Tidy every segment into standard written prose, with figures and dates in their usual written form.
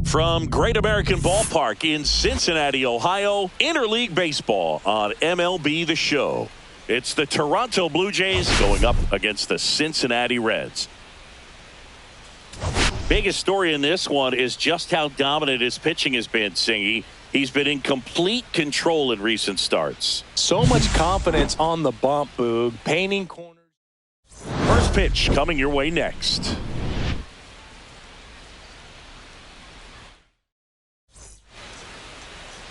From Great American Ballpark in Cincinnati, Ohio, interleague baseball on MLB The Show. It's the Toronto Blue Jays going up against the Cincinnati Reds. Biggest story in this one is just how dominant his pitching has been, Singy. He's been in complete control in recent starts. So much confidence on the bump, Boog. Painting corners. First pitch coming your way next.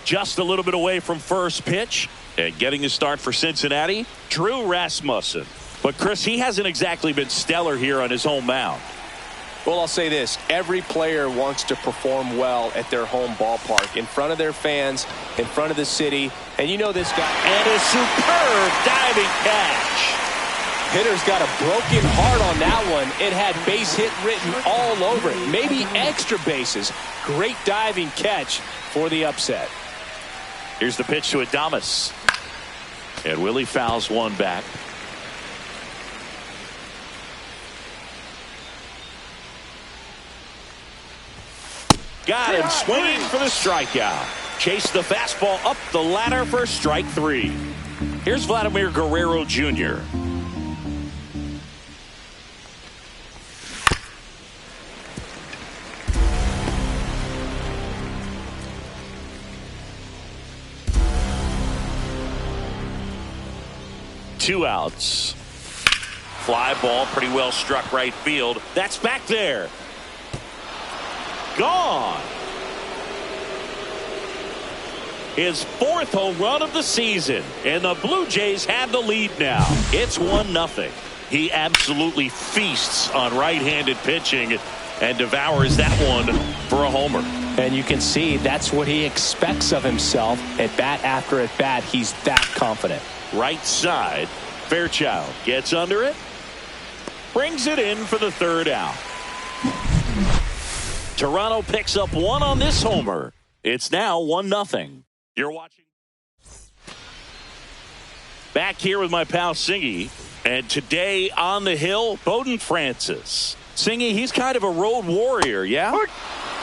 Just a little bit away from first pitch. And getting a start for Cincinnati, Drew Rasmussen. But, Chris, he hasn't exactly been stellar here on his home mound. Well, I'll say this. Every player wants to perform well at their home ballpark, in front of their fans, in front of the city. And you know this guy. And a superb diving catch. Hitter's got a broken heart on that one. It had base hit written all over it. Maybe extra bases. Great diving catch for the upset. Here's the pitch to Adames. And Willie fouls one back. Got him swinging for the strikeout. Chase the fastball up the ladder for strike three. Here's Vladimir Guerrero Jr. Two outs. Fly ball, pretty well struck right field. That's back there. Gone. His fourth home run of the season, and the Blue Jays have the lead now. It's 1-0. He absolutely feasts on right-handed pitching and devours that one for a homer. And you can see that's what he expects of himself. At bat after at bat, he's that confident. Right side. Fairchild gets under it. Brings it in for the third out. Toronto picks up one on this homer. It's now 1-0. You're watching. Back here with my pal Singy. And today on the hill, Bowden Francis. Singy, he's kind of a road warrior, yeah?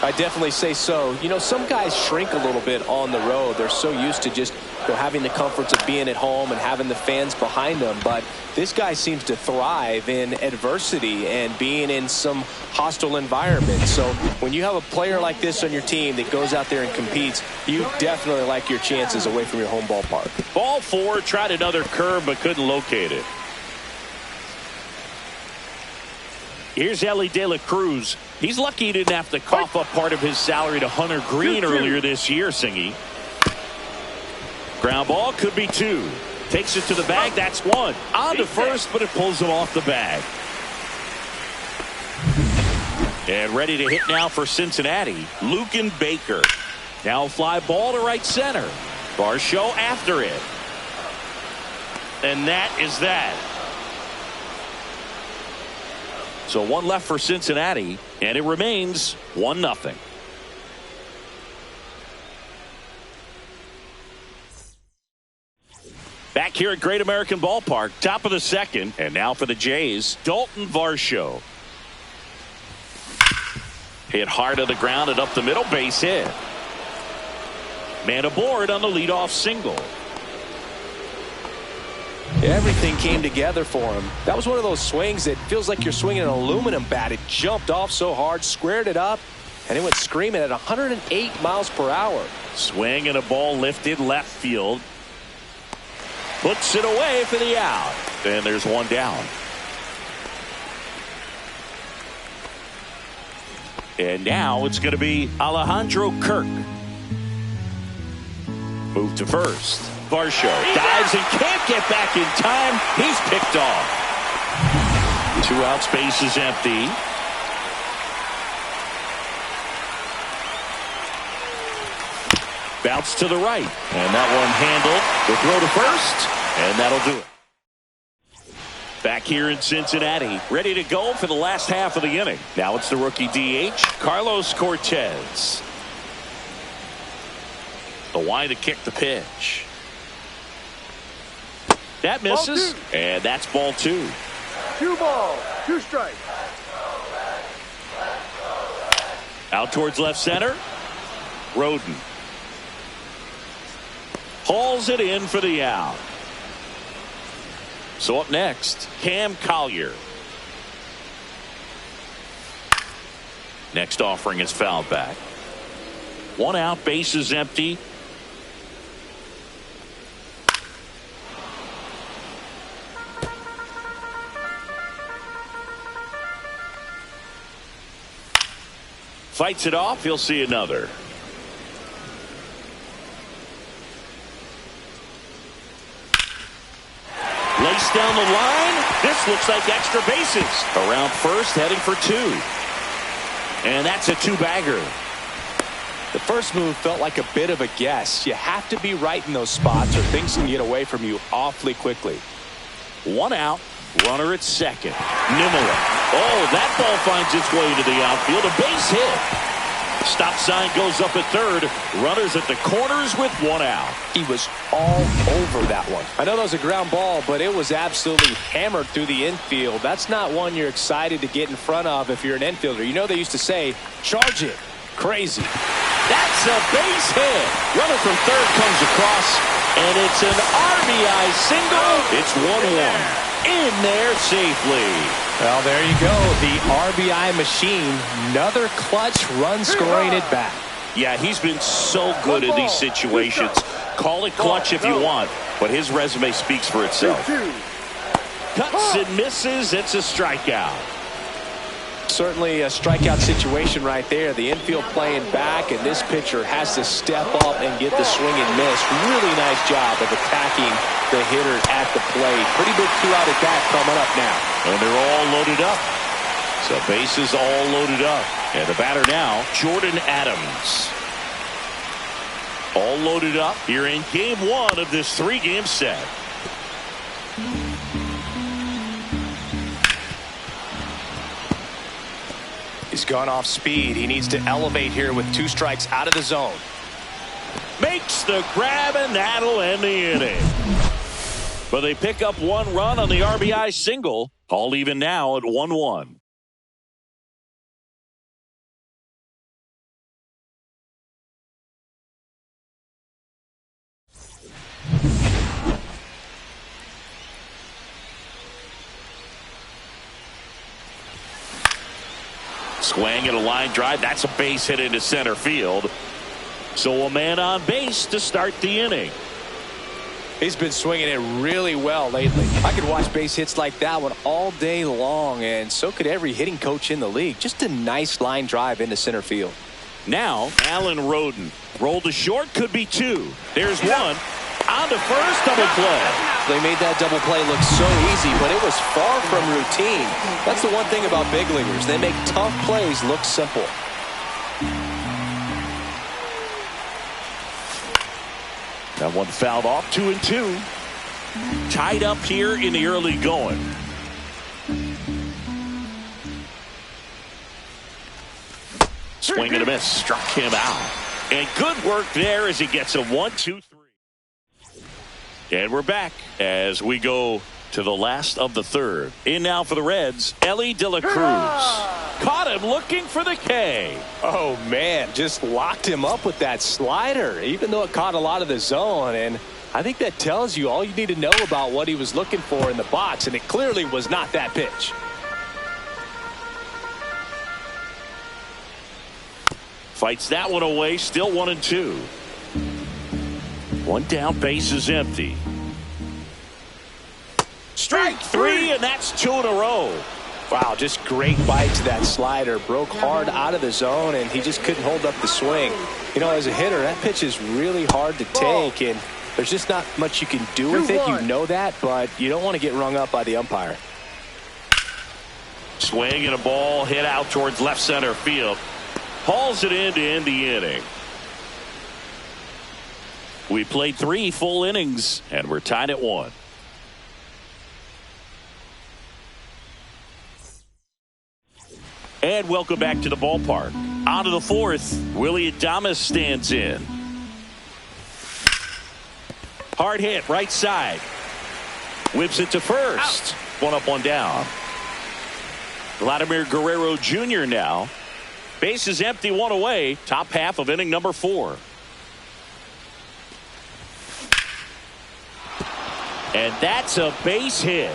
I definitely say so. You know, some guys shrink a little bit on the road. They're so used to just having the comforts of being at home and having the fans behind them. But this guy seems to thrive in adversity and being in some hostile environment. So when you have a player like this on your team that goes out there and competes, you definitely like your chances away from your home ballpark. Ball four, tried another curve but couldn't locate it. Here's Ellie De La Cruz. He's lucky he didn't have to cough up part of his salary to Hunter Green earlier this year, Singy. Ground ball could be two. Takes it to the bag. That's one. On to first, but it pulls him off the bag. And ready to hit now for Cincinnati, Lucan Baker. Now fly ball to right center. Varsho after it. And that is that. So one left for Cincinnati, and it remains 1-0. Back here at Great American Ballpark, top of the second, and now for the Jays, Dalton Varsho. Hit hard to the ground and up the middle, base hit. Man aboard on the leadoff single. Everything came together for him. That was one of those swings that feels like you're swinging an aluminum bat. It jumped off so hard, squared it up, and it went screaming at 108 miles per hour. Swing and a ball lifted left field. Puts it away for the out. And there's one down. And now it's going to be Alejandro Kirk. Move to first. Varsho dives and can't get back in time. He's picked off. 2 outs, base is empty. Bounce to the right. And that one handled. The throw to first. And that'll do it. Back here in Cincinnati. Ready to go for the last half of the inning. Now it's the rookie DH, Carlos Cortez. The wind to kick the pitch. That misses. And that's ball 2. 2 balls, 2 strikes. Out towards left center. Roden hauls it in for the out. So up next, Cam Collier. Next offering is fouled back. 1 out, bases empty. Fights it off. He'll see another. Laced down the line. This looks like extra bases. Around first, heading for 2. And that's a 2-bagger. The first move felt like a bit of a guess. You have to be right in those spots or things can get away from you awfully quickly. 1 out. Runner at second. Nimmola. Oh, that ball finds its way to the outfield. A base hit. Stop sign goes up at third. Runners at the corners with 1 out. He was all over that one. I know that was a ground ball, but it was absolutely hammered through the infield. That's not one you're excited to get in front of if you're an infielder. You know they used to say, charge it. Crazy. That's a base hit. Runner from third comes across, and it's an RBI single. It's 1-1. In there safely. Well, there you go. The RBI machine. Another clutch run scoring at bat. Yeah, he's been so good in these situations. Call it clutch if you want, but his resume speaks for itself. Cuts and misses. It's a strikeout. Certainly a strikeout situation right there. The infield playing back, and this pitcher has to step up and get the swing and miss. Really nice job of attacking the hitter at the plate. Pretty big 2-out at bat coming up now. And they're all loaded up. So bases all loaded up. And the batter now, Jordan Adams. All loaded up here in game 1 of this 3-game set. He's gone off speed. He needs to elevate here with 2 strikes out of the zone. Makes the grab, and that'll end the inning. But they pick up 1 run on the RBI single. All even now at 1-1. Swing and a line drive. That's a base hit into center field. So a man on base to start the inning. He's been swinging it really well lately. I could watch base hits like that one all day long, and so could every hitting coach in the league. Just a nice line drive into center field. Now, Alan Roden. Rolled to short, could be 2. There's 1. On to first, double play. They made that double play look so easy, but it was far from routine. That's the one thing about big leaguers. They make tough plays look simple. That one fouled off. 2-2. Tied up here in the early going. Swing and a miss. Struck him out. And good work there as he gets a 1-2-3. And we're back as we go to the last of the third. In now for the Reds, Ellie De La Cruz. Caught him looking for the K. Oh, man, just locked him up with that slider, even though it caught a lot of the zone. And I think that tells you all you need to know about what he was looking for in the box, and it clearly was not that pitch. Fights that one away, still 1-2. 1 down, base is empty. Strike 3, and that's 2 in a row. Wow, just great bite to that slider. Broke hard out of the zone, and he just couldn't hold up the swing. You know, as a hitter, that pitch is really hard to take, and there's just not much you can do with it. You know that, but you don't want to get rung up by the umpire. Swing and a ball hit out towards left center field. Hauls it in to end the inning. We played 3 full innings, and we're tied at 1. And welcome back to the ballpark. On to the 4th, Willie Adames stands in. Hard hit, right side. Whips it to first. Out. 1 up, 1 down. Vladimir Guerrero Jr. now Base is empty, one away. Top half of inning number 4. And that's a base hit.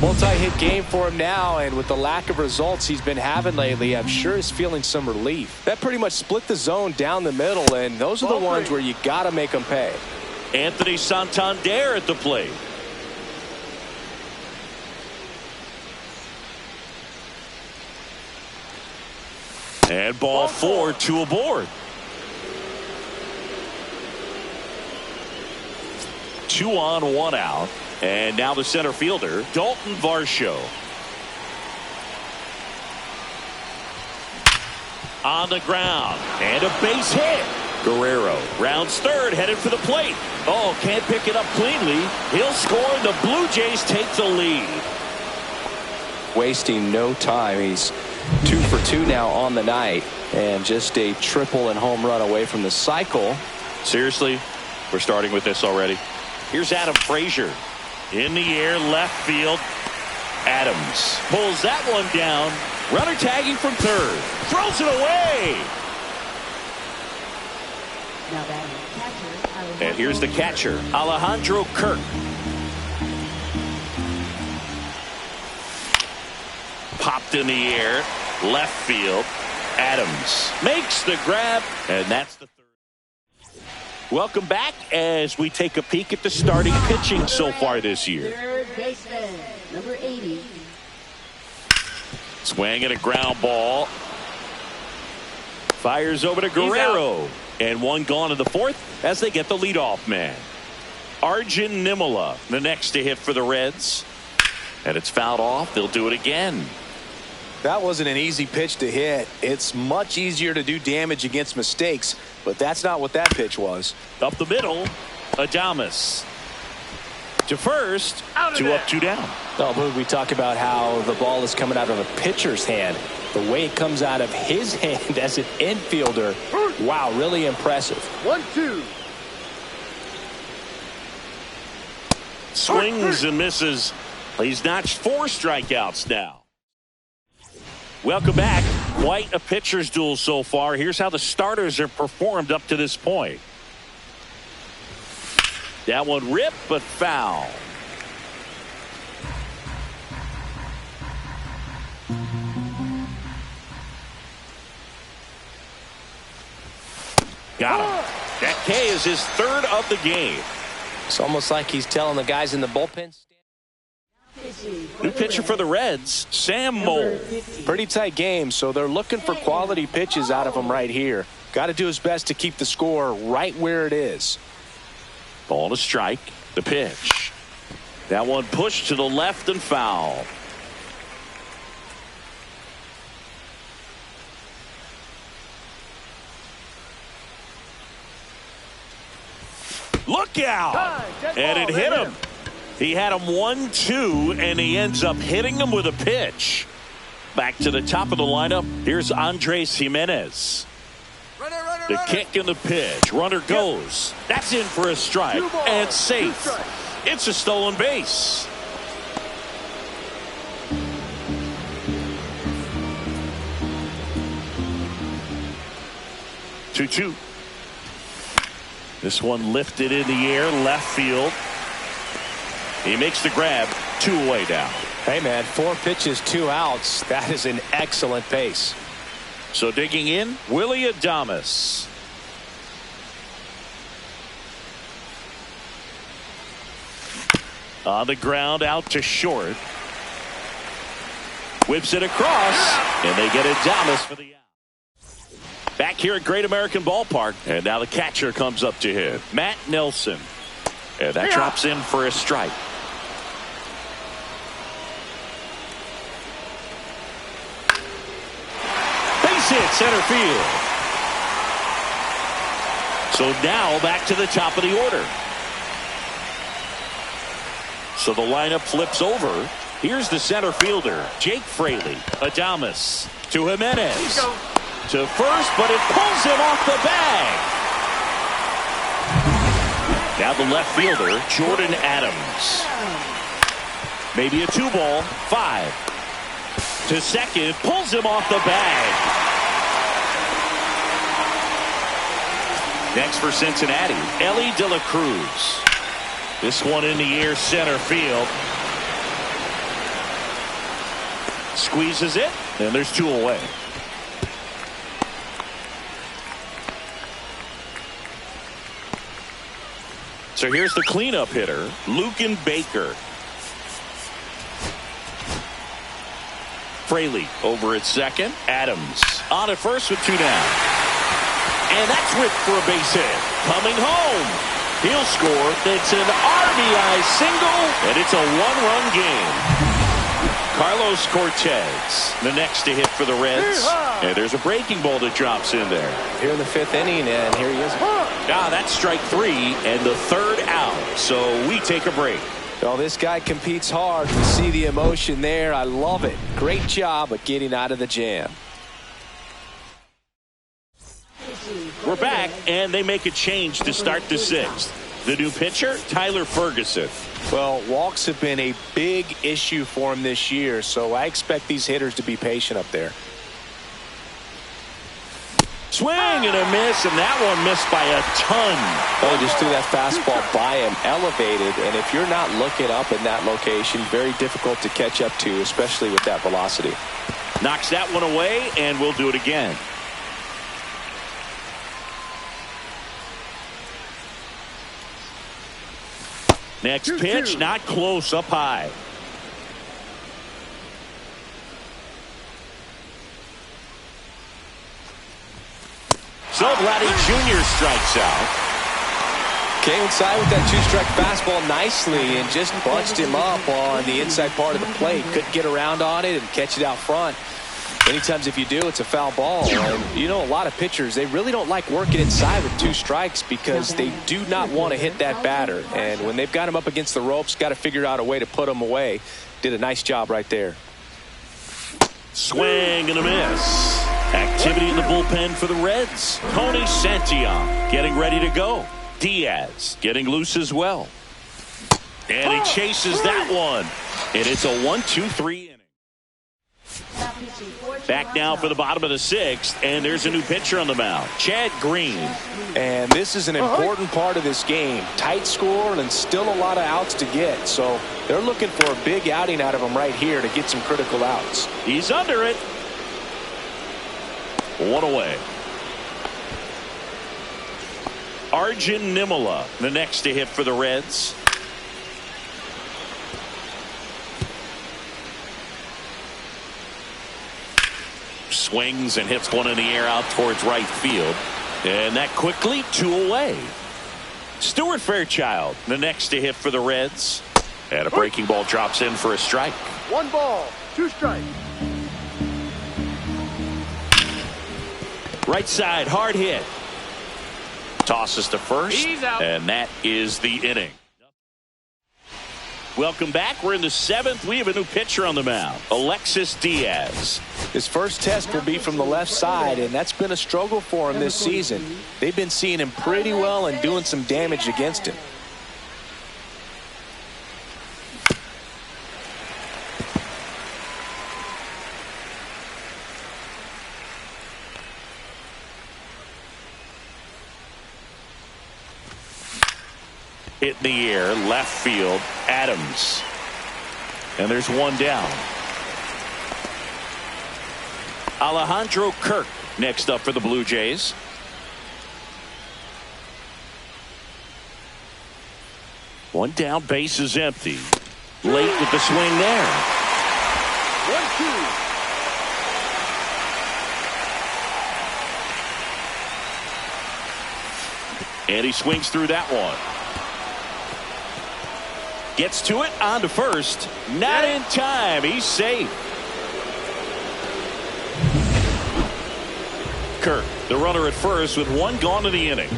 Multi-hit game for him now, and with the lack of results he's been having lately, I'm sure he's feeling some relief. That pretty much split the zone down the middle, and those are the ones where you got to make them pay. Anthony Santander at the plate. And ball 4, 2 aboard. 2 on, 1 out. And now the center fielder, Dalton Varsho. On the ground. And a base hit. Guerrero rounds third, headed for the plate. Oh, can't pick it up cleanly. He'll score, and the Blue Jays take the lead. Wasting no time. He's 2 for 2 now on the night, and just a triple and home run away from the cycle. Seriously, we're starting with this already. Here's Adam Frazier. In the air, left field. Adams pulls that one down. Runner tagging from third. Throws it away. Now batting catcher. And here's the catcher, Alejandro Kirk. Popped in the air. Left field. Adams makes the grab. And that's the third. Welcome back as we take a peek at the starting pitching so far this year. Third baseman, number 80. Swing and a ground ball. Fires over to Guerrero. And one gone in the 4th as they get the leadoff man. Arjun Nimala, the next to hit for the Reds. And it's fouled off. They'll do it again. That wasn't an easy pitch to hit. It's much easier to do damage against mistakes, but that's not what that pitch was. Up the middle, Adames. To first, 2 up, 2 down. Oh, but we talk about how the ball is coming out of a pitcher's hand. The way it comes out of his hand as an infielder, wow, really impressive. 1-2. Swings and misses. He's notched 4 strikeouts now. Welcome back. Quite a pitcher's duel so far. Here's how the starters have performed up to this point. That one ripped, but foul. Got him. That K is his 3rd of the game. It's almost like he's telling the guys in the bullpen. New pitcher for the Reds, Sam Moll. Pretty tight game, so they're looking for quality pitches out of him right here. Got to do his best to keep the score right where it is. Ball to strike. The pitch. That one pushed to the left and foul. Look out! And it hit him. He had him 1-2, and he ends up hitting him with a pitch. Back to the top of the lineup. Here's Andres Jimenez. The kick and the pitch. Runner goes. That's in for a strike. And safe. It's a stolen base. Two. This one lifted in the air, left field. He makes the grab, 2 away now. Hey, man, 4 pitches, 2 outs. That is an excellent pace. So digging in, Willie Adames. On the ground, out to short. Whips it across, and they get Adames for the out. Back here at Great American Ballpark, and now the catcher comes up to hit. Matt Nelson. And that drops in for a strike. Base hit center field. So now back to the top of the order. So the lineup flips over. Here's the center fielder, Jake Fraley. Adames to Jimenez. To first, but it pulls him off the bag. Now the left fielder, Jordan Adams. Maybe a 2-ball. 5. To second. Pulls him off the bag. Next for Cincinnati, Ellie De La Cruz. This one in the air, center field. Squeezes it, and there's 2 away. So here's the cleanup hitter, Lucan Baker. Fraley over at second. Adams on at first with 2 down. And that's ripped for a base hit. Coming home. He'll score. It's an RBI single, and it's a 1-run game. Carlos Cortez, the next to hit for the Reds. And there's a breaking ball that drops in there. Here in the 5th inning, and here he is. That's strike 3 and the 3rd out. So we take a break. Well, this guy competes hard. We see the emotion there. I love it. Great job of getting out of the jam. We're back, and they make a change to start the 6th. The new pitcher, Tyler Ferguson. Well, walks have been a big issue for him this year, so I expect these hitters to be patient up there. Swing and a miss, and that one missed by a ton. Oh, just threw that fastball by him, elevated, and if you're not looking up in that location, very difficult to catch up to, especially with that velocity. Knocks that one away, and we'll do it again. Next pitch, not close, up high. So Vladdy Jr. strikes out. Came inside with that 2-strike fastball nicely and just bunched him up on the inside part of the plate. Couldn't get around on it and catch it out front. Many times if you do, it's a foul ball. And you know, a lot of pitchers, they really don't like working inside with 2 strikes because they do not want to hit that batter. And when they've got him up against the ropes, got to figure out a way to put him away. Did a nice job right there. Swing and a miss. Activity in the bullpen for the Reds. Tony Santillan getting ready to go. Diaz getting loose as well. And he chases that one. And it's a 1-2-3 inning. Back now for the bottom of the 6th, and there's a new pitcher on the mound, Chad Green. And this is an important part of this game. Tight score and still a lot of outs to get. So they're looking for a big outing out of him right here to get some critical outs. He's under it. 1 away. Arjun Nimala, the next to hit for the Reds. Swings and hits one in the air out towards right field. And that quickly 2 away. Stuart Fairchild, the next to hit for the Reds. And a breaking ball drops in for a strike. 1 ball, 2 strikes. Right side, hard hit. Tosses to first. He's out. And that is the inning. Welcome back. We're in the 7th. We have a new pitcher on the mound, Alexis Diaz. His first test will be from the left side, and that's been a struggle for him this season. They've been seeing him pretty well and doing some damage against him. Hit in the air, left field, Adams. And there's 1 down. Alejandro Kirk next up for the Blue Jays. One down, base is empty. Late with the swing there. 1-2. And he swings through that one. Gets to it, on to first. Not in time. He's safe. Kirk, the runner at first with 1 gone in the inning.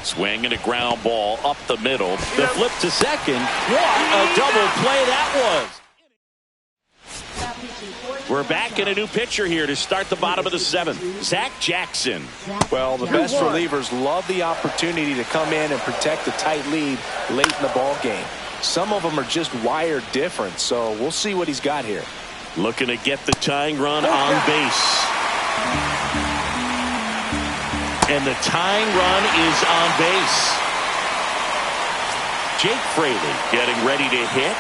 Swing and a ground ball up the middle. The flip to second. What a double play that was. We're back in a new pitcher here to start the bottom of the seventh. Zach Jackson. Well, the best relievers love the opportunity to come in and protect a tight lead late in the ball game. Some of them are just wired different, so we'll see what he's got here. Looking to get the tying run on base. And the tying run is on base. Jake Fraley getting ready to hit.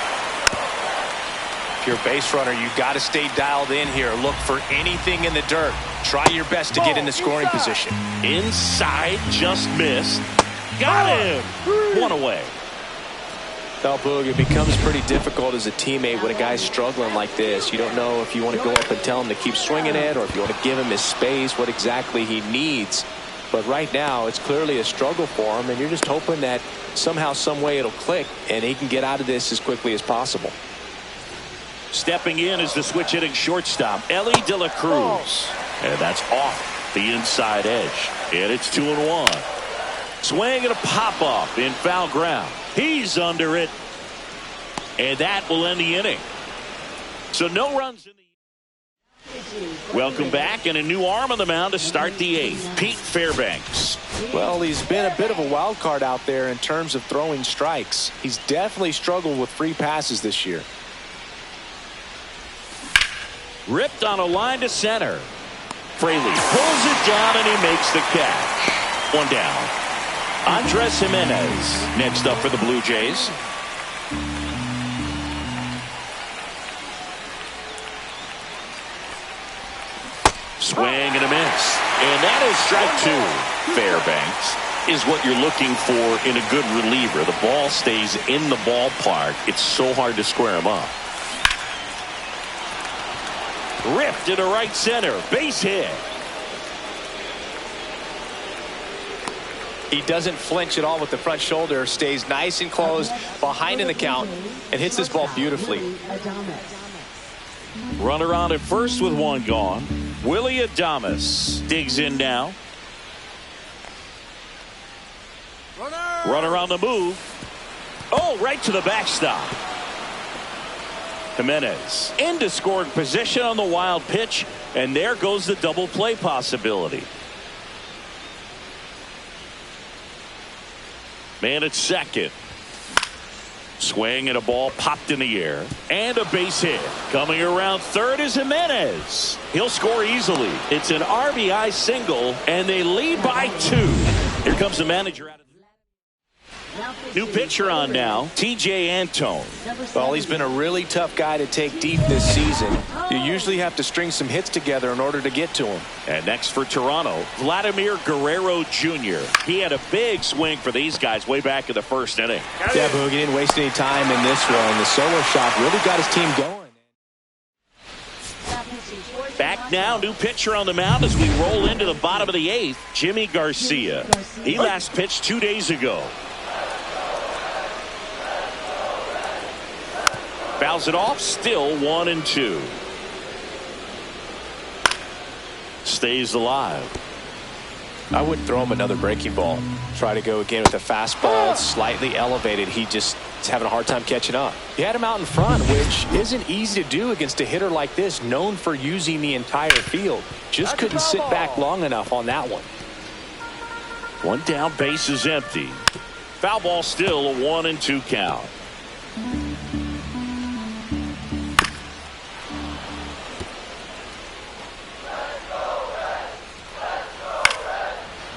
If you're a base runner, you've got to stay dialed in here. Look for anything in the dirt. Try your best to get in the scoring position. Inside, just missed. Got him. One away. Well, Boog, it becomes pretty difficult as a teammate when a guy's struggling like this. You don't know if you want to go up and tell him to keep swinging it or if you want to give him his space, what exactly he needs. But right now, it's clearly a struggle for him, and you're just hoping that somehow, some way it'll click, and he can get out of this as quickly as possible. Stepping in is the switch hitting shortstop, Ellie De La Cruz. And that's off the inside edge. And it's 2-1. Swing and a pop-off in foul ground. He's under it. And that will end the inning. So no runs in the... Welcome back, and a new arm on the mound to start the eighth. Pete Fairbanks. Well, he's been a bit of a wild card out there in terms of throwing strikes. He's definitely struggled with free passes this year. Ripped on a line to center. Fraley pulls it down, and he makes the catch. One down. Andres Jimenez next up for the Blue Jays. Swing and a miss. And that is strike two. Fairbanks is what you're looking for in a good reliever. The ball stays in the ballpark. It's so hard to square him up. Ripped into right center. Base hit. He doesn't flinch at all with the front shoulder. Stays nice and closed behind in the count and hits this ball beautifully. Runner on at first with one gone. Willie Adames digs in now. Runner on the move. Oh, right to the backstop. Jimenez into scoring position on the wild pitch, and there goes the double play possibility. Man at second. Swing and a ball popped in the air. And a base hit. Coming around third is Jimenez. He'll score easily. It's an RBI single, and they lead by 2. Here comes the manager out of new pitcher on now, T.J. Antone. Well, he's been a really tough guy to take deep this season. You usually have to string some hits together in order to get to him. And next for Toronto, Vladimir Guerrero Jr. He had a big swing for these guys way back in the first inning. Yeah, Boog, he didn't waste any time in this one. The solo shot really got his team going. Back now, new pitcher on the mound as we roll into the bottom of the 8th, Jimmy Garcia. He last pitched 2 days ago. Fouls it off, still 1-2. Stays alive. I wouldn't throw him another breaking ball. Try to go again with a fastball, slightly elevated. He just is having a hard time catching up. He had him out in front, which isn't easy to do against a hitter like this, known for using the entire field. Just couldn't sit back long enough on that one. One down, base is empty. Foul ball, still a 1-2 count.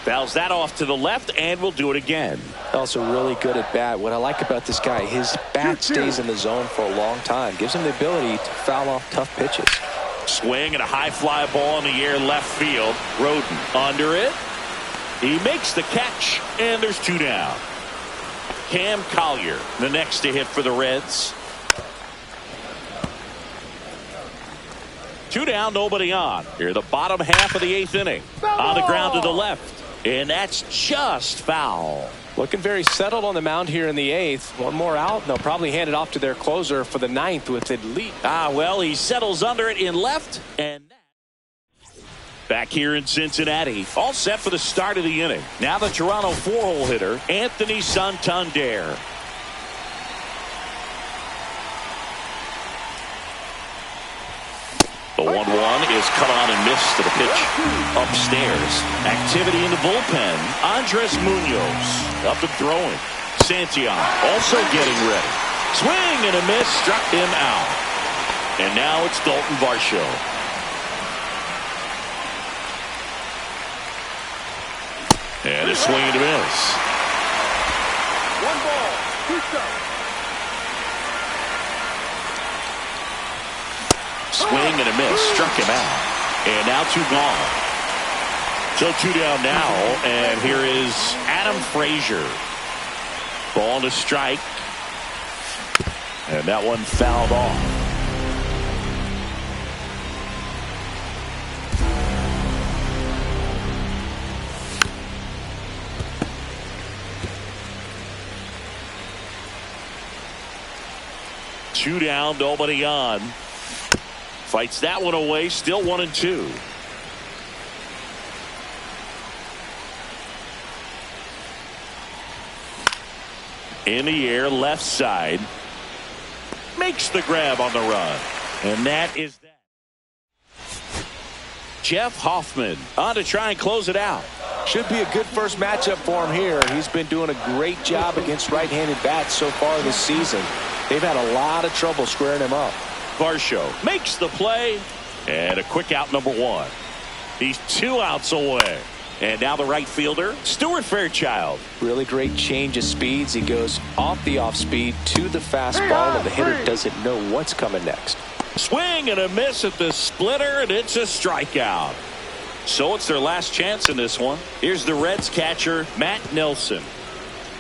Fouls that off to the left, and we'll do it again. Also really good at bat. What I like about this guy, his bat stays in the zone for a long time. Gives him the ability to foul off tough pitches. Swing and a high fly ball in the air left field. Roden under it. He makes the catch, and there's 2 down. Cam Collier, the next to hit for the Reds. 2 down, nobody on. Here, the bottom half of the 8th inning. On the ground to the left. And that's just foul. Looking very settled on the mound here in the 8th. One more out, and they'll probably hand it off to their closer for the 9th with the lead. Well, he settles under it in left. And back here in Cincinnati, all set for the start of the inning. Now the Toronto 4-hole hitter, Anthony Santander. The is cut on and missed to the pitch upstairs. Activity in the bullpen. Andres Munoz up and throwing. Santillan also getting ready. Swing and a miss, struck him out. And now it's Dalton Varsho. And a swing and a miss. 1 ball, 2 strikes. Swing and a miss, struck him out. And now 2 gone. So 2 down now, and here is Adam Frazier. Ball to strike. And that one fouled off. Two down, nobody on. Fights that one away, still 1-2. In the air, left side. Makes the grab on the run. And that is that. Jeff Hoffman on to try and close it out. Should be a good first matchup for him here. He's been doing a great job against right-handed bats so far this season. They've had a lot of trouble squaring him up. Varsho makes the play. And a quick out, number 1. He's 2 outs away. And now the right fielder, Stuart Fairchild. Really great change of speeds. He goes off the off speed to the fastball, and the hitter doesn't know what's coming next. Swing and a miss at the splitter, and it's a strikeout. So it's their last chance in this one. Here's the Reds catcher, Matt Nelson.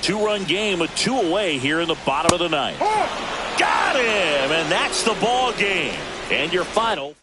2-run game with 2 away here in the bottom of the 9th. Got him, and that's the ball game. And your final.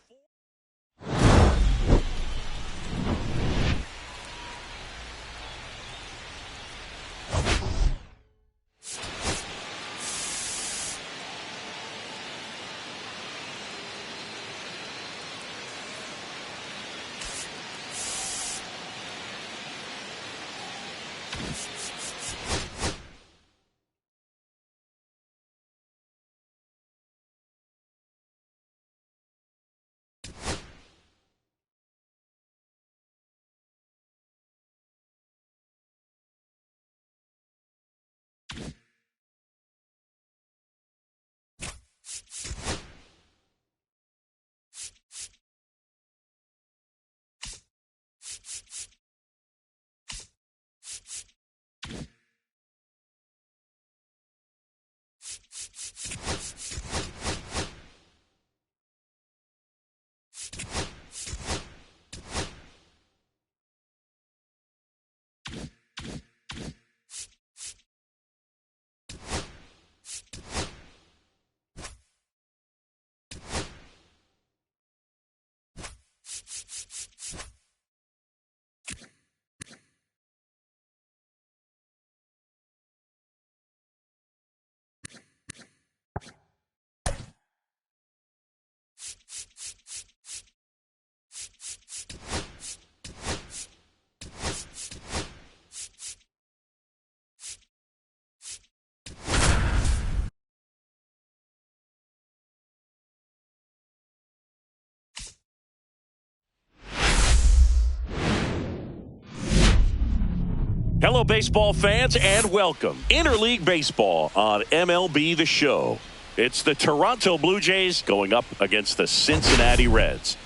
Hello, baseball fans, and welcome. Interleague Baseball on MLB The Show. It's the Toronto Blue Jays going up against the Cincinnati Reds.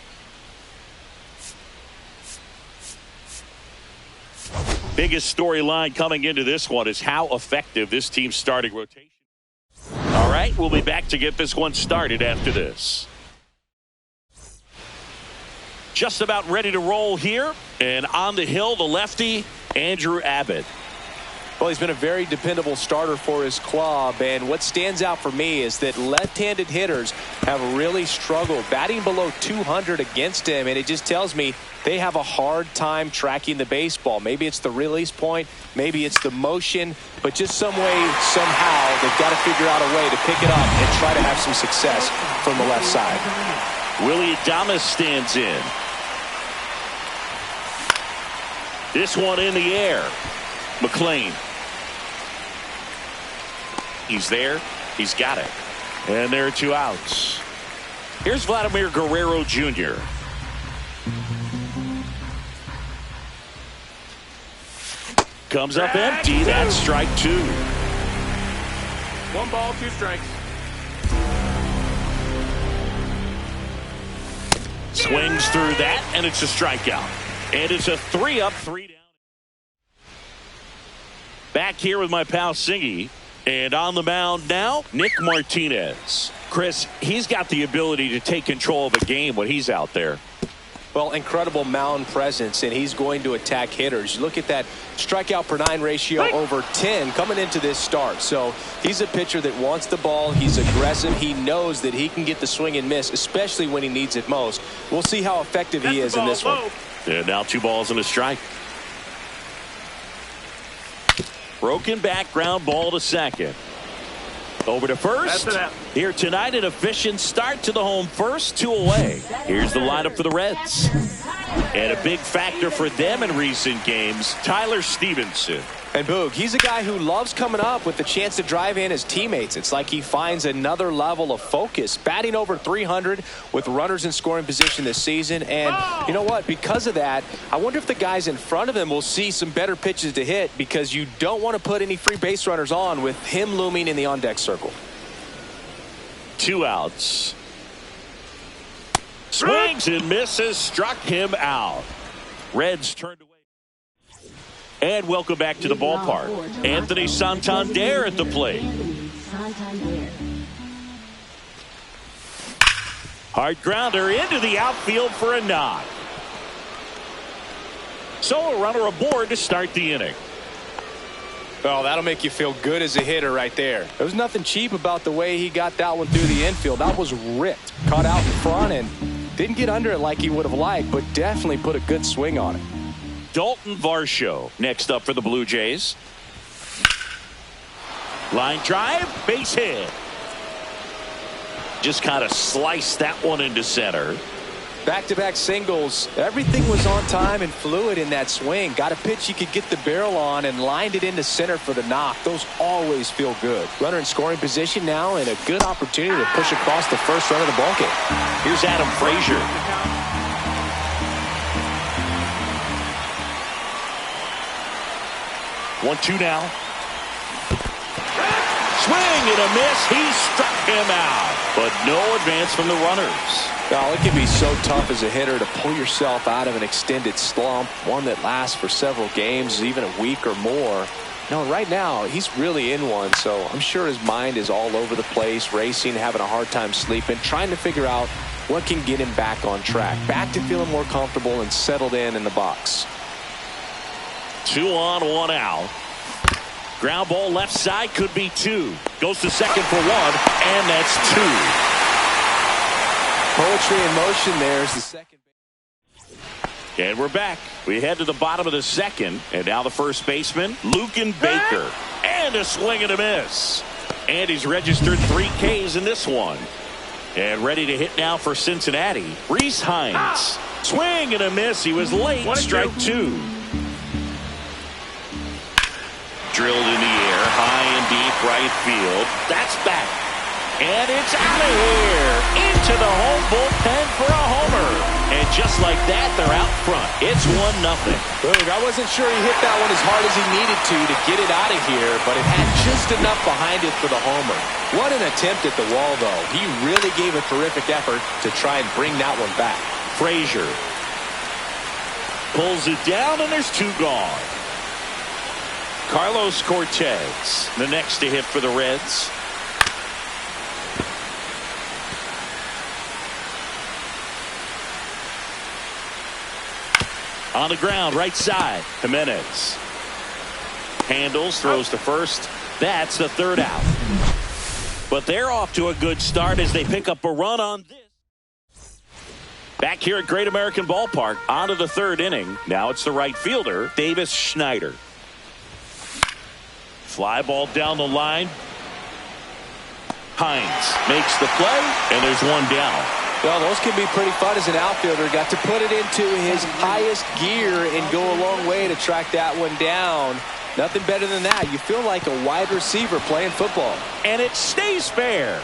Biggest storyline coming into this one is how effective this team's starting rotation. All right, we'll be back to get this one started after this. Just about ready to roll here, and on the hill, the lefty, Andrew Abbott. Well, he's been a very dependable starter for his club, and what stands out for me is that left-handed hitters have really struggled batting below 200 against him, and it just tells me they have a hard time tracking the baseball. Maybe it's the release point, maybe it's the motion, but just some way, somehow, they've got to figure out a way to pick it up and try to have some success from the left side. Willie Adames stands in. This one in the air. McLean. He's there. He's got it. And there are 2 outs. Here's Vladimir Guerrero Jr. Comes up empty. That's strike 2. 1 ball, 2 strikes. Swings through that, and it's a strikeout. And it's a 3-up, 3-down. Back here with my pal Singy. And on the mound now, Nick Martinez. Chris, he's got the ability to take control of a game when he's out there. Well, incredible mound presence, and he's going to attack hitters. Look at that strikeout per 9 ratio over 10 coming into this start. So he's a pitcher that wants the ball. He's aggressive. He knows that he can get the swing and miss, especially when he needs it most. We'll see how effective he is in this one. And now 2 balls and a strike. Broken back ground ball to second. Over to first. Here tonight, an efficient start to the home first, 2 away. Here's the lineup for the Reds. And a big factor for them in recent games, Tyler Stevenson. And Boog, he's a guy who loves coming up with the chance to drive in his teammates. It's like he finds another level of focus. Batting over 300 with runners in scoring position this season. And you know what? Because of that, I wonder if the guys in front of him will see some better pitches to hit, because you don't want to put any free base runners on with him looming in the on-deck circle. 2 outs. Swings and misses, struck him out. Reds turned away. And welcome back to the ballpark. Anthony Santander at the plate. Hard grounder into the outfield for a knock. So a runner aboard to start the inning. Oh, that'll make you feel good as a hitter right there. There was nothing cheap about the way he got that one through the infield. That was ripped. Caught out in front and didn't get under it like he would have liked, but definitely put a good swing on it. Dalton Varsho next up for the Blue Jays. Line drive, base hit. Just kind of sliced that one into center. Back-to-back singles. Everything was on time and fluid in that swing. Got a pitch you could get the barrel on and lined it into center for the knock. Those always feel good. Runner in scoring position now, and a good opportunity to push across the first run of the ballgame. Here's Adam Frazier. 1-2 now. Swing and a miss. He struck him out. But no advance from the runners. Well, it can be so tough as a hitter to pull yourself out of an extended slump, one that lasts for several games, even a week or more. No, right now, he's really in one, so I'm sure his mind is all over the place, racing, having a hard time sleeping, trying to figure out what can get him back on track, back to feeling more comfortable and settled in the box. 2 on, 1 out. Ground ball left side, could be 2. Goes to second for 1, and that's 2. Poetry in motion there is the second. And we're back. We head to the bottom of the second, and now the first baseman, Luken Baker. And a swing and a miss. And he's registered 3 Ks in this one. And ready to hit now for Cincinnati, Rhys Hines. Swing and a miss. He was late. Strike 2. Drilled in the air, high and deep right field. That's back. And it's out of here. Into the home bullpen for a homer. And just like that, they're out front. It's 1-0. Look, I wasn't sure he hit that one as hard as he needed to get it out of here, but it had just enough behind it for the homer. What an attempt at the wall, though. He really gave a terrific effort to try and bring that one back. Frazier pulls it down, and there's 2 gone. Carlos Cortez, the next to hit for the Reds. On the ground, right side, Jimenez. Handles, throws to first. That's the 3rd out. But they're off to a good start as they pick up a run on this. Back here at Great American Ballpark, on to the 3rd inning. Now it's the right fielder, Davis Schneider. Fly ball down the line. Hines makes the play, and there's 1 down. Well, those can be pretty fun as an outfielder. Got to put it into his highest gear and go a long way to track that one down. Nothing better than that. You feel like a wide receiver playing football. And it stays fair.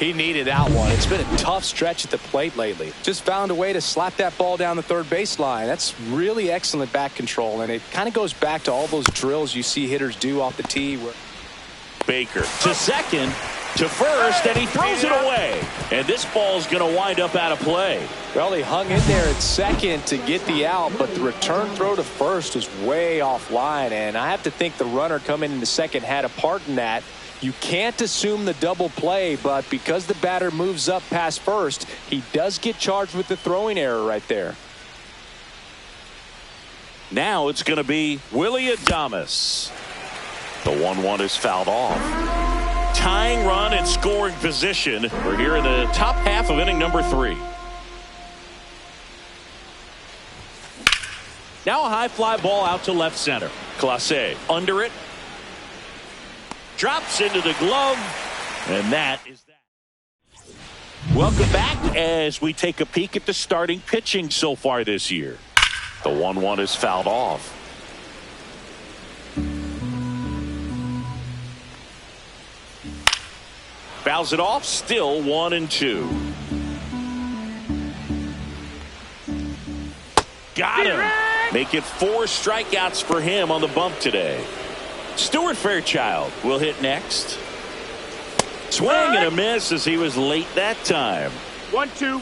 He needed that one. It's been a tough stretch at the plate lately. Just found a way to slap that ball down the third baseline. That's really excellent bat control, and it kind of goes back to all those drills you see hitters do off the tee. Baker to second, to first, and he throws it away. And this ball's going to wind up out of play. Well, he hung in there at second to get the out, but the return throw to first was way offline, and I have to think the runner coming into second had a part in that. You can't assume the double play, but because the batter moves up past first, he does get charged with the throwing error right there. Now it's going to be Willie Adames. The 1-1 is fouled off. Tying run in scoring position. We're here in the top half of inning number 3. Now a high fly ball out to left center. Clase under it. Drops into the glove. And that is that. Welcome back as we take a peek at the starting pitching so far this year. The 1-1 is fouled off. Fouls it off, still 1-2. Got him. Make it 4 strikeouts for him on the bump today. Stuart Fairchild will hit next. Swing and a miss as he was late that time. 1-2.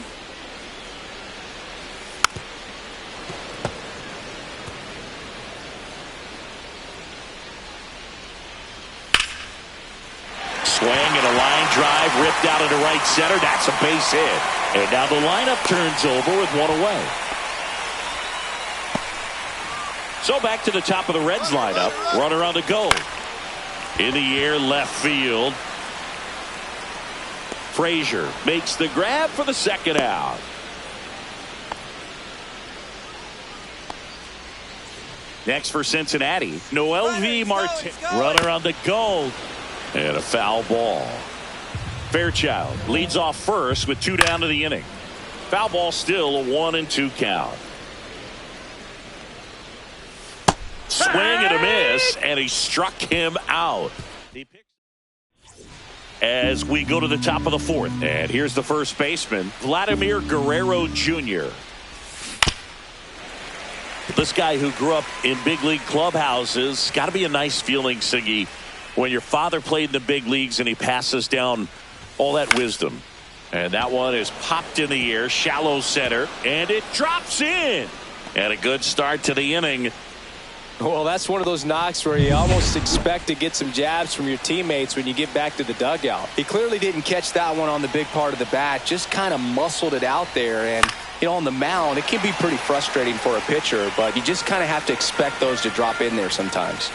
Swing and a line drive ripped out into right center. That's a base hit. And now the lineup turns over with 1 away. So back to the top of the Reds lineup. Runner on the goal. In the air left field. Frazier makes the grab for the second out. Next for Cincinnati, Noel V. Martin. Runner on the goal. And a foul ball. Fairchild leads off first with 2 down to the inning. Foul ball, still a 1-2 count. Swing and a miss, and he struck him out. As we go to the top of the 4th, and here's the first baseman, Vladimir Guerrero Jr. This guy who grew up in big league clubhouses, got to be a nice feeling, Siggy, when your father played in the big leagues and he passes down all that wisdom. And that one is popped in the air, shallow center, and it drops in. And a good start to the inning. Well, that's one of those knocks where you almost expect to get some jabs from your teammates when you get back to the dugout. He clearly didn't catch that one on the big part of the bat, just kind of muscled it out there. And, you know, on the mound, it can be pretty frustrating for a pitcher, but you just kind of have to expect those to drop in there sometimes.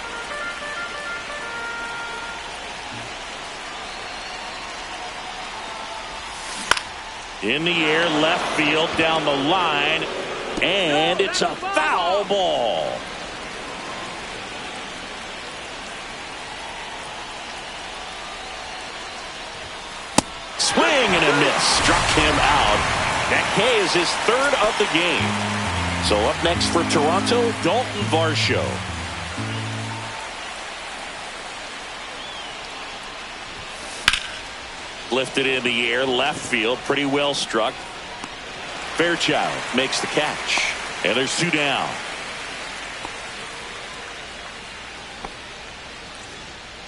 In the air, left field, down the line, and it's a foul ball. Swing and a miss, struck him out. That K is his 3rd of the game. So up next for Toronto, Dalton Varsho. Lifted in the air, left field, pretty well struck. Fairchild makes the catch, and there's 2 down.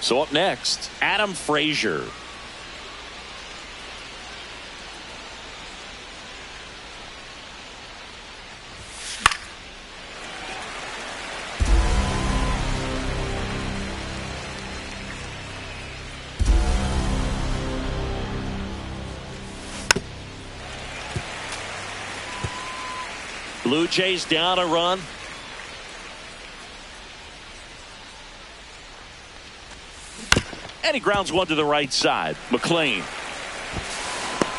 So up next, Adam Frazier. Blue Jays down a run. And he grounds one to the right side. McLean.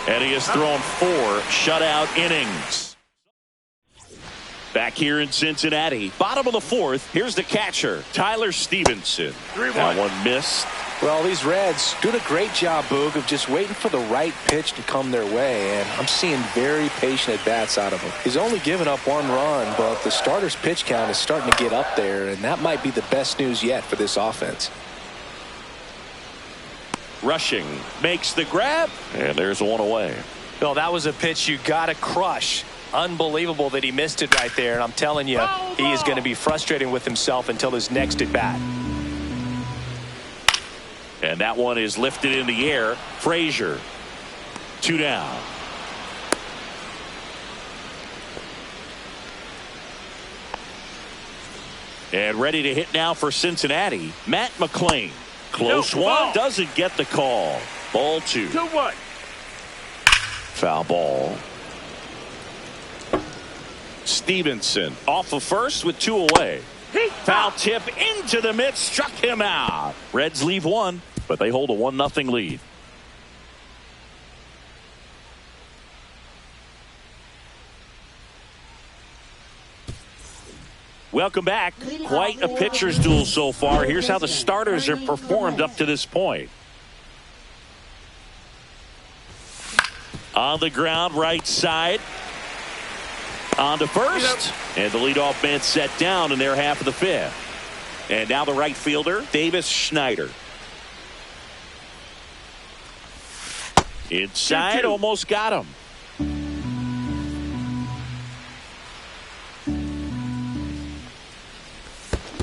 And he has thrown 4 shutout innings. Back here in Cincinnati. Bottom of the 4th. Here's the catcher, Tyler Stevenson. 3-1. That one missed. Well, these Reds doing a great job, Boog, of just waiting for the right pitch to come their way, and I'm seeing very patient at-bats out of him. He's only given up 1 run, but the starter's pitch count is starting to get up there, and that might be the best news yet for this offense. Rushing makes the grab, and there's one away. Well, that was a pitch you got to crush. Unbelievable that he missed it right there. And I'm telling you, he is going to be frustrated with himself until his next at bat. And that one is lifted in the air. Frazier, 2 down. And ready to hit now for Cincinnati, Matt McClain. Close one, doesn't get the call. Ball 2. 2-1. Foul ball. Stevenson off of first with 2 away. Foul tip into the mitt, struck him out. Reds leave 1, but they hold a 1-0 lead. Welcome back. Quite a pitcher's duel so far. Here's how the starters have performed up to this point. On the ground, right side. On to first. And the leadoff man set down in their half of the 5th. And now the right fielder, Davis Schneider. Inside, almost got him.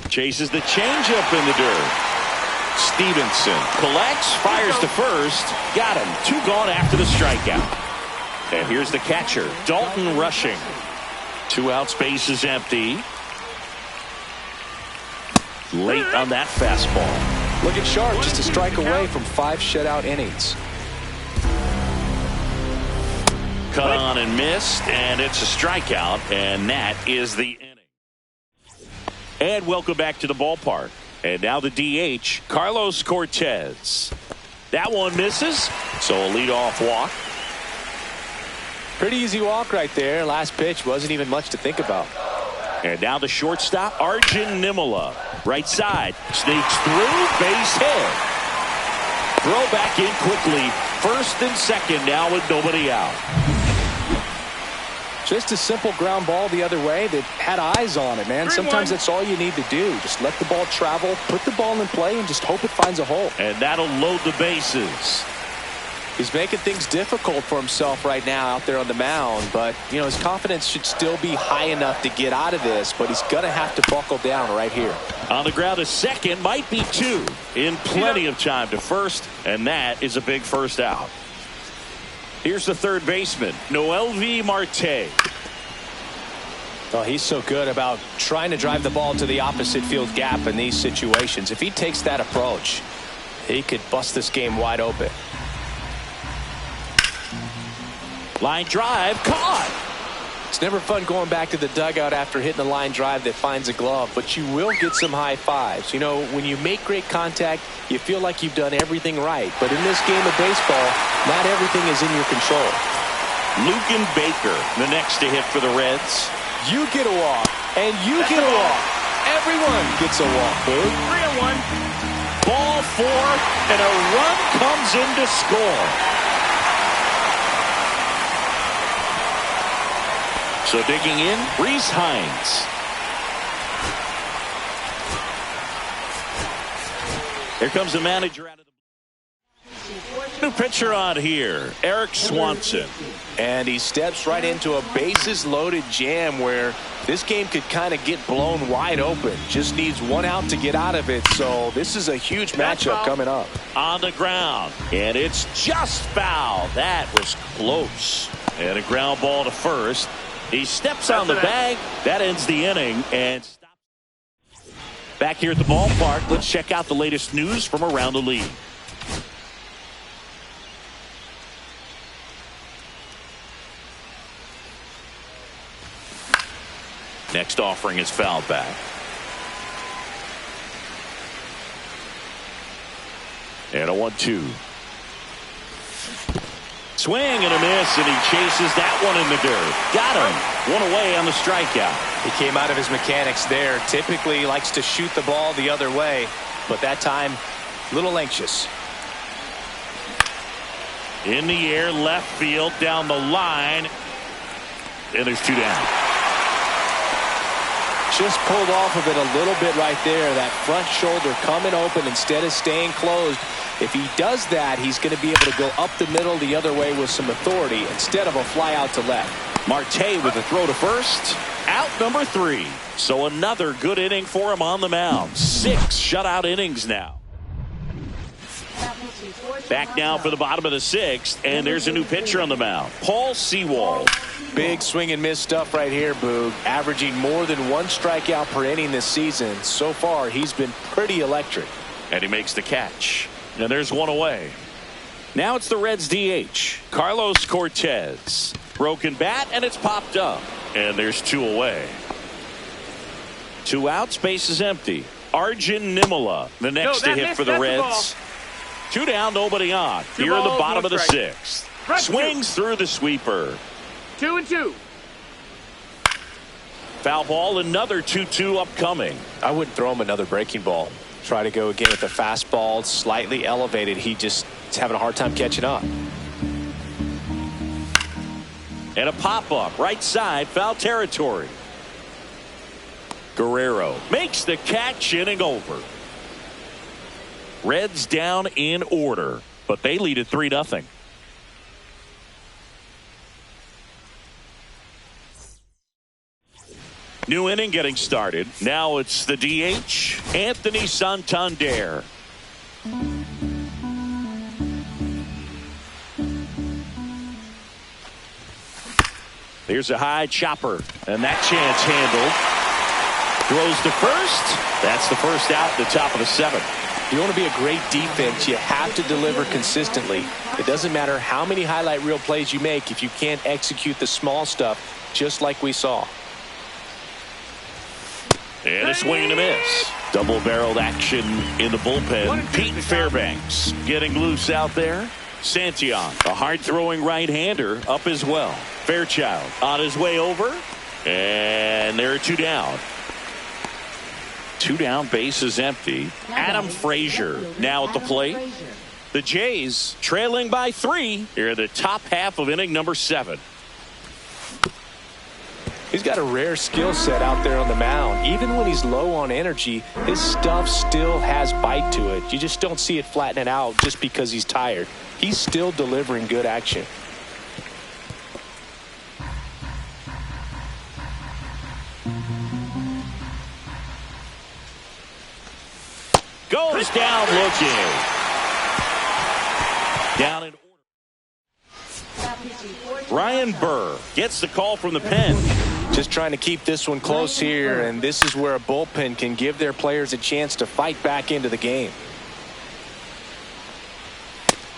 Chases the changeup in the dirt. Stevenson collects, fires to first. Got him. 2 gone after the strikeout. And here's the catcher, Dalton Rushing. 2 outs, base is empty. Late on that fastball. Look at Sharp, just a strike away from 5 shutout innings. Cut on and missed, and it's a strikeout, and that is the inning. And welcome back to the ballpark. And now the DH, Carlos Cortez. That one misses, so a leadoff walk. Pretty easy walk right there. Last pitch wasn't even much to think about. And now the shortstop, Arjun Nimala. Right side, sneaks through, base hit. Throw back in quickly. First and second now with nobody out. Just a simple ground ball the other way that had eyes on it, man. Sometimes that's all you need to do. Just let the ball travel, put the ball in play, and just hope it finds a hole. And that'll load the bases. He's making things difficult for himself right now out there on the mound, but you know his confidence should still be high enough to get out of this, but he's gonna have to buckle down right here. On the ground, a second, might be 2 in plenty of time to first, and that is a big first out. Here's the third baseman, Noelvi Marte. Oh, he's so good about trying to drive the ball to the opposite field gap in these situations. If he takes that approach, he could bust this game wide open. Line drive, caught. It's never fun going back to the dugout after hitting a line drive that finds a glove, but you will get some high fives. You know, when you make great contact, you feel like you've done everything right. But in this game of baseball, not everything is in your control. Luken Baker, the next to hit for the Reds. You get a walk, and you get a walk. Everyone gets a walk, Boo. 3-1. Ball 4, and a run comes in to score. So digging in, Reese Hines. Here comes the manager out of the new pitcher on here, Eric Swanson. And he steps right into a bases loaded jam where this game could kind of get blown wide open. Just needs 1 out to get out of it. So this is a huge matchup coming up. On the ground, and it's just foul. That was close. And a ground ball to first. He steps on the bag. That ends the inning. And back here at the ballpark, let's check out the latest news from around the league. Next offering is fouled back. And a 1-2. Swing and a miss, and he chases that one in the dirt. Got him. 1 away on the strikeout. He came out of his mechanics there. Typically likes to shoot the ball the other way, but that time a little anxious. In the air, left field, down the line, and there's 2 down. Just pulled off of it a little bit right there. That front shoulder coming open instead of staying closed. If he does that, he's going to be able to go up the middle the other way with some authority instead of a fly out to left. Marte with a throw to first. Out number 3. So another good inning for him on the mound. 6 shutout innings now. Back now for the bottom of the 6th, and there's a new pitcher on the mound, Paul Sewald. Big swing and miss stuff right here, Boog. Averaging more than 1 strikeout per inning this season. So far, he's been pretty electric. And he makes the catch. And there's 1 away. Now it's the Reds DH, Carlos Cortez. Broken bat, and it's popped up. And there's 2 away. 2 outs, base is empty. Arjun Nimala, the next to hit for the Reds. 2 down, nobody on. Here in the bottom of the 6th. Swings through the sweeper. 2-2. Foul ball, another 2-2 upcoming. I wouldn't throw him another breaking ball. Try to go again with the fastball, slightly elevated. He just is having a hard time catching up. And a pop-up, right side, foul territory. Guerrero makes the catch, inning over. Reds down in order, but they lead at 3-0. New inning getting started. Now it's the DH, Anthony Santander. Here's a high chopper, and that chance handled. Throws to first. That's the first out at the top of the 7th. If you want to be a great defense, you have to deliver consistently. It doesn't matter how many highlight reel plays you make if you can't execute the small stuff, just like we saw. And a swing and a miss. Double-barreled action in the bullpen. Pete Fairbanks getting loose out there. Santillan, a hard-throwing right-hander, up as well. Fairchild on his way over. And there are 2 down. 2 down, base is empty. Adam Frazier now at the plate. The Jays trailing by 3 here in the top half of inning number 7. He's got a rare skill set out there on the mound. Even when he's low on energy, his stuff still has bite to it. You just don't see it flattening out just because he's tired. He's still delivering good action. Goes down looking. Down in order. Brian Burr gets the call from the pen. Just trying to keep this one close here, and this is where a bullpen can give their players a chance to fight back into the game.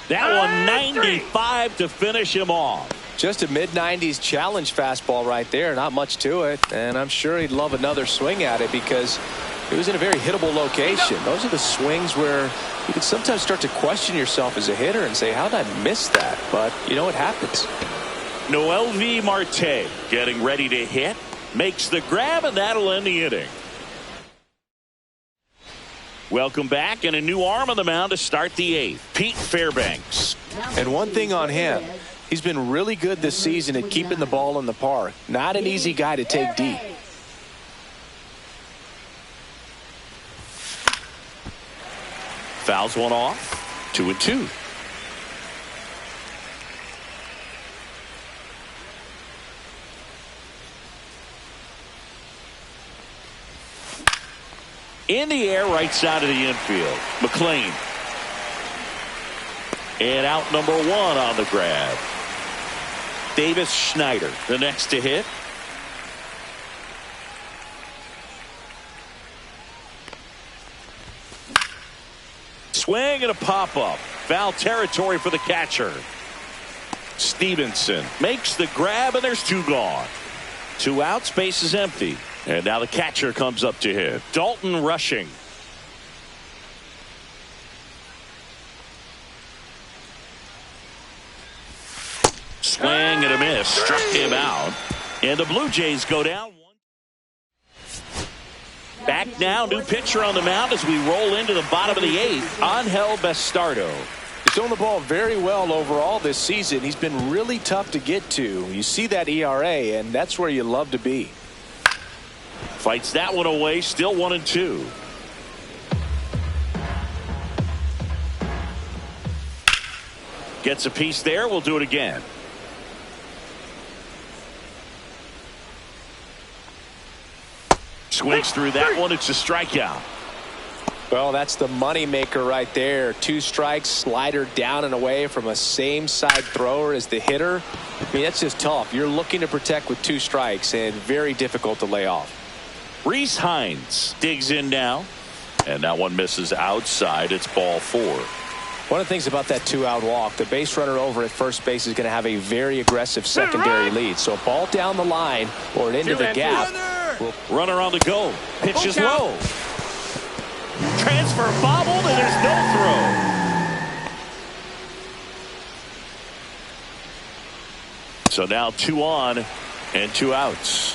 That one 95 to finish him off. Just a mid-90s challenge fastball right there. Not much to it, and I'm sure he'd love another swing at it because it was in a very hittable location. Those are the swings where you can sometimes start to question yourself as a hitter and say, how did I miss that? But, you know, it happens. Noelvi Marte getting ready to hit. Makes the grab, and that'll end the inning. Welcome back, and a new arm on the mound to start the 8th. Pete Fairbanks. And one thing on him, he's been really good this season at keeping the ball in the park. Not an easy guy to take deep. Fouls one off. 2-2. In the air, right side of the infield. McLean. And out number 1 on the grab. Davis Schneider, the next to hit. Swing and a pop-up. Foul territory for the catcher. Stevenson makes the grab, and there's 2 gone. 2 outs, base is empty. And now the catcher comes up to hit. Dalton Rushing. Swing and a miss. Struck him out. And the Blue Jays go down 1. Back now, new pitcher on the mound as we roll into the bottom of the 8th. Angel Bastardo. He's thrown the ball very well overall this season. He's been really tough to get to. You see that ERA, and that's where you love to be. Fights that one away, still 1-2. Gets a piece there. We'll do it again. Swings through that one. It's a strikeout. Well, that's the money maker right there. 2 strikes, slider down and away from a same side thrower as the hitter. I mean, that's just tough. You're looking to protect with 2 strikes and very difficult to lay off. Reese Hines digs in now, and that one misses outside. It's ball 4. One of the things about that 2-out walk, the base runner over at first base is going to have a very aggressive secondary lead. So a ball down the line or into the gap. Runner on the go. Pitch is low. Transfer bobbled, and there's no throw. So now 2 on and 2 outs.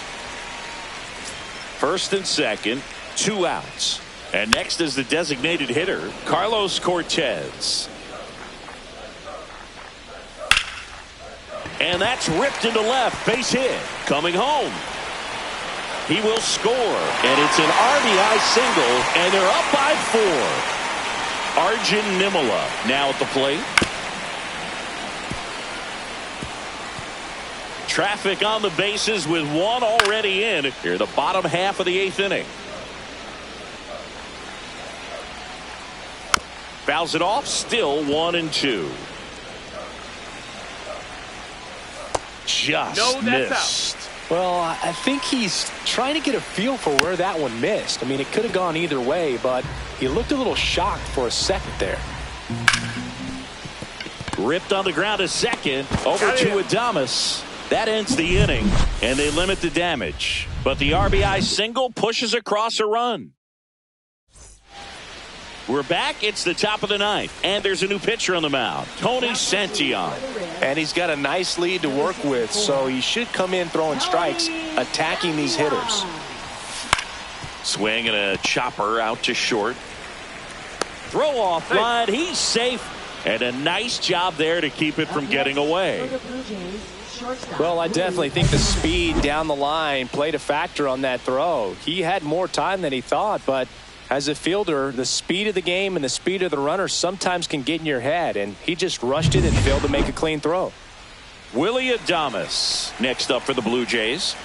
First and second, 2 outs. And next is the designated hitter, Carlos Cortez. And that's ripped into left. Base hit. Coming home. He will score. And it's an RBI single. And they're up by 4. Arjun Nimala now at the plate. Traffic on the bases with 1 already in here, the bottom half of the 8th inning. Fouls it off. Still 1-2. Just missed. Well, I think he's trying to get a feel for where that one missed. I mean, it could have gone either way, but he looked a little shocked for a second there. Ripped on the ground a second. Over to Adames. That ends the inning, and they limit the damage. But the RBI single pushes across a run. We're back. It's the top of the 9th, and there's a new pitcher on the mound, Tony Santillan. And he's got a nice lead to work with, so he should come in throwing strikes, attacking these hitters. Swing and a chopper out to short. Throw off line. He's safe, and a nice job there to keep it from getting away. Well, I definitely think the speed down the line played a factor on that throw. He had more time than he thought, but as a fielder, the speed of the game and the speed of the runner sometimes can get in your head, and he just rushed it and failed to make a clean throw. Willie Adames next up for the Blue Jays.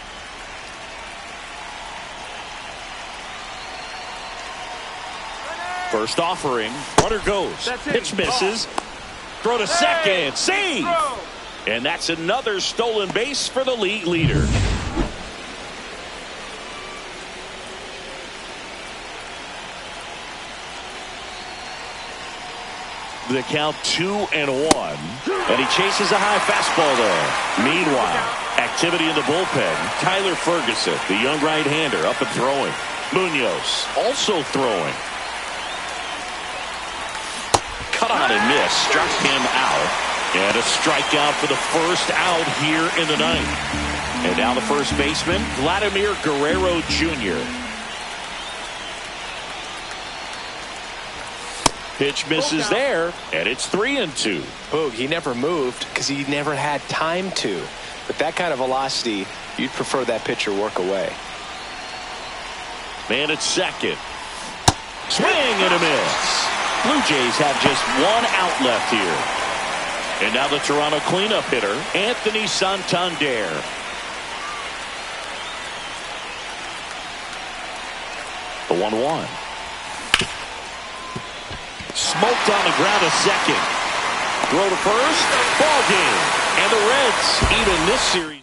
First offering. Runner goes. Pitch misses. Throw to second. Save! And that's another stolen base for the league leader. The count 2-1. And he chases a high fastball there. Meanwhile, activity in the bullpen. Tyler Ferguson, the young right-hander, up and throwing. Munoz also throwing. Cut on and miss. Struck him out. And a strikeout for the first out here in the 9th. And now the first baseman, Vladimir Guerrero Jr. Pitch misses there, and it's 3-2. Boog, he never moved because he never had time to. But that kind of velocity, you'd prefer that pitcher work away. Man at second. Swing and a miss. Blue Jays have just 1 out left here. And now the Toronto cleanup hitter, Anthony Santander. The 1-1. Smoked on the ground a second. Throw to first. Ball game. And the Reds even this series.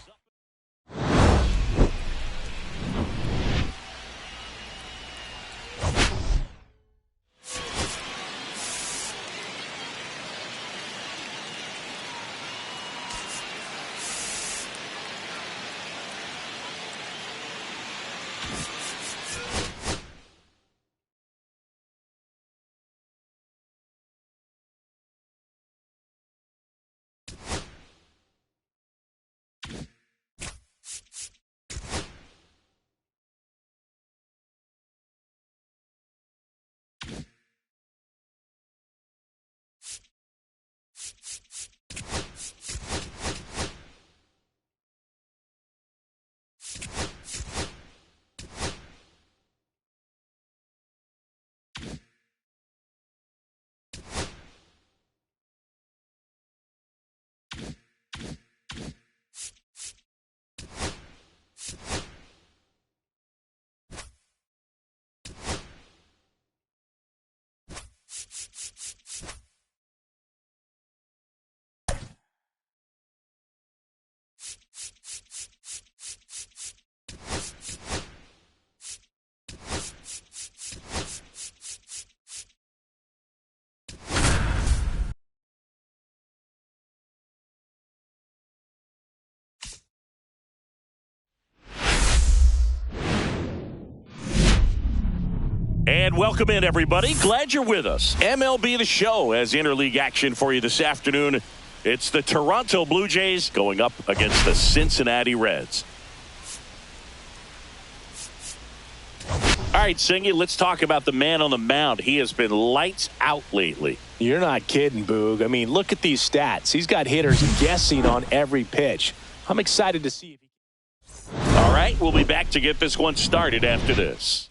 And welcome in, everybody. Glad you're with us. MLB The Show has interleague action for you this afternoon. It's the Toronto Blue Jays going up against the Cincinnati Reds. All right, Singy, let's talk about the man on the mound. He has been lights out lately. You're not kidding, Boog. I mean, look at these stats. He's got hitters guessing on every pitch. I'm excited to see if he... All right, we'll be back to get this one started after this.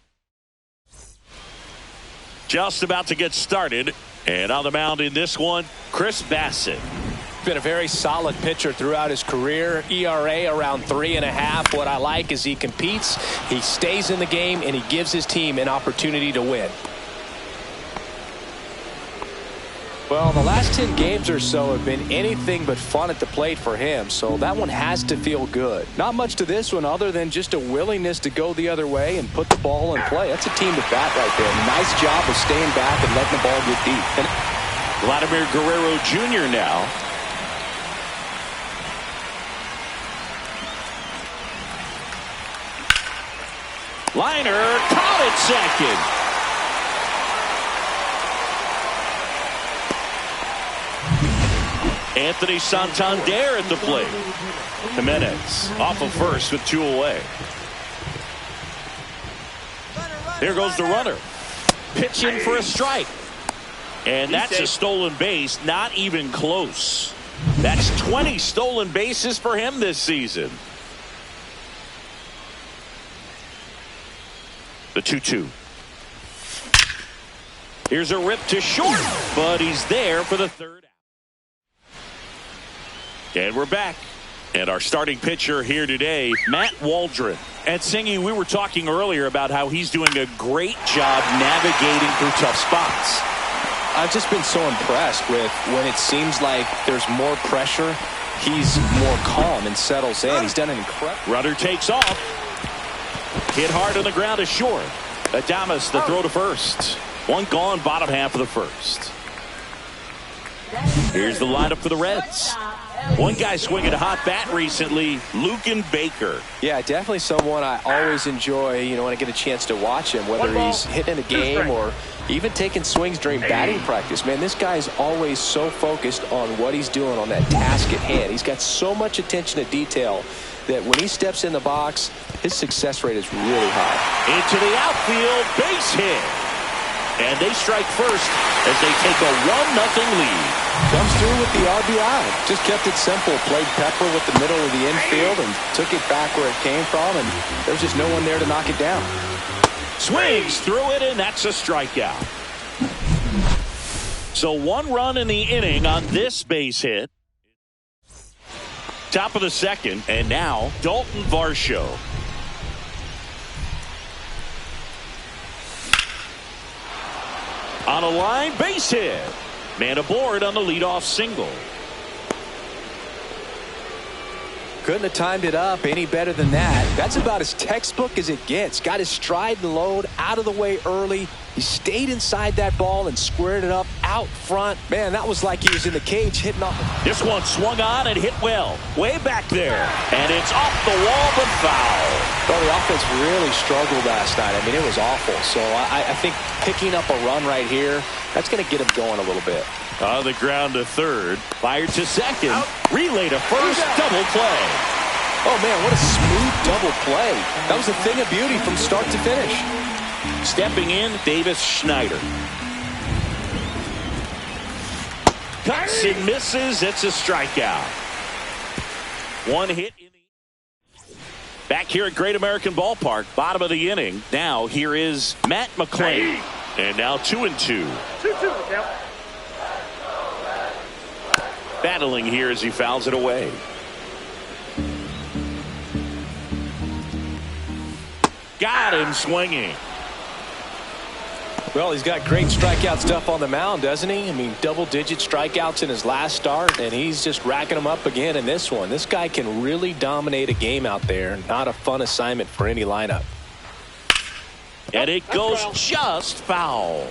Just about to get started. And on the mound in this one, Chris Bassett. Been a very solid pitcher throughout his career. ERA around 3.5. What I like is he competes, he stays in the game, and he gives his team an opportunity to win. Well, the last 10 games or so have been anything but fun at the plate for him, so that one has to feel good. Not much to this one other than just a willingness to go the other way and put the ball in play. That's a team to bat right there. Nice job of staying back and letting the ball get deep. And Vladimir Guerrero Jr. now. Liner caught at second. Anthony Santander at the plate. Jimenez off of first with 2 away. Here goes the runner. Pitching for a strike. And that's a stolen base. Not even close. That's 20 stolen bases for him this season. The 2-2. Here's a rip to short, but he's there for the third. And we're back. And our starting pitcher here today, Matt Waldron. And Singy, we were talking earlier about how he's doing a great job navigating through tough spots. I've just been so impressed with when it seems like there's more pressure, he's more calm and settles in. He's done an incredible. Runner takes off. Hit hard on the ground is short. Adames the throw to first. One gone, bottom half of the first. Here's the lineup for the Reds. One guy swinging a hot bat recently, Lucan Baker. Yeah, definitely someone I always enjoy, when I get a chance to watch him, whether he's hitting a game or even taking swings during batting practice. Man, this guy is always so focused on what he's doing on that task at hand. He's got so much attention to detail that when he steps in the box, his success rate is really high. Into the outfield, base hit. And they strike first as they take a 1-0 lead. Comes through with the RBI. Just kept it simple. Played pepper with the middle of the infield and took it back where it came from, and there's just no one there to knock it down. Swings through it, and that's a strikeout. So 1 run in the inning on this base hit. Top of the second, and now Dalton Varsho. On a line, base hit. Man aboard on the leadoff single. Couldn't have timed it up any better than that. That's about as textbook as it gets. Got his stride and load out of the way early. He stayed inside that ball and squared it up out front. Man, that was like he was in the cage hitting off. This one swung on and hit well. Way back there. And it's off the wall but foul. Well, the offense really struggled last night. I mean, it was awful. So I think picking up a run right here, that's going to get him going a little bit. On the ground to third. Fired to second. Relay to first. Double play. Oh, man, what a smooth double play. That was a thing of beauty from start to finish. Stepping in, Davis Schneider. Cuts and misses. It's a strikeout. One hit in the... Back here at Great American Ballpark, bottom of the inning. Now here is Matt McClain. And now 2-2. 2-2, count. Battling here as he fouls it away. Got him swinging. Well, he's got great strikeout stuff on the mound, doesn't he? I mean, double-digit strikeouts in his last start, and he's just racking them up again in this one. This guy can really dominate a game out there. Not a fun assignment for any lineup. And it goes just foul.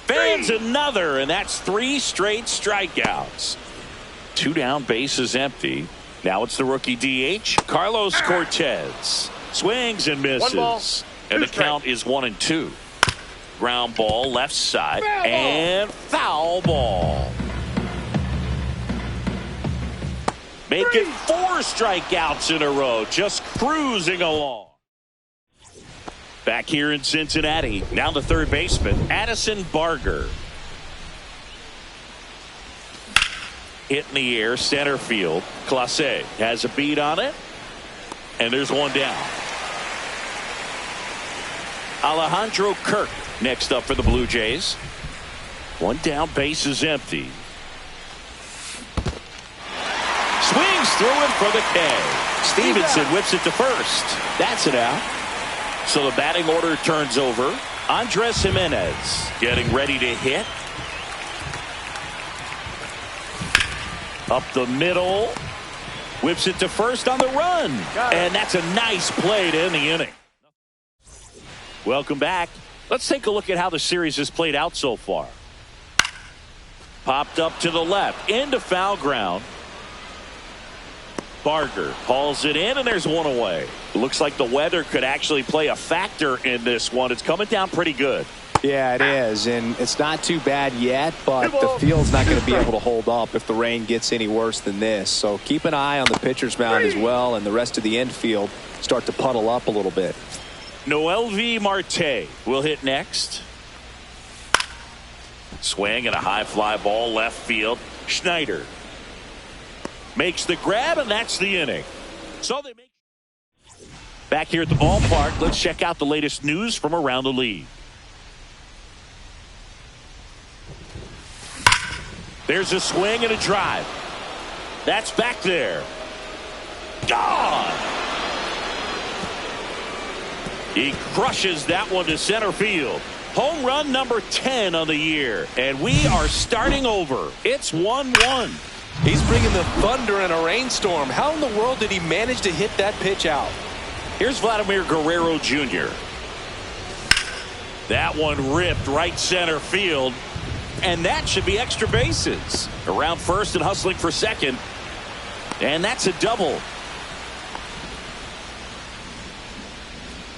Fans another, and that's 3 straight strikeouts. 2 down, bases empty. Now it's the rookie DH, Carlos Cortez. Swings and misses. 1 ball, And 2 the count is 1-2. Ground ball left side. And foul ball. Making 4 strikeouts in a row. Just cruising along. Back here in Cincinnati. Now the third baseman, Addison Barger. Hit in the air, center field. Clase has a beat on it. And there's one down. Alejandro Kirk next up for the Blue Jays. One down, base is empty. Swings through it for the K. Stevenson whips it to first. That's it out. So the batting order turns over. Andres Jimenez getting ready to hit. Up the middle. Whips it to first on the run. And that's a nice play to end the inning. Welcome back. Let's take a look at how the series has played out so far. Popped up to the left. Into foul ground. Barger hauls it in, and there's one away. Looks like the weather could actually play a factor in this one. It's coming down pretty good. Yeah, it is, and it's not too bad yet, but the field's not going to be able to hold up if the rain gets any worse than this. So keep an eye on the pitcher's mound as well, and the rest of the infield start to puddle up a little bit. Noelvi Marte will hit next. Swing and a high fly ball left field. Schneider makes the grab, and that's the inning. So they make. Back here at the ballpark, let's check out the latest news from around the league. There's a swing and a drive. That's back there. Gone. He crushes that one to center field. Home run number 10 on the year. And we are starting over. It's 1-1. He's bringing the thunder in a rainstorm. How in the world did he manage to hit that pitch out? Here's Vladimir Guerrero Jr. That one ripped right center field. And that should be extra bases. Around first and hustling for second. And that's a double.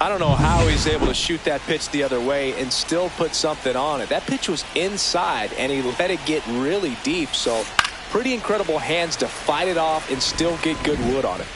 I don't know how he's able to shoot that pitch the other way and still put something on it. That pitch was inside, and he let it get really deep. So pretty incredible hands to fight it off and still get good wood on it.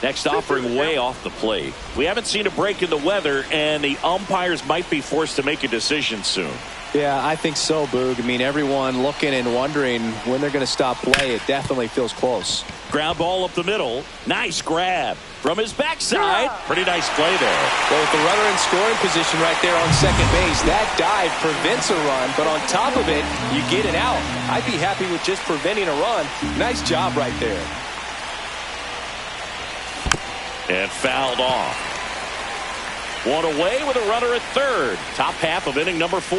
Next offering way off the plate. We haven't seen a break in the weather, and the umpires might be forced to make a decision soon. Yeah, I think so, Boog. I mean, everyone looking and wondering when they're going to stop play. It definitely feels close. Ground ball up the middle. Nice grab from his backside. Pretty nice play there. Well, with the runner in scoring position right there on second base, that dive prevents a run, but on top of it, you get it out. I'd be happy with just preventing a run. Nice job right there. And fouled off. One away with a runner at third. Top half of inning number 4.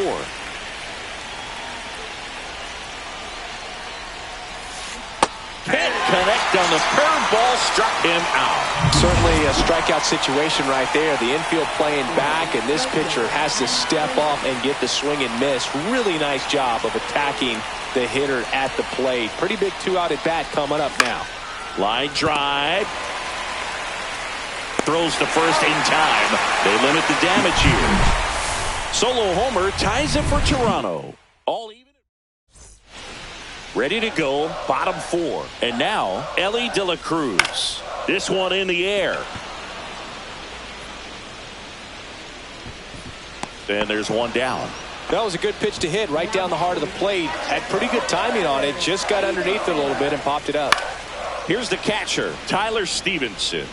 Can't connect on the curveball, struck him out. Certainly a strikeout situation right there. The infield playing back, and this pitcher has to step off and get the swing and miss. Really nice job of attacking the hitter at the plate. Pretty big 2-out at bat coming up now. Line drive. Throws to first in time. They limit the damage here. Solo homer ties it for Toronto. All even. Ready to go, bottom 4. And now, Ellie De La Cruz. This one in the air. And there's one down. That was a good pitch to hit right down the heart of the plate. Had pretty good timing on it. Just got underneath it a little bit and popped it up. Here's the catcher, Tyler Stevenson.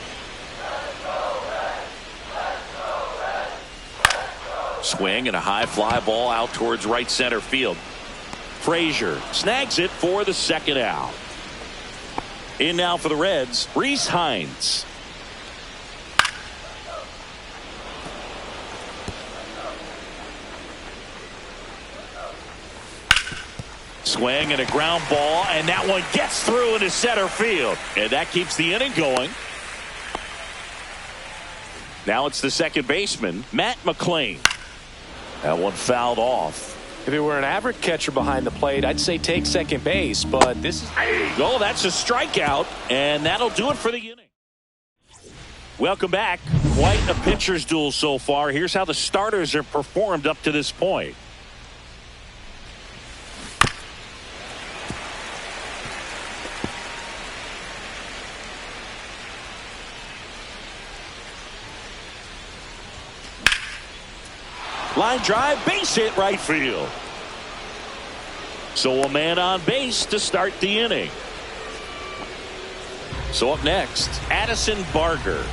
Swing and a high fly ball out towards right center field. Frazier snags it for the second out. In now for the Reds, Rhys Hines. Swing and a ground ball, and that one gets through into center field. And that keeps the inning going. Now it's the second baseman, Matt McClain. That one fouled off. If it were an average catcher behind the plate, I'd say take second base, but this is... Oh, that's a strikeout, and that'll do it for the inning. Welcome back. Quite a pitcher's duel so far. Here's how the starters have performed up to this point. Line drive, base hit right field. So a man on base to start the inning. So up next, Addison Barger.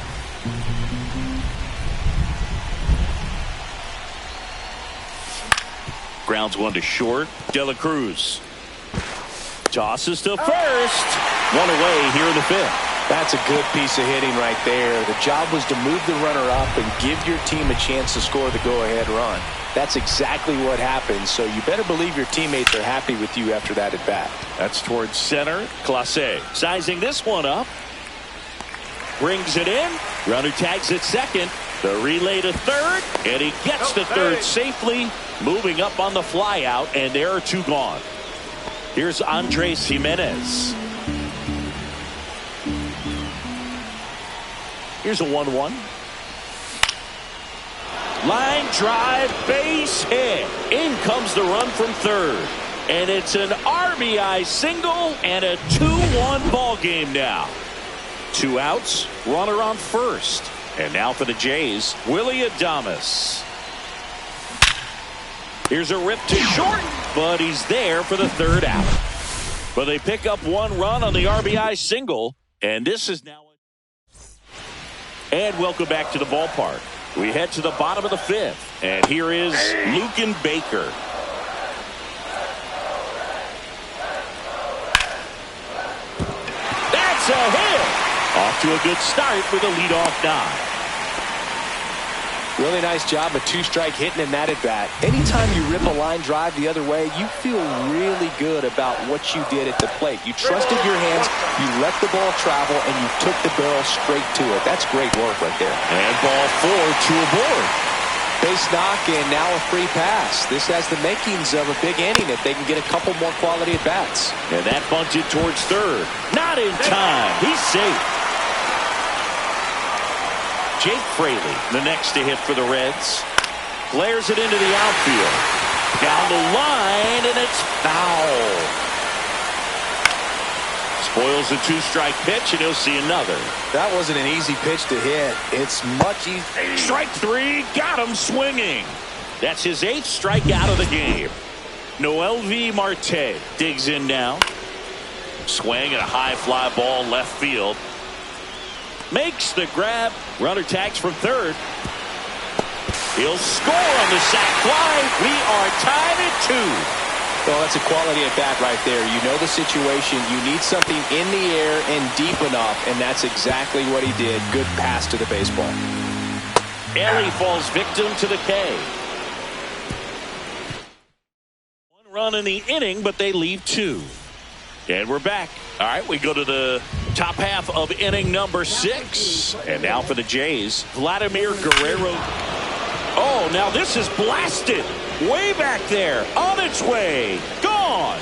Grounds one to short. De La Cruz tosses to first. One away here in the fifth. That's a good piece of hitting right there. The job was to move the runner up and give your team a chance to score the go-ahead run. That's exactly what happened, so you better believe your teammates are happy with you after that at bat. That's towards center. Clase sizing this one up. Brings it in. Runner tags at second. The relay to third, and he gets to third safely, moving up on the fly out, and there are two gone. Here's Andres Jimenez. Here's a 1-1. Line drive, base hit. In comes the run from third. And it's an RBI single and a 2-1 ball game now. 2 outs, runner on first. And now for the Jays, Willie Adames. Here's a rip to short, but he's there for the third out. But they pick up 1 run on the RBI single, and this is now... And welcome back to the ballpark. We head to the bottom of the fifth. And here is Luken Baker. That's a hit. Off to a good start with a leadoff nod. Really nice job of 2-strike hitting in that at bat. Anytime you rip a line drive the other way, you feel really good about what you did at the plate. You trusted your hands, you let the ball travel, and you took the barrel straight to it. That's great work right there. And ball 4 to a board. Base knock and now a free pass. This has the makings of a big inning if they can get a couple more quality at bats. And that bunted towards third. Not in time. He's safe. Jake Fraley, the next to hit for the Reds. Flares it into the outfield. Down the line, and it's foul. Spoils a 2-strike pitch, and he'll see another. That wasn't an easy pitch to hit. It's much easier. Strike 3, got him swinging. That's his 8th strikeout of the game. Noel V. Marte digs in now. Swing and a high fly ball left field. Makes the grab. Runner tags from third. He'll score on the sac fly. We are tied at 2. Well, that's a quality at bat right there. You know the situation. You need something in the air and deep enough, and that's exactly what he did. Good pass to the baseball. Ellie falls victim to the K. 1 run in the inning, but they leave 2. And we're back. All right, we go to the top half of inning number 6. And now for the Jays, Vladimir Guerrero. Oh, now this is blasted. Way back there. On its way. Gone.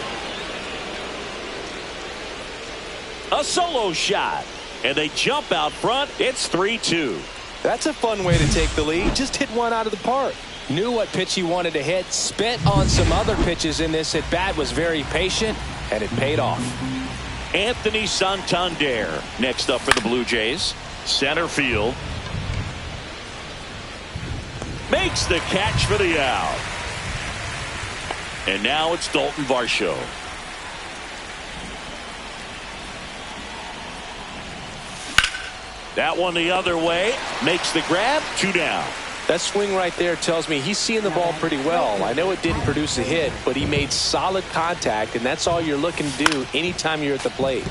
A solo shot. And they jump out front. It's 3-2. That's a fun way to take the lead. Just hit one out of the park. Knew what pitch he wanted to hit. Spent on some other pitches in this at bat. Was very patient. And it paid off. Anthony Santander next up for the Blue Jays. Center field. Makes the catch for the out. And now it's Dalton Varsho. That one the other way. Makes the grab. 2 down. That swing right there tells me he's seeing the ball pretty well. I know it didn't produce a hit, but he made solid contact, and that's all you're looking to do anytime you're at the plate.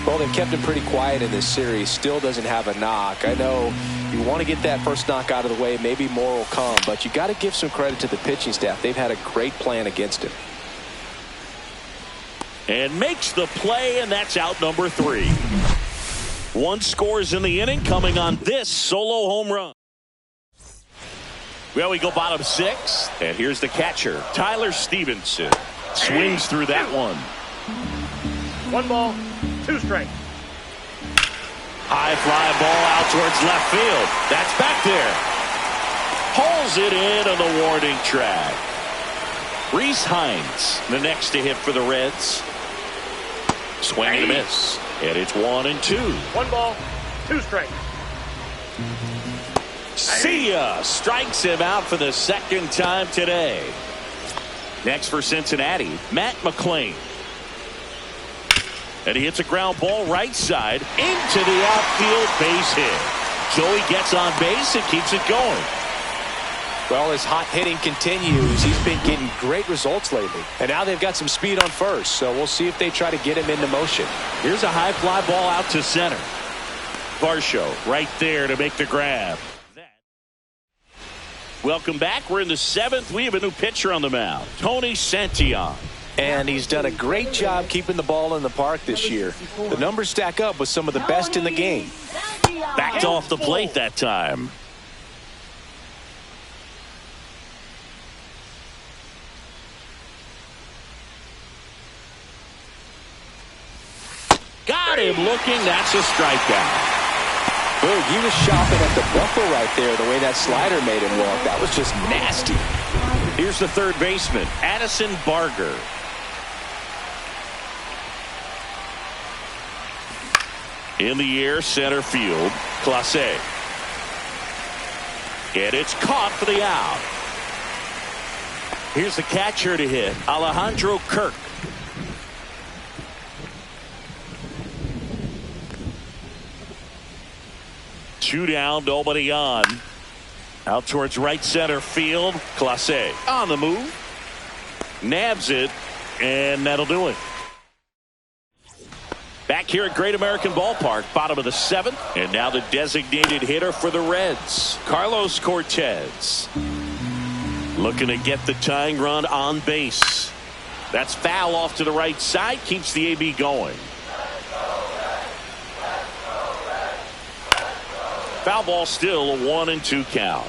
Well, they've kept him pretty quiet in this series. Still doesn't have a knock. I know you want to get that first knock out of the way. Maybe more will come, but you got to give some credit to the pitching staff. They've had a great plan against him. And makes the play, and that's out number 3. 1 scores in the inning coming on this solo home run. Well, we go bottom 6, and here's the catcher, Tyler Stevenson. Swings through that one. 1 ball, 2 strikes. High fly ball out towards left field. That's back there. Pulls it in on the warning track. Reese Hines, the next to hit for the Reds. Swing and a miss. And it's 1-2. 1 ball, 2 strikes. See ya. Strikes him out for the second time today. Next for Cincinnati, Matt McClain. And he hits a ground ball right side into the outfield base hit. So he gets on base and keeps it going. Well, his hot hitting continues. He's been getting great results lately. And now they've got some speed on first. So we'll see if they try to get him into motion. Here's a high fly ball out to center. Varsho right there to make the grab. Welcome back. We're in the 7th. We have a new pitcher on the mound, Tony Santillan. And he's done a great job keeping the ball in the park this year. The numbers stack up with some of the best in the game. Backed off the plate that time. Got him looking. That's a strikeout. Boy, he was shopping at the buckle right there, the way that slider made him look. That was just nasty. Here's the third baseman, Addison Barger. In the air, center field, Clase. And it's caught for the out. Here's the catcher to hit, Alejandro Kirk. Two down, nobody on. Out towards right center field. Clase on the move. Nabs it, and that'll do it. Back here at Great American Ballpark, bottom of the 7th. And now the designated hitter for the Reds, Carlos Cortez. Looking to get the tying run on base. That's foul off to the right side, keeps the AB going. Foul ball, still a 1-2 count.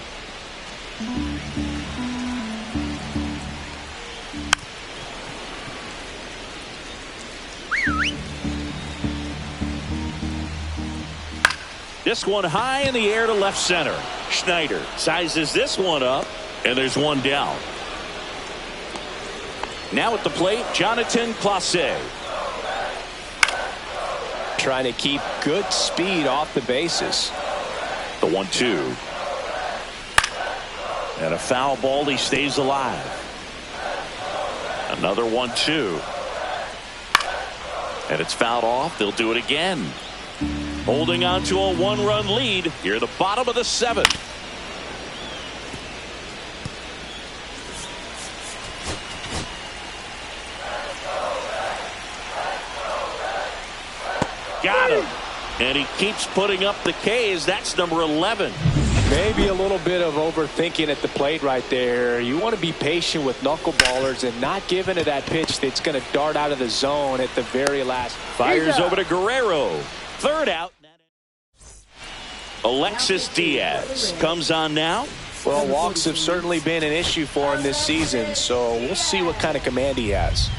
This one high in the air to left center. Schneider sizes this one up, and there's one down. Now at the plate, Jonathan Clase. Trying to keep good speed off the bases. The 1-2. And a foul ball, he stays alive. Another 1-2. And it's fouled off. They'll do it again. Holding on to a 1-run lead here at the bottom of the 7th. Got him. And he keeps putting up the K's. That's number 11. Maybe a little bit of overthinking at the plate right there. You want to be patient with knuckleballers and not give into that pitch that's going to dart out of the zone at the very last. Fires over to Guerrero. Third out. Alexis Diaz comes on now. Well, walks have certainly been an issue for him this season, so we'll see what kind of command he has.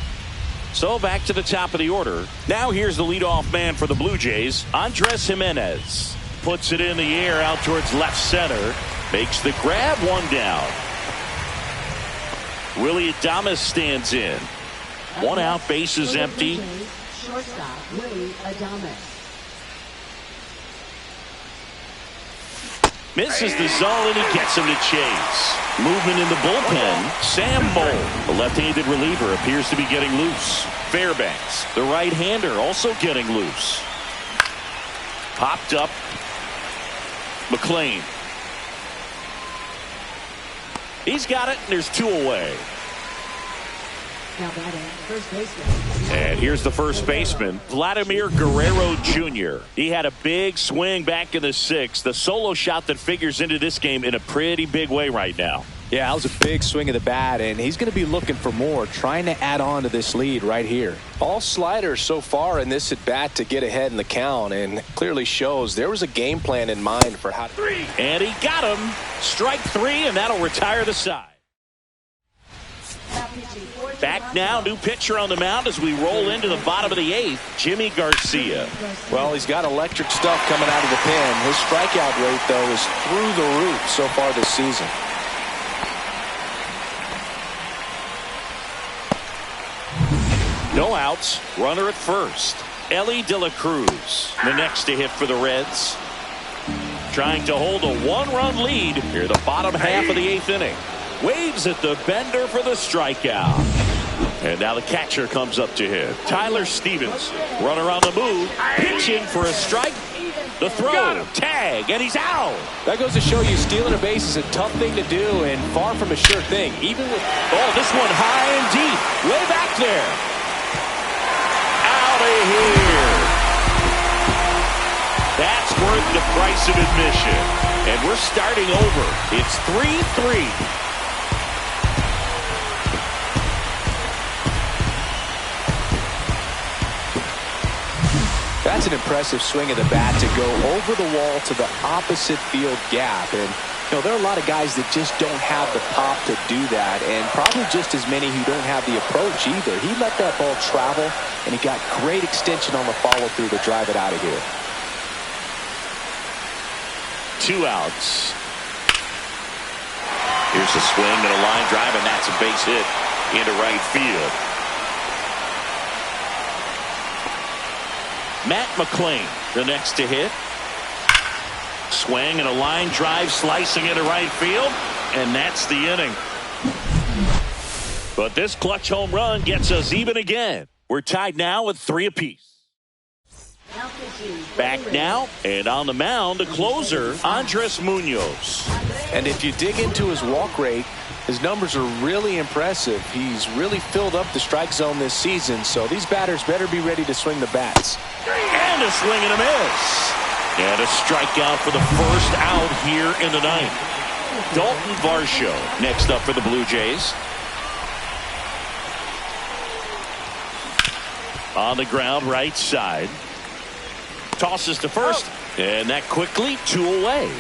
So back to the top of the order. Now here's the leadoff man for the Blue Jays, Andres Jimenez. Puts it in the air out towards left center. Makes the grab, one down. Willie Adames stands in. One out, bases empty. Shortstop Willie Adames. Misses the zone, and he gets him to chase. Movement in the bullpen. Sam Moll, the left-handed reliever, appears to be getting loose. Fairbanks, the right-hander, also getting loose. Popped up. McClain. He's got it, and there's 2 away. Now batting, first baseman. And here's the first baseman, Vladimir Guerrero Jr. He had a big swing back in the 6th. The solo shot that figures into this game in a pretty big way right now. Yeah, that was a big swing of the bat, and he's going to be looking for more, trying to add on to this lead right here. All sliders so far in this at bat to get ahead in the count, and clearly shows there was a game plan in mind for how to. And he got him. Strike 3, and that'll retire the side. Back now, new pitcher on the mound as we roll into the bottom of the 8th, Jimmy Garcia. Well, he's got electric stuff coming out of the pen. His strikeout rate, though, is through the roof so far this season. No outs, runner at first. Ellie De La Cruz, the next to hit for the Reds. Trying to hold a 1-run lead here, the bottom half of the 8th inning. Waves at the bender for the strikeout. And now the catcher comes up to him. Tyler Stevens, runner on the move, pitching for a strike. The throw, tag, and he's out. That goes to show you stealing a base is a tough thing to do and far from a sure thing. Even with this one high and deep, way back there. Out of here. That's worth the price of admission. And we're starting over. It's 3-3. That's an impressive swing of the bat to go over the wall to the opposite field gap. And, there are a lot of guys that just don't have the pop to do that, and probably just as many who don't have the approach either. He let that ball travel, and he got great extension on the follow-through to drive it out of here. 2 outs. Here's a swing and a line drive, and that's a base hit into right field. Matt McClain, the next to hit. Swing and a line drive, slicing into right field, and that's the inning. But this clutch home run gets us even again. We're tied now with 3 apiece. Back now, and on the mound, the closer, Andres Munoz. And if you dig into his walk rate, his numbers are really impressive. He's really filled up the strike zone this season, so these batters better be ready to swing the bats. And a swing and a miss. And a strikeout for the first out here in the 9th. Dalton Varsho next up for the Blue Jays. On the ground, right side. Tosses to first, and that quickly 2 away.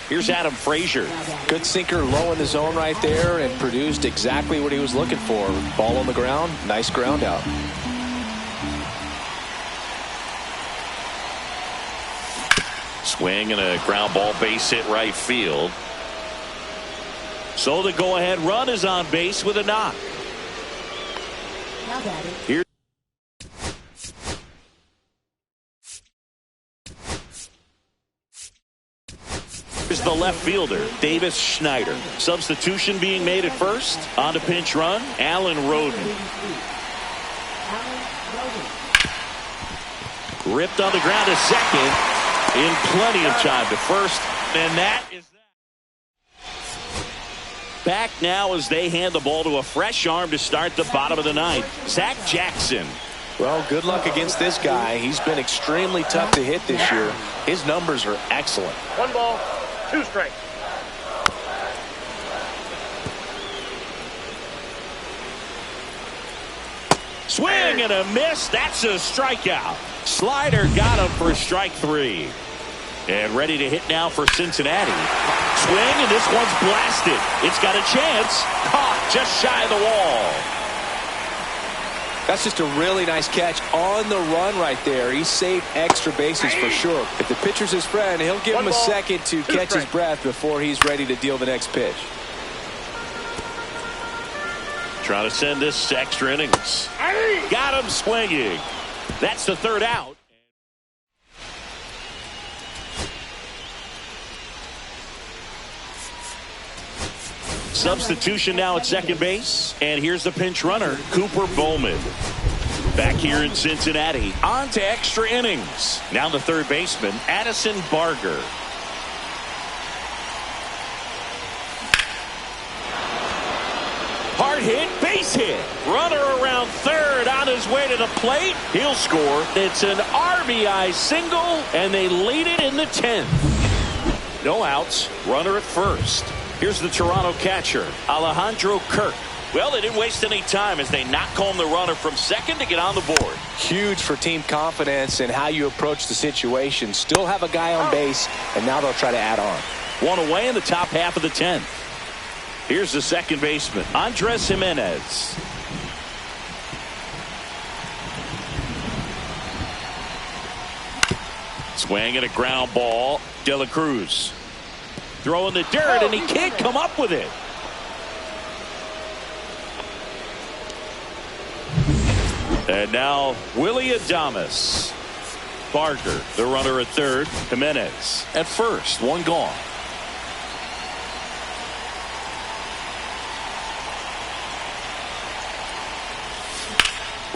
Here's Adam Frazier. Good sinker low in the zone right there and produced exactly what he was looking for. Ball on the ground, nice ground out. Swing and a ground ball base hit right field. So the go-ahead run is on base with a knock. Here. Here's the left fielder, Davis Schneider. Substitution being made at first. On to pinch run, Alan Roden. Ripped on the ground to second. In plenty of time to first. And that is that. Back now as they hand the ball to a fresh arm to start the bottom of the 9th. Zach Jackson. Well, good luck against this guy. He's been extremely tough to hit this year. His numbers are excellent. 1 ball, 2 strikes. Swing and a miss. That's a strikeout. Slider got him for strike 3. And ready to hit now for Cincinnati. Swing, and this one's blasted. It's got a chance. Caught just shy of the wall. That's just a really nice catch on the run right there. He saved extra bases for sure. If the pitcher's his friend, he'll give him a second to catch his breath before he's ready to deal the next pitch. Trying to send this to extra innings. Got him swinging. That's the 3rd out. Substitution now at second base. And here's the pinch runner, Cooper Bowman. Back here in Cincinnati. On to extra innings. Now the 3rd baseman, Addison Barger. Hard hit, base hit. Runner around 3rd on his way to the plate. He'll score. It's an RBI single, and they lead it in the 10th. No outs. Runner at first. Here's the Toronto catcher, Alejandro Kirk. Well, they didn't waste any time as they knock home the runner from second to get on the board. Huge for team confidence and how you approach the situation. Still have a guy on base, and now they'll try to add on. One away in the top half of the 10th. Here's the second baseman, Andres Jimenez. Swing and a ground ball. De La Cruz throwing the dirt, and he can't come up with it. And now Willie Adames. Barker, the runner at third. Jimenez at first. One gone.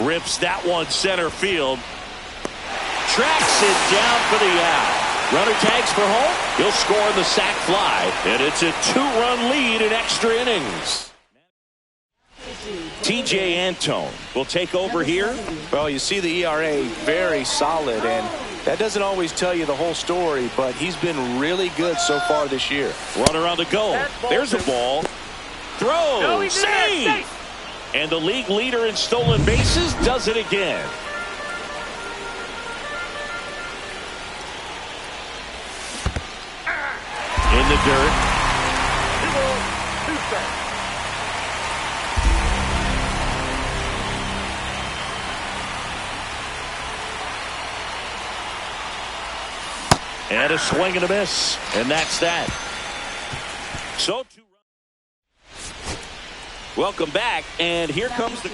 Rips that one center field. Tracks it down for the out. Runner tags for home. He'll score the sac fly. And it's a 2-run lead in extra innings. T.J. Antone will take over here. Well, you see the ERA very solid, and that doesn't always tell you the whole story, but he's been really good so far this year. Runner on the go. There's a ball. Throw. Save. And the league leader in stolen bases does it again. In the dirt. 2 strikes. And a swing and a miss. And that's that. So welcome back. And here comes the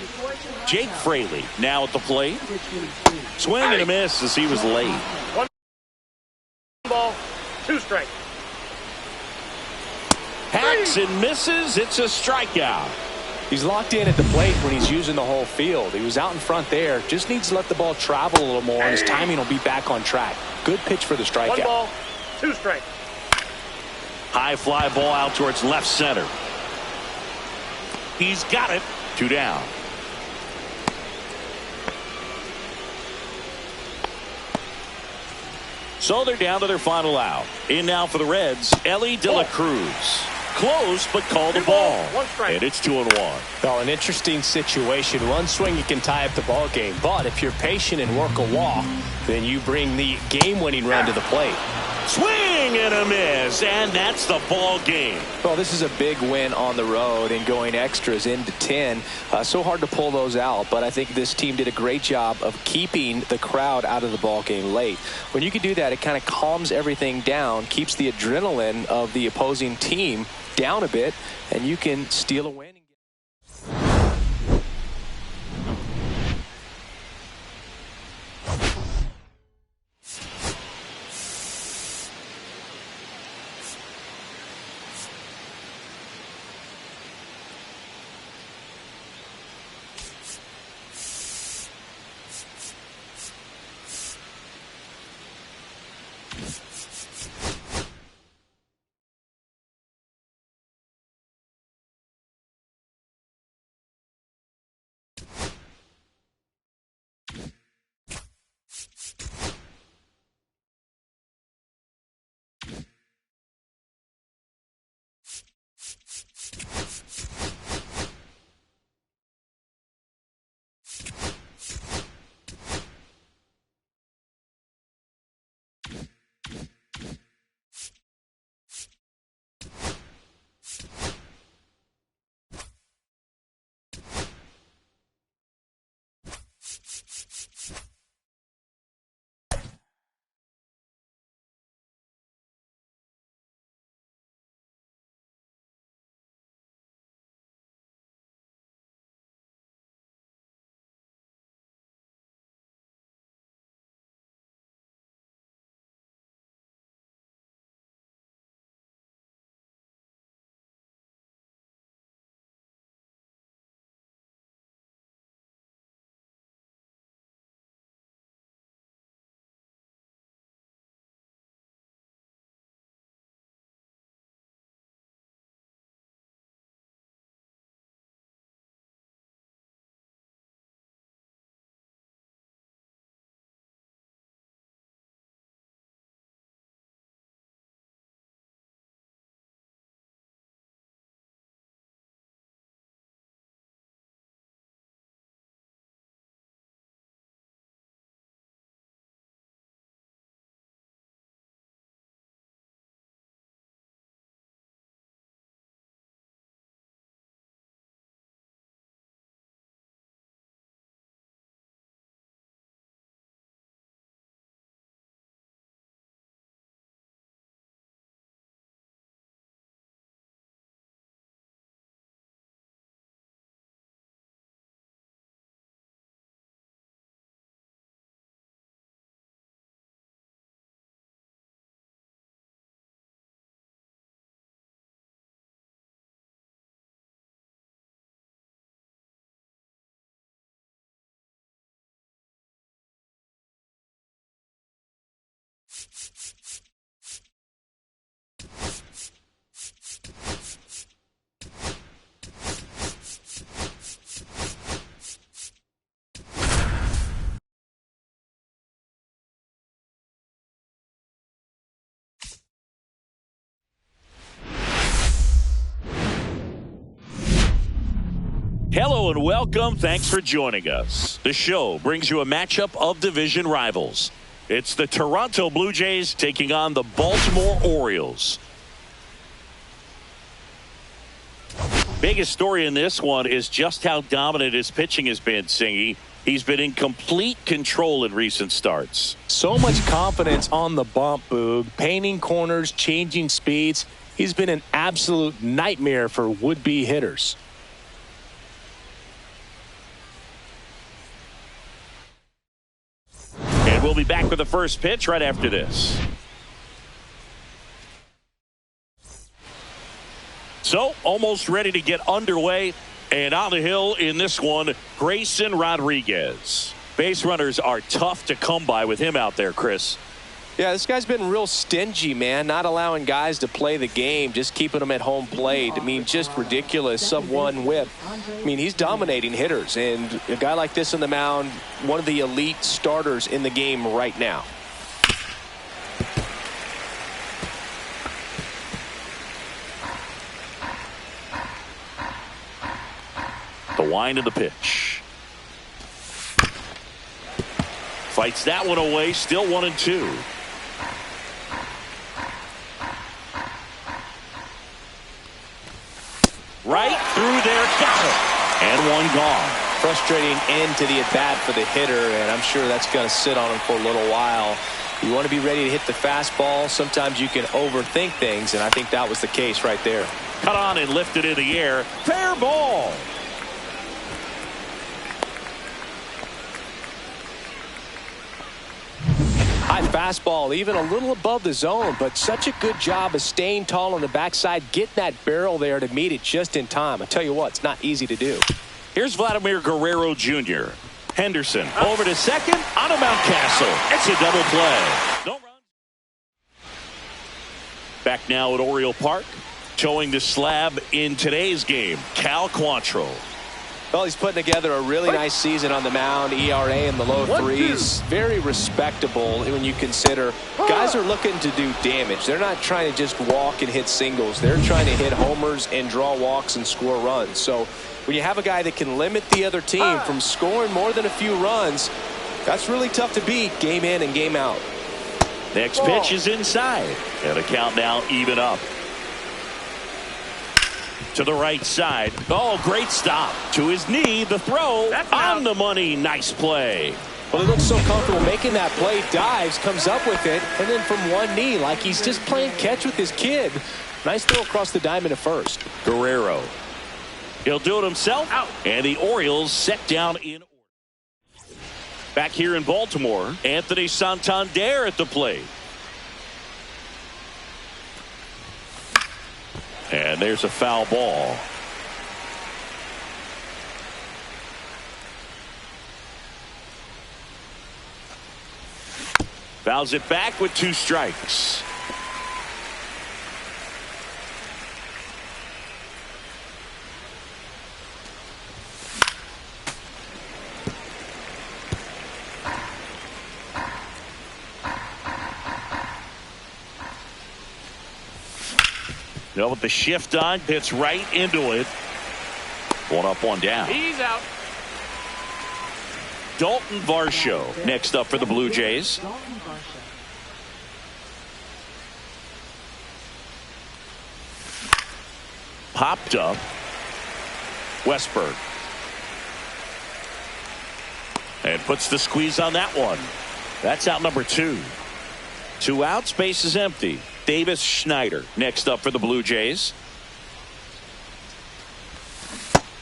Jake Fraley now at the plate. Swing and a miss as he was late. 1 ball, 2 strikes. Hacks and misses. It's a strikeout. He's locked in at the plate when he's using the whole field. He was out in front there. Just needs to let the ball travel a little more, and his timing will be back on track. Good pitch for the strikeout. 1 ball, 2 strikes. High fly ball out towards left center. He's got it. 2 down. So they're down to their final out. In now for the Reds, Ellie De La Cruz. Close, but called the ball. 1 strike. And it's 2-1. Well, an interesting situation. One swing, you can tie up the ball game. But if you're patient and work a walk, then you bring the game-winning run to the plate. Swing and a miss, and that's the ball game. Well, this is a big win on the road and going extras into 10. So hard to pull those out, but I think this team did a great job of keeping the crowd out of the ball game late. When you can do that, it kind of calms everything down, keeps the adrenaline of the opposing team down a bit, and you can steal a win. Hello and welcome. Thanks for joining us. The show brings you a matchup of division rivals. It's the Toronto Blue Jays taking on the Baltimore Orioles. Biggest story in this one is just how dominant his pitching has been, Singy. He's been in complete control in recent starts. So much confidence on the bump, Boog. Painting corners, changing speeds. He's been an absolute nightmare for would-be hitters. And we'll be back with the first pitch right after this. So, almost ready to get underway. And on the hill in this one, Grayson Rodriguez. Base runners are tough to come by with him out there, Chris. Yeah, this guy's been real stingy, man. Not allowing guys to play the game, just keeping them at home plate. I mean, just ridiculous. Sub-1 whip. I mean, he's dominating hitters. And a guy like this on the mound, one of the elite starters in the game right now. The wind of the pitch. Fights that one away. Still 1-2. Right through there. Got it. And one gone. Frustrating end to the at-bat for the hitter, and I'm sure that's going to sit on him for a little while. You want to be ready to hit the fastball. Sometimes you can overthink things, and I think that was the case right there. Cut on and lifted in the air. Fair ball. High fastball, even a little above the zone, but such a good job of staying tall on the backside, getting that barrel there to meet it just in time. I tell you what, it's not easy to do. Here's Vladimir Guerrero Jr. Henderson over to second on a Mountcastle. It's a double play. No run. Back now at Oriole Park, showing the slab in today's game, Cal Quantrill. Well, he's putting together a really nice season on the mound. ERA in the low threes. Very respectable when you consider guys are looking to do damage. They're not trying to just walk and hit singles. They're trying to hit homers and draw walks and score runs. So when you have a guy that can limit the other team from scoring more than a few runs, that's really tough to beat game in and game out. Next pitch is inside. And a count now even up. To the right side. Oh, great stop. To his knee, the throw on the money. Nice play. Well, he looks so comfortable making that play. Dives, comes up with it, and then from one knee, like he's just playing catch with his kid. Nice throw across the diamond at first. Guerrero. He'll do it himself. Out. And the Orioles set down in order. Back here in Baltimore, Anthony Santander at the plate. And there's a foul ball. Fouls it back with 2 strikes. No, with the shift on, hits right into it. 1 up, 1 down. He's out. Dalton Varsho next up for the Blue Jays. Popped up. Westberg. And puts the squeeze on that one. That's out number 2. 2 outs, base is empty. Davis Schneider next up for the Blue Jays.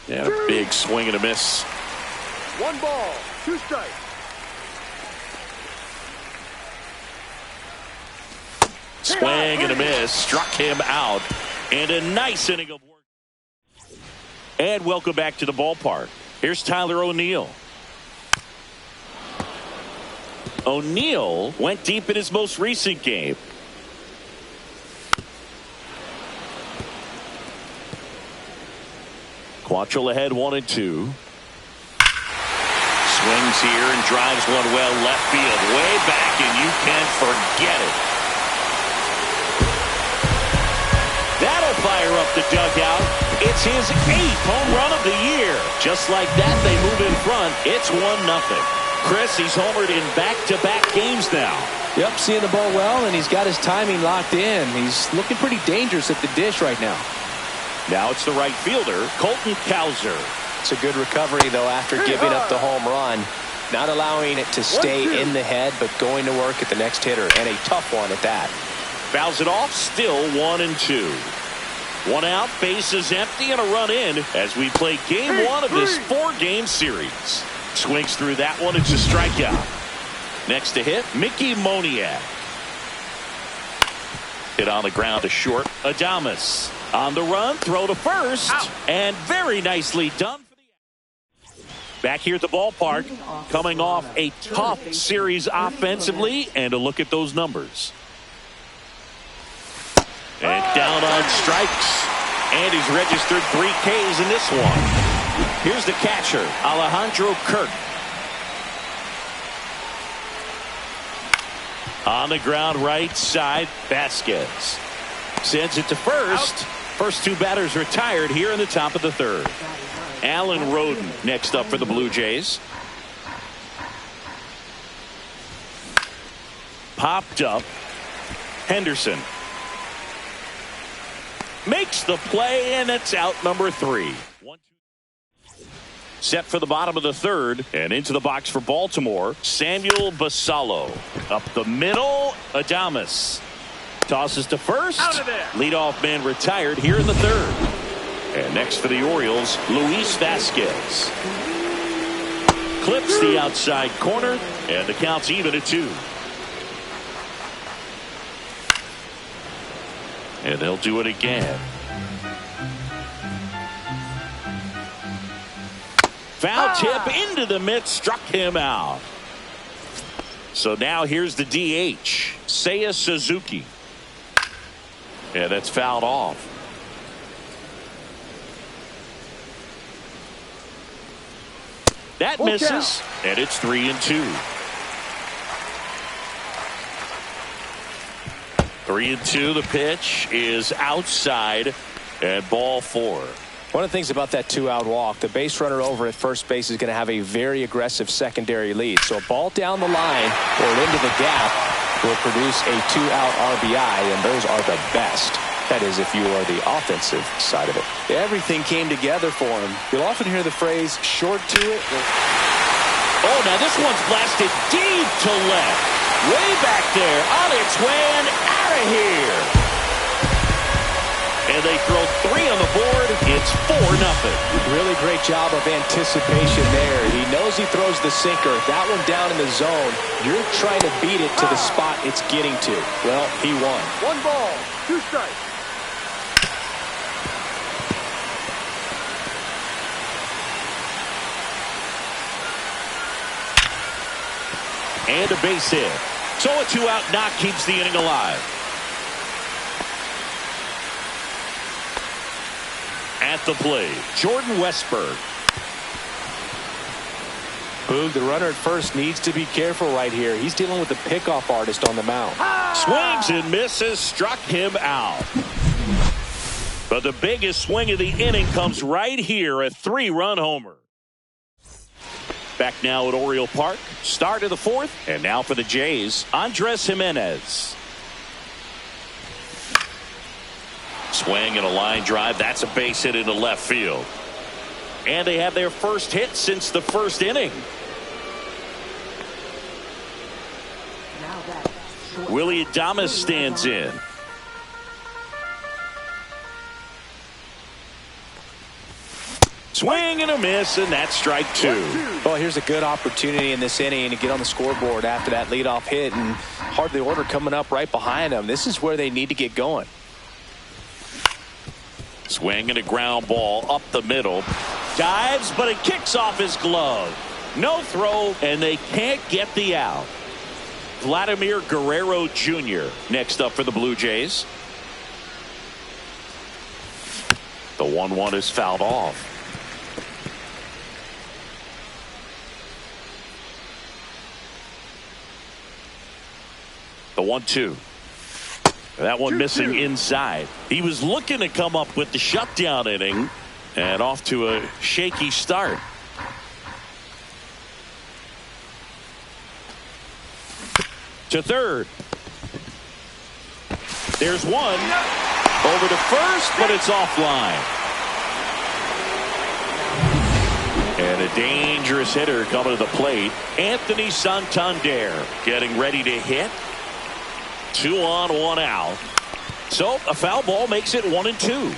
And a big swing and a miss. 1 ball, 2 strikes. Swing and a miss. Struck him out. And a nice inning of work. And welcome back to the ballpark. Here's Tyler O'Neill. O'Neill went deep in his most recent game. Quantrill ahead 1-2. Swings here and drives one well left field. Way back, and you can forget it. That'll fire up the dugout. It's It's his 8th home run of the year. Just like that, they move in front. It's 1-0. Chris, he's homered in back-to-back games now. Yep, seeing the ball well, and he's got his timing locked in. He's looking pretty dangerous at the dish right now. Now it's the right fielder, Colton Cowser. It's a good recovery, though, after giving up the home run. Not allowing it to stay in the head, but going to work at the next hitter, and a tough one at that. Fouls it off, still 1-2. 1 out, bases empty, and a run in as we play game 1 of this 4-game series. Swings through that one, it's a strikeout. Next to hit, Mickey Moniak. Hit on the ground to short, Adames. On the run, throw to first, and very nicely done. Back here at the ballpark, coming off a tough series offensively, and a look at those numbers. And down on strikes, and he's registered 3 Ks in this one. Here's the catcher, Alejandro Kirk. On the ground, right side, Vasquez sends it to first. First 2 batters retired here in the top of the 3rd. Alan Roden next up for the Blue Jays. Popped up. Henderson makes the play, and it's out number 3. Set for the bottom of the 3rd, and into the box for Baltimore, Samuel Basallo. Up the middle, Adames tosses to first. Leadoff man retired here in the 3rd. And next for the Orioles, Luis Vasquez. Clips the outside corner, and the count's even at 2. And they'll do it again. Foul tip into the mitt, struck him out. So now here's the DH, Seiya Suzuki. And that's fouled off. That misses, and it's 3-2. 3-2, the pitch is outside, and ball 4. One of the things about that 2-out walk, the base runner over at first base is going to have a very aggressive secondary lead. So a ball down the line or into the gap will produce a 2-out RBI, and those are the best. That is, if you are the offensive side of it. Everything came together for him. You'll often hear the phrase, short to it. Oh, now this one's blasted deep to left. Way back there, on its way and out of here. And they throw 3 on the board. It's 4-0. Really great job of anticipation there. He knows he throws the sinker. That one down in the zone. You're trying to beat it to the spot it's getting to. Well, he won. 1 ball, 2 strikes. And a base hit. So a 2-out knock keeps the inning alive. At the plate, Jordan Westburg. Boog, the runner at first needs to be careful right here. He's dealing with the pickoff artist on the mound. Swings and misses, struck him out. But the biggest swing of the inning comes right here, a 3-run homer. Back now at Oriole Park, start of the 4th, and now for the Jays, Andres Jimenez. Swing and a line drive. That's a base hit into left field. And they have their first hit since the 1st inning. Willie Adames stands in. Swing and a miss, and that's strike 2. Well, here's a good opportunity in this inning to get on the scoreboard after that leadoff hit, and hardly order coming up right behind them. This is where they need to get going. Swing and a ground ball up the middle. Dives, but it kicks off his glove. No throw, and they can't get the out. Vladimir Guerrero Jr. next up for the Blue Jays. The 1-1 is fouled off. The 1-2. That one missing inside. He was looking to come up with the shutdown inning, And off to a shaky start. To third. There's one. Over to first, but it's offline. And a dangerous hitter coming to the plate. Anthony Santander getting ready to hit. 2 on, 1 out. So a foul ball makes it 1-2.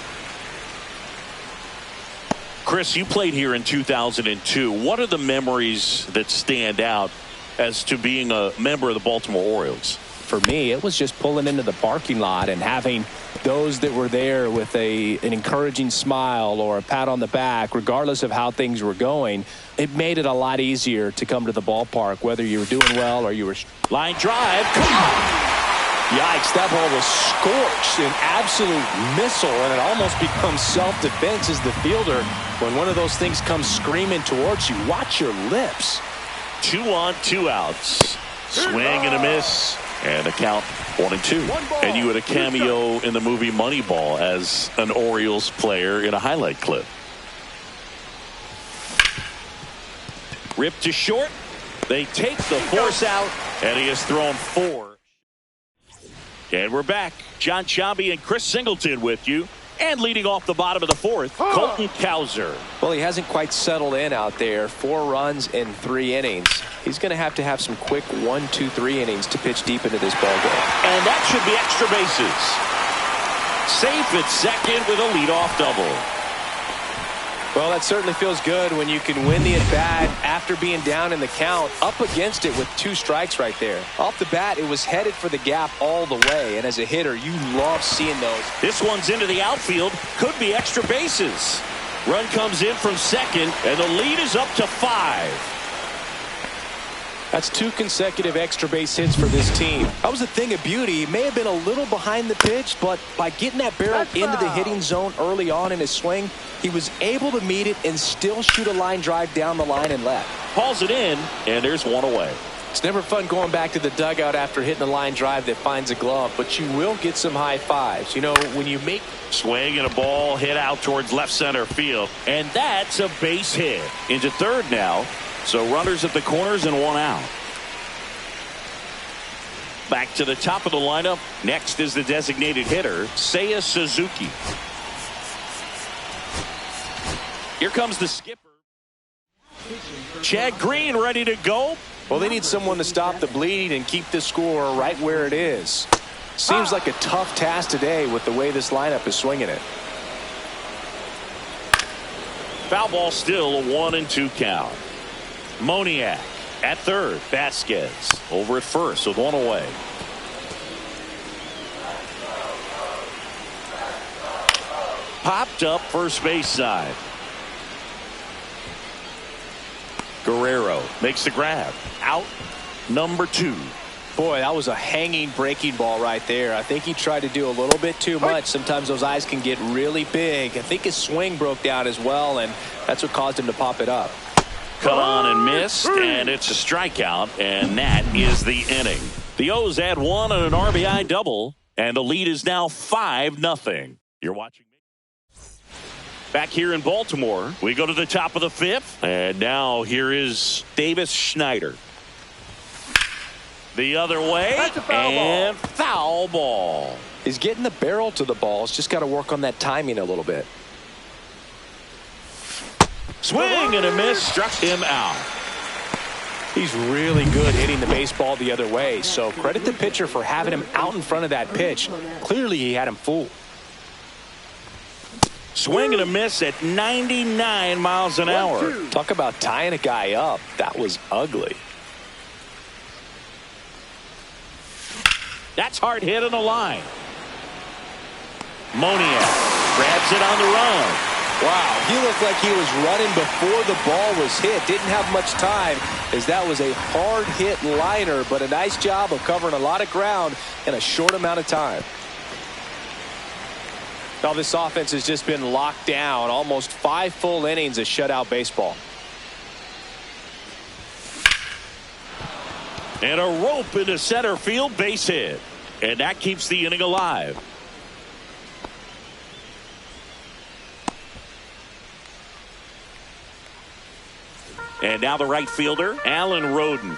Chris, you played here in 2002. What are the memories that stand out as to being a member of the Baltimore Orioles? For me, it was just pulling into the parking lot and having those that were there with an encouraging smile or a pat on the back, regardless of how things were going. It made it a lot easier to come to the ballpark, whether you were doing well or you were. Line drive. Come on. Yikes, that ball was scorched, an absolute missile, and it almost becomes self-defense as the fielder. When one of those things comes screaming towards you, watch your lips. 2 on, 2 outs. Swing and a miss. And a count 1-2. And you had a cameo in the movie Moneyball as an Orioles player in a highlight clip. Ripped to short. They take the force out, and he has thrown 4. And we're back. John Sciambi and Chris Singleton with you. And leading off the bottom of the 4th, Colton Cowser. Well, he hasn't quite settled in out there. 4 runs in 3 innings. He's going to have some quick 1, 2, 3 innings to pitch deep into this ball game. And that should be extra bases. Safe at second with a leadoff double. Well, that certainly feels good when you can win the at-bat after being down in the count, up against it with 2 strikes right there. Off the bat, it was headed for the gap all the way, and as a hitter, you love seeing those. This one's into the outfield. Could be extra bases. Run comes in from second, and the lead is up to 5. That's 2 consecutive extra base hits for this team. That was a thing of beauty. He may have been a little behind the pitch, but by getting that barrel into the hitting zone early on in his swing, he was able to meet it and still shoot a line drive down the line and left. Hauls it in, and there's 1 away. It's never fun going back to the dugout after hitting a line drive that finds a glove, but you will get some high fives. You know, when you make... Swing and a ball hit out towards left center field, and that's a base hit. Into third now. So runners at the corners and 1 out. Back to the top of the lineup. Next is the designated hitter, Seiya Suzuki. Here comes the skipper. Chad Green ready to go. Well, they need someone to stop the bleeding and keep this score right where it is. Seems like a tough task today with the way this lineup is swinging it. Foul ball, still a 1-2 count. Moniak at third. Vasquez over at first with 1 away. Popped up first base side. Guerrero makes the grab. Out number 2. Boy, that was a hanging breaking ball right there. I think he tried to do a little bit too much. Sometimes those eyes can get really big. I think his swing broke down as well, and that's what caused him to pop it up. Cut on and missed, and it's a strikeout, and that is the inning. The O's add 1 on an RBI double, and the lead is now 5-0. You're watching me. Back here in Baltimore, we go to the top of the 5th, and now here is Davis Schneider. The other way, and foul ball. He's getting the barrel to the ball. He's just got to work on that timing a little bit. Swing and a miss, struck him out. He's really good hitting the baseball the other way, so credit the pitcher for having him out in front of that pitch. Clearly he had him fooled. Swing and a miss at 99 miles an hour. Talk about tying a guy up. That was ugly. That's hard hit on the line. Moniak grabs it on the run. Wow, he looked like he was running before the ball was hit. Didn't have much time as that was a hard hit liner, but a nice job of covering a lot of ground in a short amount of time. Now this offense has just been locked down. Almost 5 full innings of shutout baseball. And a rope into center field, base hit. And that keeps the inning alive. And now the right fielder, Alan Roden.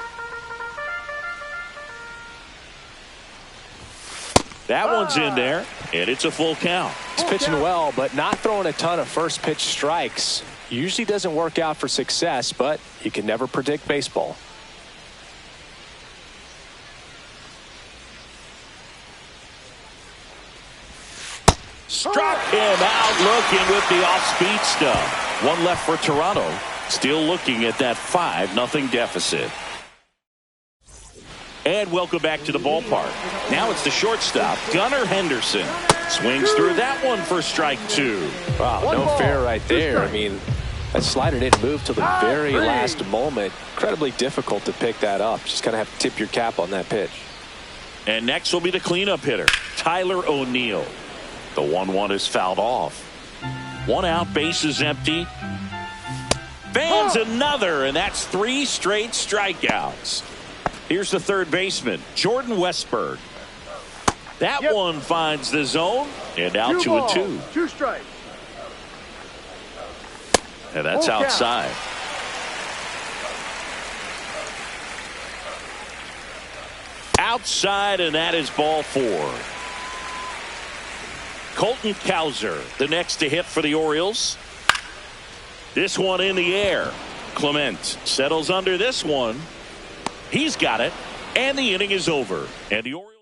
That one's in there, and it's a full count. He's pitching well, but not throwing a ton of first pitch strikes. Usually doesn't work out for success, but you can never predict baseball. Struck him out looking with the off-speed stuff. One left for Toronto. Still looking at that 5-0 deficit. And welcome back to the ballpark. Now it's the shortstop, Gunnar Henderson. Swings through that one for strike 2. Wow, no fair right there. I mean, that slider didn't move till the very last moment. Incredibly difficult to pick that up. Just kind of have to tip your cap on that pitch. And next will be the cleanup hitter, Tyler O'Neill. The 1-1 is fouled off. 1 out, bases empty. Fans another, and that's 3 straight strikeouts. Here's the third baseman, Jordan Westberg. That one finds the zone, and now 2-2. 2 strikes. And that's outside. Outside, and that is ball 4. Colton Cowser, the next to hit for the Orioles. This one in the air. Clement settles under this one. He's got it, and the inning is over. And the Orioles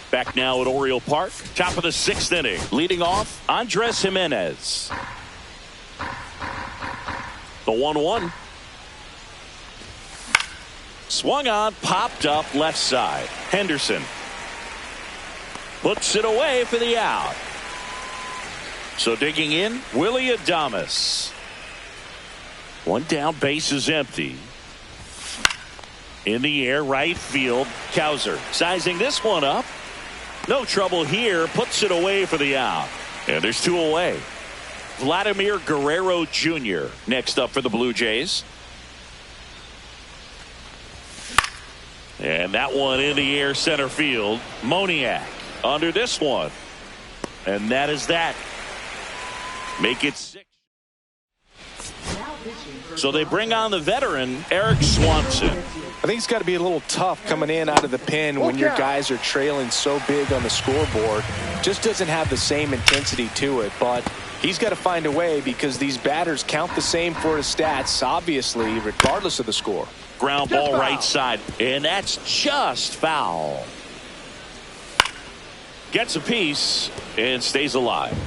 back now at Oriole Park, top of the 6th inning. Leading off, Andres Jimenez. The 1-1. Swung on, popped up left side. Henderson puts it away for the out. So digging in, Willie Adames. 1 down, base is empty. In the air, right field, Cowser sizing this one up. No trouble here, puts it away for the out. And there's 2 away. Vladimir Guerrero Jr. next up for the Blue Jays. And that one in the air, center field. Moniak under this one. And that is that. Make it 6. So they bring on the veteran, Eric Swanson. I think it's got to be a little tough coming in out of the pen when your guys are trailing so big on the scoreboard. Just doesn't have the same intensity to it, but he's got to find a way because these batters count the same for his stats, obviously, regardless of the score. Ground ball right side, and that's just foul. Gets a piece and stays alive.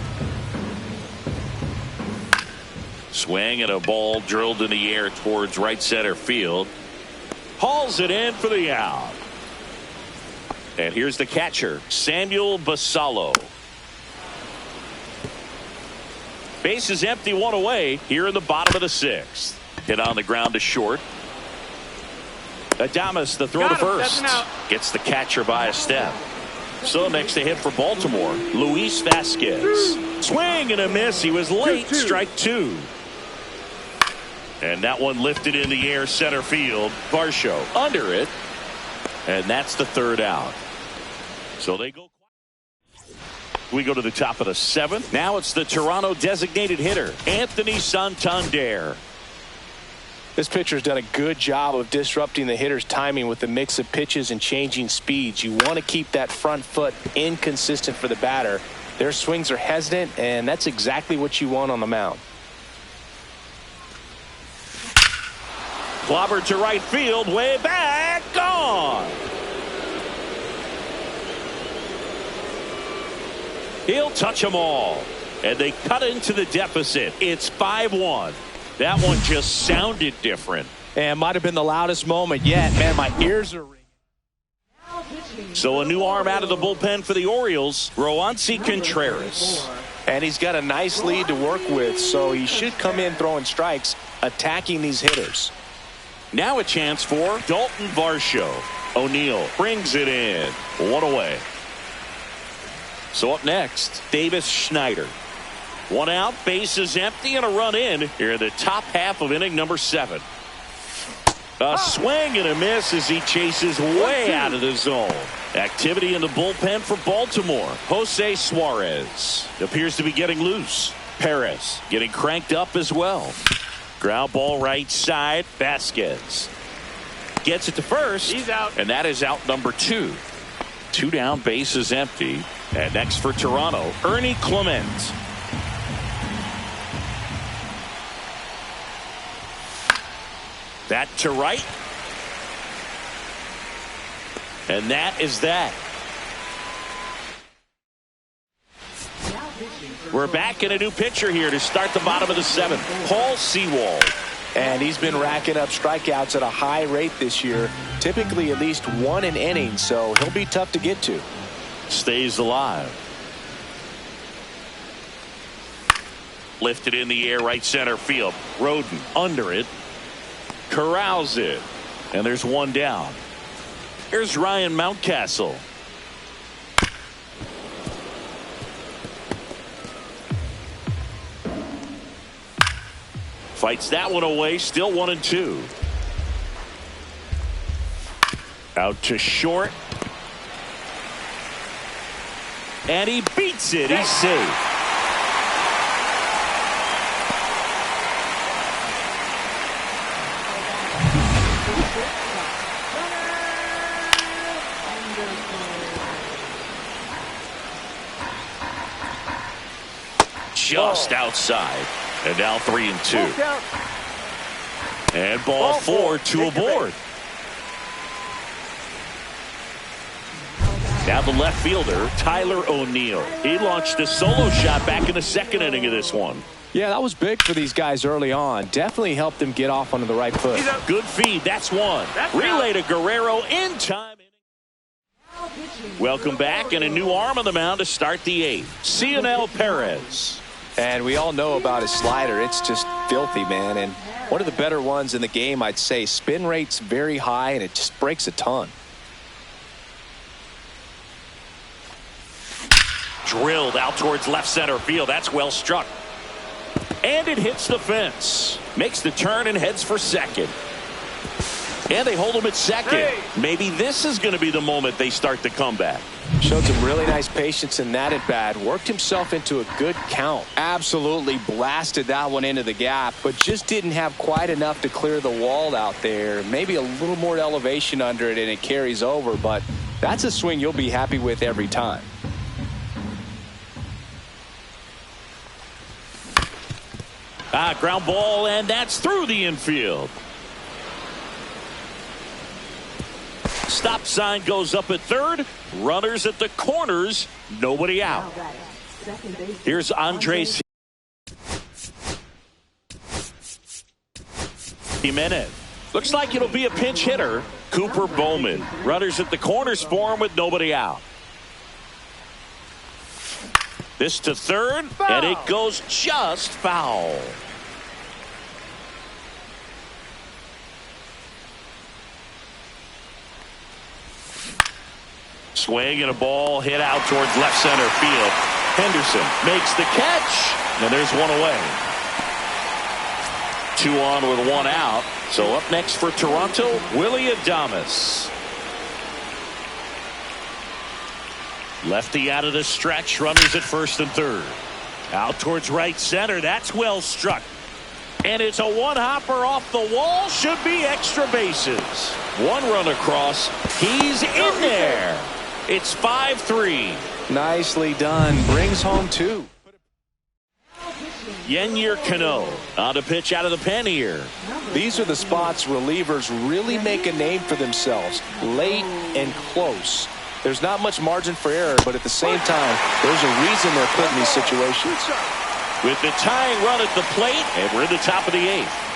Swing and a ball drilled in the air towards right center field. Hauls it in for the out. And here's the catcher, Samuel Basallo. Base is empty, 1 away here in the bottom of the 6th. Hit on the ground to short. Adames, the throw to first. Gets the catcher by a step. So next to hit for Baltimore, Luis Vasquez. Swing and a miss. He was late. Strike 2. And that one lifted in the air, center field. Varsho under it. And that's the 3rd out. So they go. We go to the top of the 7th. Now it's the Toronto designated hitter, Anthony Santander. This pitcher's done a good job of disrupting the hitter's timing with the mix of pitches and changing speeds. You want to keep that front foot inconsistent for the batter. Their swings are hesitant, and that's exactly what you want on the mound. Clobbered to right field, way back, gone. He'll touch them all. And they cut into the deficit. It's 5-1. That one just sounded different. And might have been the loudest moment yet. Man, my ears are ringing. So a new arm out of the bullpen for the Orioles, Roansy Contreras. And he's got a nice lead to work with, so he should come in throwing strikes, attacking these hitters. Now a chance for Dalton Varsho. O'Neill brings it in. 1 away. So up next, Davis Schneider. 1 out, base is empty, and a run in here in the top half of inning number 7. A swing and a miss as he chases way out of the zone. Activity in the bullpen for Baltimore. Jose Suarez appears to be getting loose. Perez getting cranked up as well. Ground ball right side. Vasquez gets it to first. He's out. And that is out number 2. 2 down, base is empty. And next for Toronto, Ernie Clement. That to right. And that is that. We're back in a new pitcher here to start the bottom of the 7th. Paul Sewald. And he's been racking up strikeouts at a high rate this year. Typically at least 1 an inning, so he'll be tough to get to. Stays alive. Lifted in the air, right center field. Roden under it. Corrals it. And there's 1 down. Here's Ryan Mountcastle. Fights that one away. Still 1-2. Out to short. And he beats it. He's safe. Just outside. And now 3-2. And ball 4, 2 aboard. Now the left fielder, Tyler O'Neill. He launched a solo shot back in the 2nd inning of this one. Yeah, that was big for these guys early on. Definitely helped them get off onto the right foot. Good feed. That's 1. Relay to Guerrero in time. Welcome back, and a new arm on the mound to start the 8th. Cionel Perez. And we all know about his slider. It's just filthy, man. And one of the better ones in the game, I'd say. Spin rate's very high, and it just breaks a ton. Drilled out towards left center field. That's well struck. And it hits the fence. Makes the turn and heads for second. And they hold him at second. Hey. Maybe this is going to be the moment they start the comeback. Showed some really nice patience in that at bat. Worked himself into a good count. Absolutely blasted that one into the gap, but just didn't have quite enough to clear the wall out there. Maybe a little more elevation under it and it carries over, but that's a swing you'll be happy with every time. Ground ball, and that's through the infield. Stop sign goes up at third. Runners at the corners. Nobody out. Here's Andres Jimenez. Looks like it'll be a pinch hitter. Cooper Bowman. Runners at the corners for him with nobody out. This to third, and it goes just foul. Swing and a ball hit out towards left center field. Henderson makes the catch, and there's 1 away. 2 on with 1 out. So up next for Toronto, Willie Adames. Lefty out of the stretch, runners at first and third. Out towards right center, that's well struck. And it's a 1-hopper off the wall, should be extra bases. 1 run across, he's in there. It's 5-3. Nicely done. Brings home 2. Yennier Cano on to pitch out of the pen here. These are the spots relievers really make a name for themselves. Late and close. There's not much margin for error, but at the same time, there's a reason they're put in these situations. With the tying run at the plate, and we're in the top of the 8th.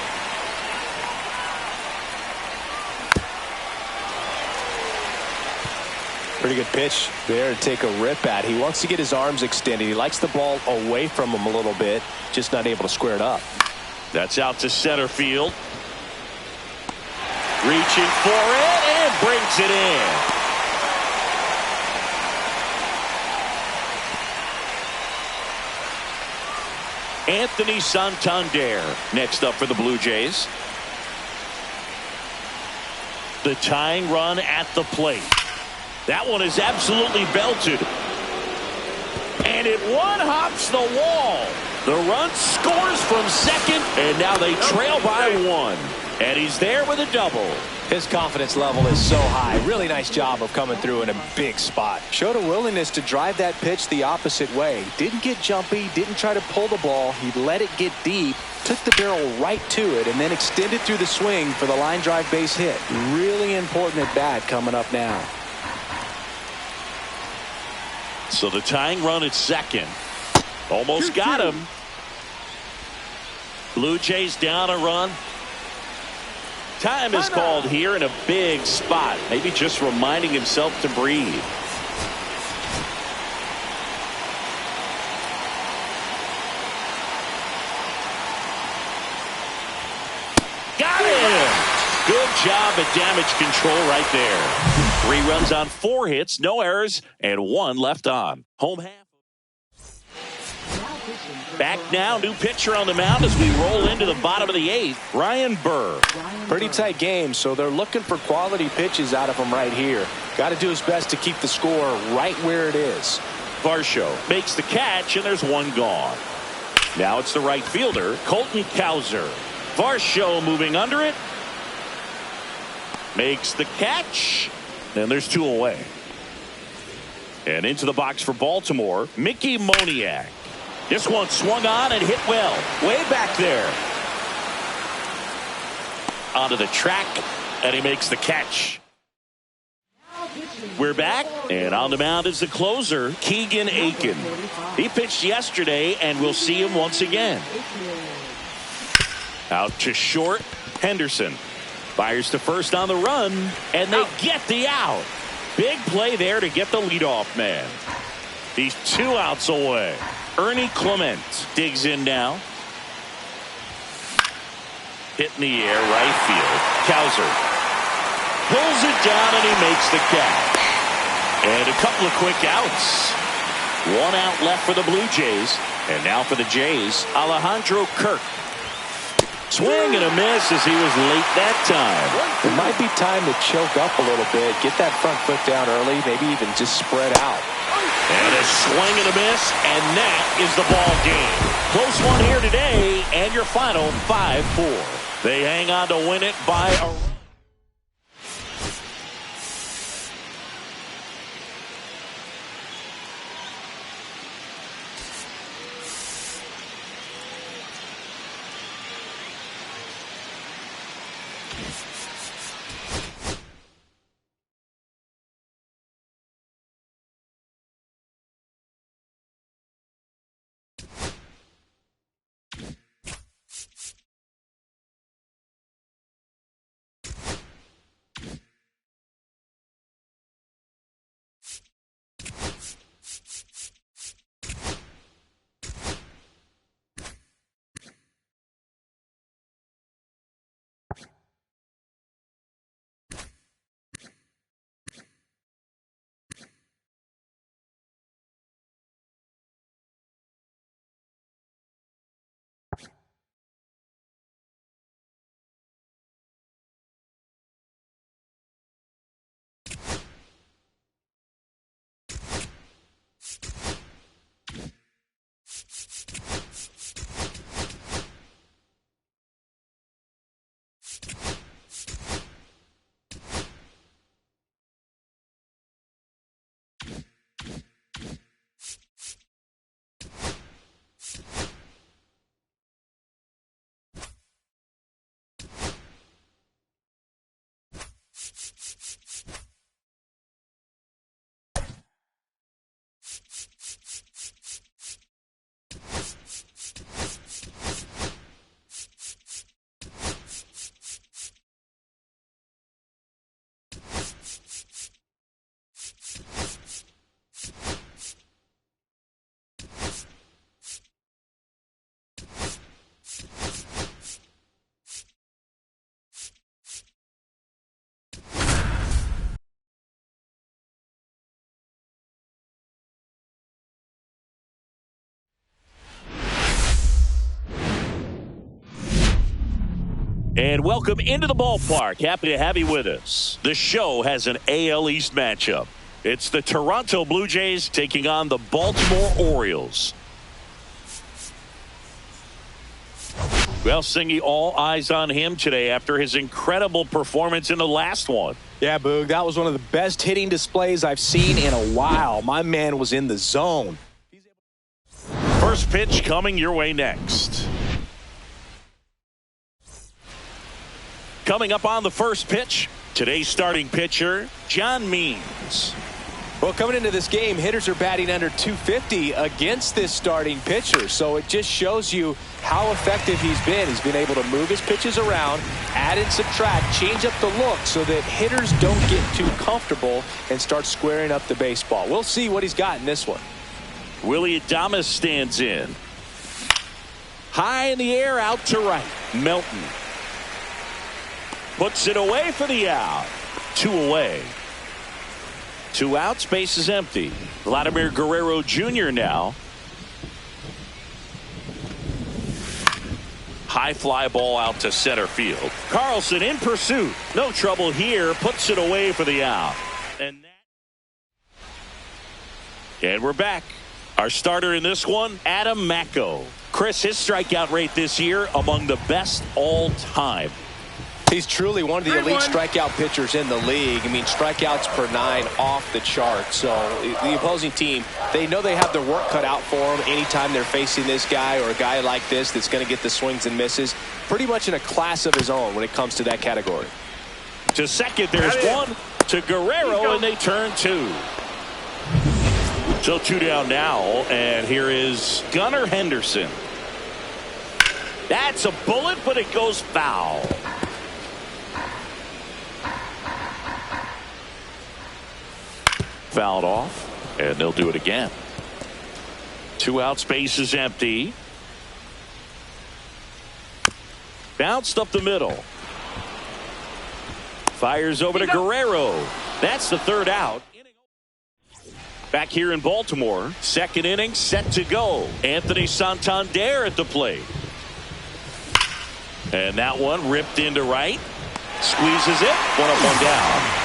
Pretty good pitch there to take a rip at. He wants to get his arms extended. He likes the ball away from him a little bit, just not able to square it up. That's out to center field. Reaching for it and brings it in. Anthony Santander next up for the Blue Jays. The tying run at the plate. That one is absolutely belted. And it 1-hops the wall. The run scores from second, and now they trail by one. And he's there with a double. His confidence level is so high. Really nice job of coming through in a big spot. Showed a willingness to drive that pitch the opposite way. Didn't get jumpy, didn't try to pull the ball. He let it get deep, took the barrel right to it, and then extended through the swing for the line drive base hit. Really important at bat coming up now. So the tying run at second. Almost got him. Blue Jays down a run. Time is called here in a big spot. Maybe just reminding himself to breathe. Got him! Good job at damage control right there. 3 runs on 4 hits, no errors, and 1 left on. Home half. Back now, new pitcher on the mound as we roll into the bottom of the 8th. Ryan Burr. Pretty tight game, so they're looking for quality pitches out of him right here. Got to do his best to keep the score right where it is. Varsho makes the catch, and there's 1 gone. Now it's the right fielder, Colton Cowser. Varsho moving under it. Makes the catch, and there's 2 away. And into the box for Baltimore, Mickey Moniak. This one swung on and hit well. Way back there. Onto the track, and he makes the catch. We're back, and on the mound is the closer, Keegan Aiken. He pitched yesterday, and we'll see him once again. Out to short, Henderson. Fires to first on the run, and they get the out. Big play there to get the leadoff man. He's 2 outs away. Ernie Clement digs in now. Hit in the air, right field. Cowser pulls it down, and he makes the catch. And a couple of quick outs. 1 out left for the Blue Jays. And now for the Jays, Alejandro Kirk. Swing and a miss as he was late that time. It might be time to choke up a little bit. Get that front foot down early. Maybe even just spread out. And a swing and a miss, and that is the ball game. Close one here today, and your final 5-4. They hang on to win it by a run. And welcome into the ballpark. Happy to have you with us. The show has an AL East matchup. It's the Toronto Blue Jays taking on the Baltimore Orioles. Well, Singy, all eyes on him today after his incredible performance in the last one. Yeah, Boog, that was one of the best hitting displays I've seen in a while. My man was in the zone. First pitch coming your way next. Coming up on the first pitch, today's starting pitcher, John Means. Well, coming into this game, hitters are batting under 250 against this starting pitcher. So it just shows you how effective he's been. He's been able to move his pitches around, add and subtract, change up the look so that hitters don't get too comfortable and start squaring up the baseball. We'll see what he's got in this one. Willie Adames stands in. High in the air, out to right. Melton puts it away for the out. 2 away. 2 outs, base is empty. Vladimir Guerrero Jr. now. High fly ball out to center field. Carlson in pursuit. No trouble here. Puts it away for the out. And we're back. Our starter in this one, Adam Macko. Chris, his strikeout rate this year among the best all time. He's truly one of the elite strikeout pitchers in the league. I mean, strikeouts per 9 off the chart. So the opposing team, they know they have their work cut out for them anytime they're facing this guy or a guy like this that's going to get the swings and misses. Pretty much in a class of his own when it comes to that category. To second, there's one to Guerrero, and they turn 2. So 2 down now, and here is Gunnar Henderson. That's a bullet, but it goes foul. Fouled off, and they'll do it again. 2 outs, base is empty. Bounced up the middle. Fires over to Guerrero. That's the 3rd out. Back here in Baltimore, 2nd inning set to go. Anthony Santander at the plate. And that one ripped into right. Squeezes it. 1 up, 1 down.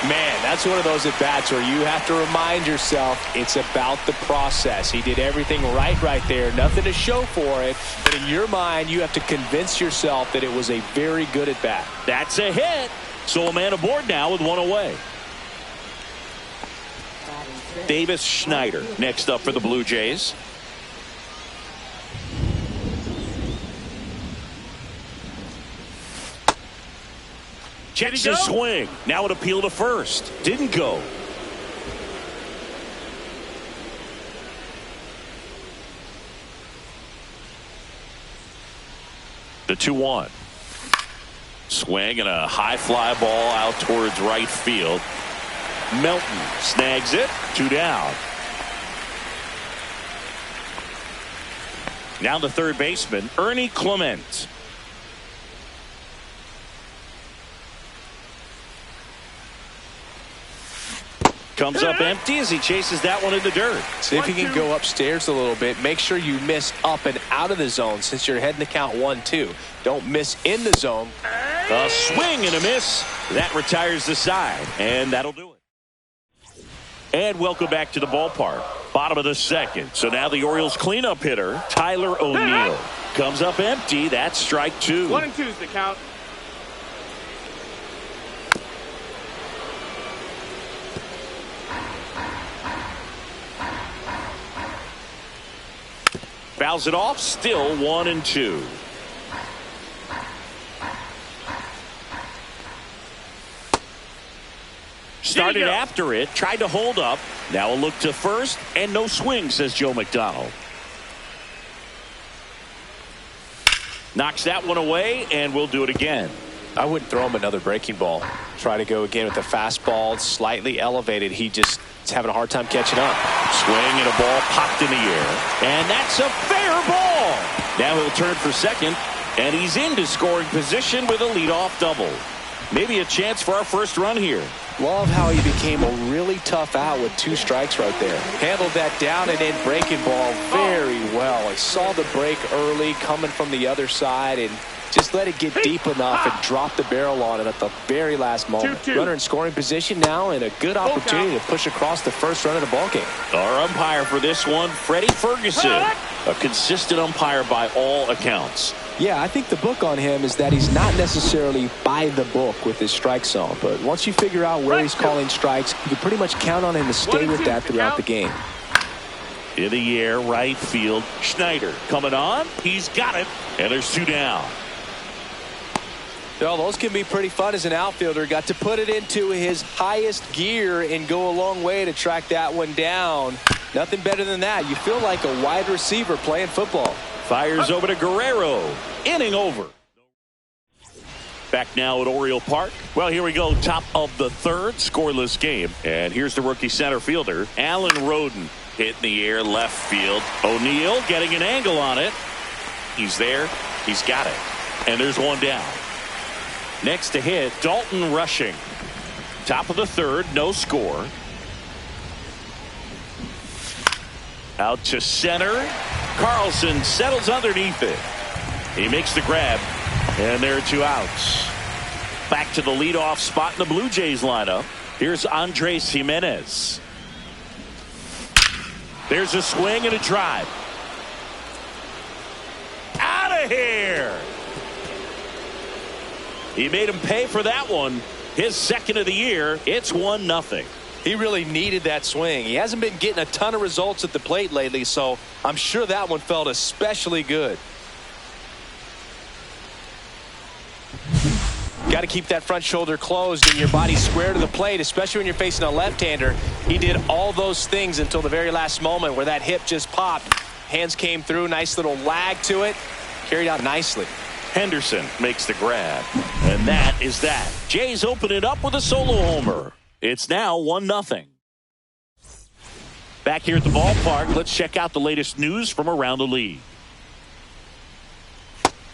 Man, that's one of those at-bats where you have to remind yourself it's about the process. He did everything right there. Nothing to show for it. But in your mind, you have to convince yourself that it was a very good at-bat. That's a hit. So a man aboard now with 1 away. Davis Schneider next up for the Blue Jays. Checks his swing. Now an appeal to first. Didn't go. The 2-1. Swing and a high fly ball out towards right field. Melton snags it. 2 down. Now the third baseman, Ernie Clement. Comes up empty as he chases that one in the dirt. See if he can go upstairs a little bit. Make sure you miss up and out of the zone since you're heading to count 1-2. Don't miss in the zone. A swing and a miss. That retires the side, and that'll do it. And welcome back to the ballpark. Bottom of the 2nd. So now the Orioles cleanup hitter, Tyler O'Neill. Comes up empty. That's strike 2. 1 and 2's the count. Fouls it off. Still 1 and 2. Started after it. Tried to hold up. Now a look to first. And no swing, says Joe McDonald. Knocks that one away, and we'll do it again. I wouldn't throw him another breaking ball. Try to go again with the fastball. Slightly elevated. He just is having a hard time catching up. Swing and a ball popped in the air. And that's a fair ball. Now he'll turn for second. And he's into scoring position with a leadoff double. Maybe a chance for our first run here. Love how he became a really tough out with 2 strikes right there. Handled that down and in breaking ball very well. I saw the break early coming from the other side and Just let it get deep enough and drop the barrel on it at the very last moment. 2-2. Runner in scoring position now and a good opportunity to push across the first run of the ballgame. Our umpire for this one, Freddie Ferguson. A consistent umpire by all accounts. Yeah, I think the book on him is that he's not necessarily by the book with his strike zone. But once you figure out where he's calling strikes, you can pretty much count on him to stay with that throughout the game. In the air, right field. Schneider coming on. He's got it. And there's 2 down. Well, those can be pretty fun as an outfielder. Got to put it into his highest gear and go a long way to track that one down. Nothing better than that. You feel like a wide receiver playing football. Fires over to Guerrero. Inning over. Back now at Oriole Park. Well, here we go. Top of the third. Scoreless game. And here's the rookie center fielder, Alan Roden. Hit in the air, left field. O'Neal getting an angle on it. He's there. He's got it. And there's 1 down. Next to hit, Dalton Rushing. Top of the third, no score. Out to center. Carlson settles underneath it. He makes the grab, and there are 2 outs. Back to the leadoff spot in the Blue Jays lineup. Here's Andres Jimenez. There's a swing and a drive. Out of here! He made him pay for that one. His second of the year. It's 1-0. He really needed that swing. He hasn't been getting a ton of results at the plate lately, so I'm sure that one felt especially good. Got to keep that front shoulder closed and your body square to the plate, especially when you're facing a left-hander. He did all those things until the very last moment where that hip just popped. Hands came through, nice little lag to it. Carried out nicely. Henderson makes the grab. And that is that. Jays open it up with a solo homer. It's now 1-0. Back here at the ballpark, let's check out the latest news from around the league.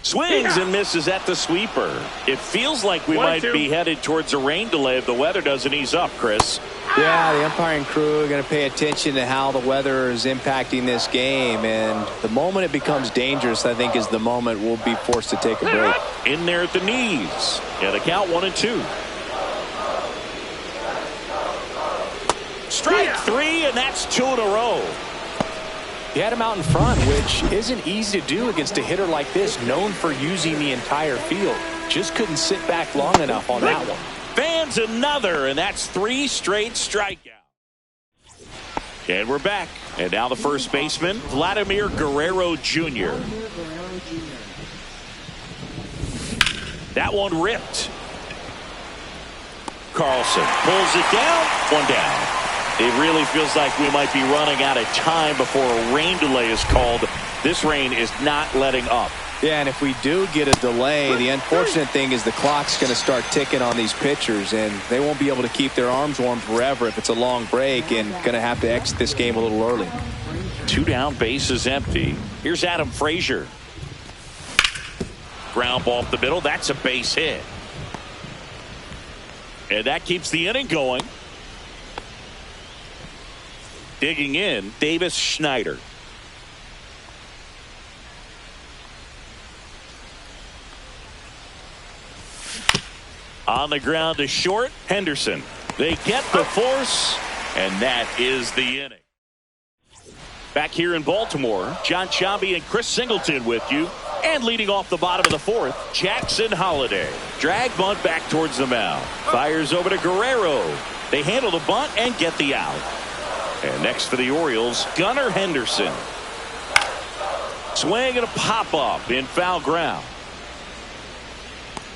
Swings and misses at the sweeper. It feels like we might be headed towards a rain delay if the weather doesn't ease up, Chris. Yeah, the umpiring crew are going to pay attention to how the weather is impacting this game. And the moment it becomes dangerous, I think, is the moment we'll be forced to take a break. In there at the knees. And a count 1-2. Strike 3, and that's 2 in a row. He had him out in front, which isn't easy to do against a hitter like this, known for using the entire field. Just couldn't sit back long enough on that one. Fans another, and that's 3 straight strikeouts. And we're back. And now the first baseman, Vladimir Guerrero Jr. That one ripped. Carlson pulls it down. 1 down. It really feels like we might be running out of time before a rain delay is called. This rain is not letting up. Yeah, and if we do get a delay, the unfortunate thing is the clock's going to start ticking on these pitchers, and they won't be able to keep their arms warm forever if it's a long break, and going to have to exit this game a little early. 2 down, bases empty. Here's Adam Frazier. Ground ball up the middle. That's a base hit. And that keeps the inning going. Digging in, Davis Schneider. On the ground to short, Henderson. They get the force, and that is the inning. Back here in Baltimore, John Chambi and Chris Singleton with you. And leading off the bottom of the fourth, Jackson Holliday. Drag bunt back towards the mound. Fires over to Guerrero. They handle the bunt and get the out. And next for the Orioles, Gunnar Henderson. Swing and a pop-up in foul ground.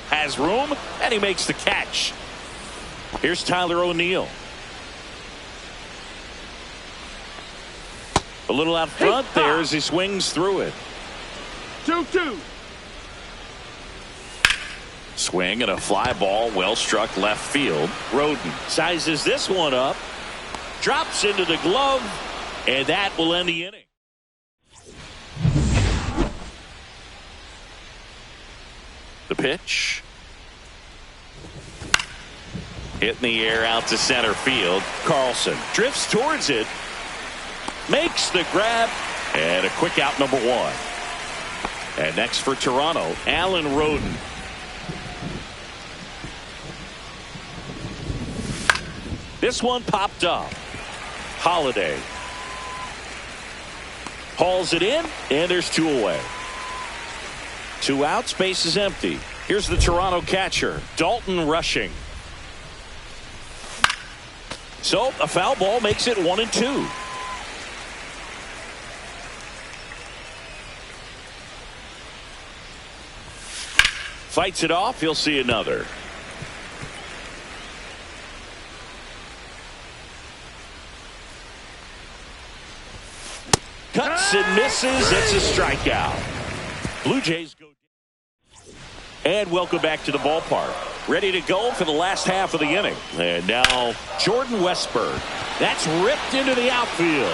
Has room, and he makes the catch. Here's Tyler O'Neill. A little out front there as he swings through it. 2-2. Swing and a fly ball, well struck left field. Roden sizes this one up. Drops into the glove, and that will end the inning. The pitch. Hit in the air out to center field. Carlson drifts towards it. Makes the grab, and a quick out, number 1. And next for Toronto, Alan Roden. This one popped up. Holiday hauls it in, and there's 2 away. 2 outs, base is empty. Here's the Toronto catcher, Dalton Rushing. So a foul ball makes it 1-2. Fights it off. He'll see another. Cuts and misses. It's a strikeout. Blue Jays go. And welcome back to the ballpark. Ready to go for the last half of the inning. And now Jordan Westburg. That's ripped into the outfield.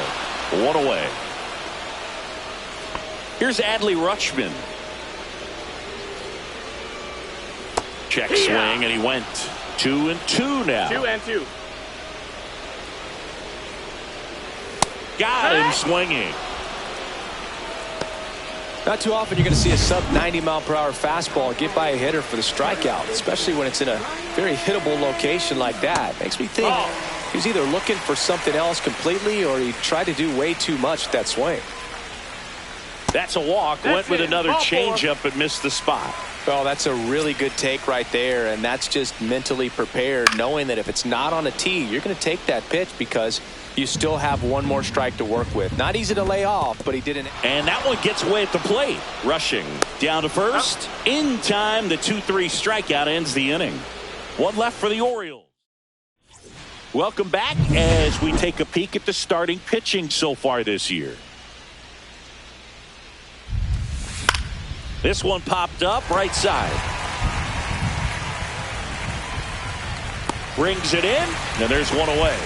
1 away. Here's Adley Rutschman. Check swing, and he went 2-2 now. 2-2. Got him swinging. Not too often you're going to see a sub 90-mile-per-hour fastball get by a hitter for the strikeout, especially when it's in a very hittable location like that. Makes me think he was either looking for something else completely or he tried to do way too much with that swing. That's a walk. Went with another changeup but missed the spot. Well, that's a really good take right there, and that's just mentally prepared, knowing that if it's not on a tee, you're going to take that pitch because you still have one more strike to work with. Not easy to lay off, but he didn't. And that one gets away at the plate. Rushing down to first. In time, the 2-3 strikeout ends the inning. 1 left for the Orioles. Welcome back as we take a peek at the starting pitching so far this year. This one popped up right side. Brings it in, and there's 1 away.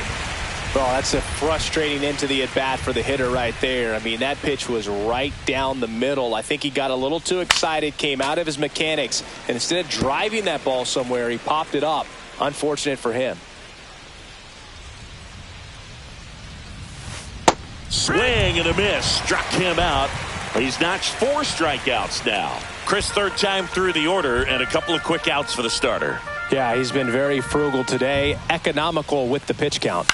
Well, that's a frustrating end to the at-bat for the hitter right there. I mean, that pitch was right down the middle. I think he got a little too excited, came out of his mechanics, and instead of driving that ball somewhere, he popped it up. Unfortunate for him. Swing and a miss. Struck him out. He's notched 4 strikeouts now. Chris, 3rd time through the order, and a couple of quick outs for the starter. Yeah, he's been very frugal today. Economical with the pitch count.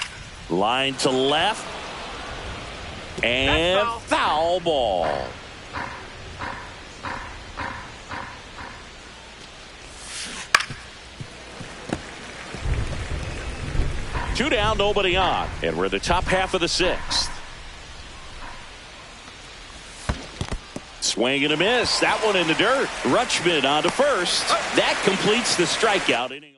Line to left. And foul ball. Two down, nobody on. And we're the top half of the 6th. Swing and a miss. That one in the dirt. Rutschman on to first. That completes the strikeout inning.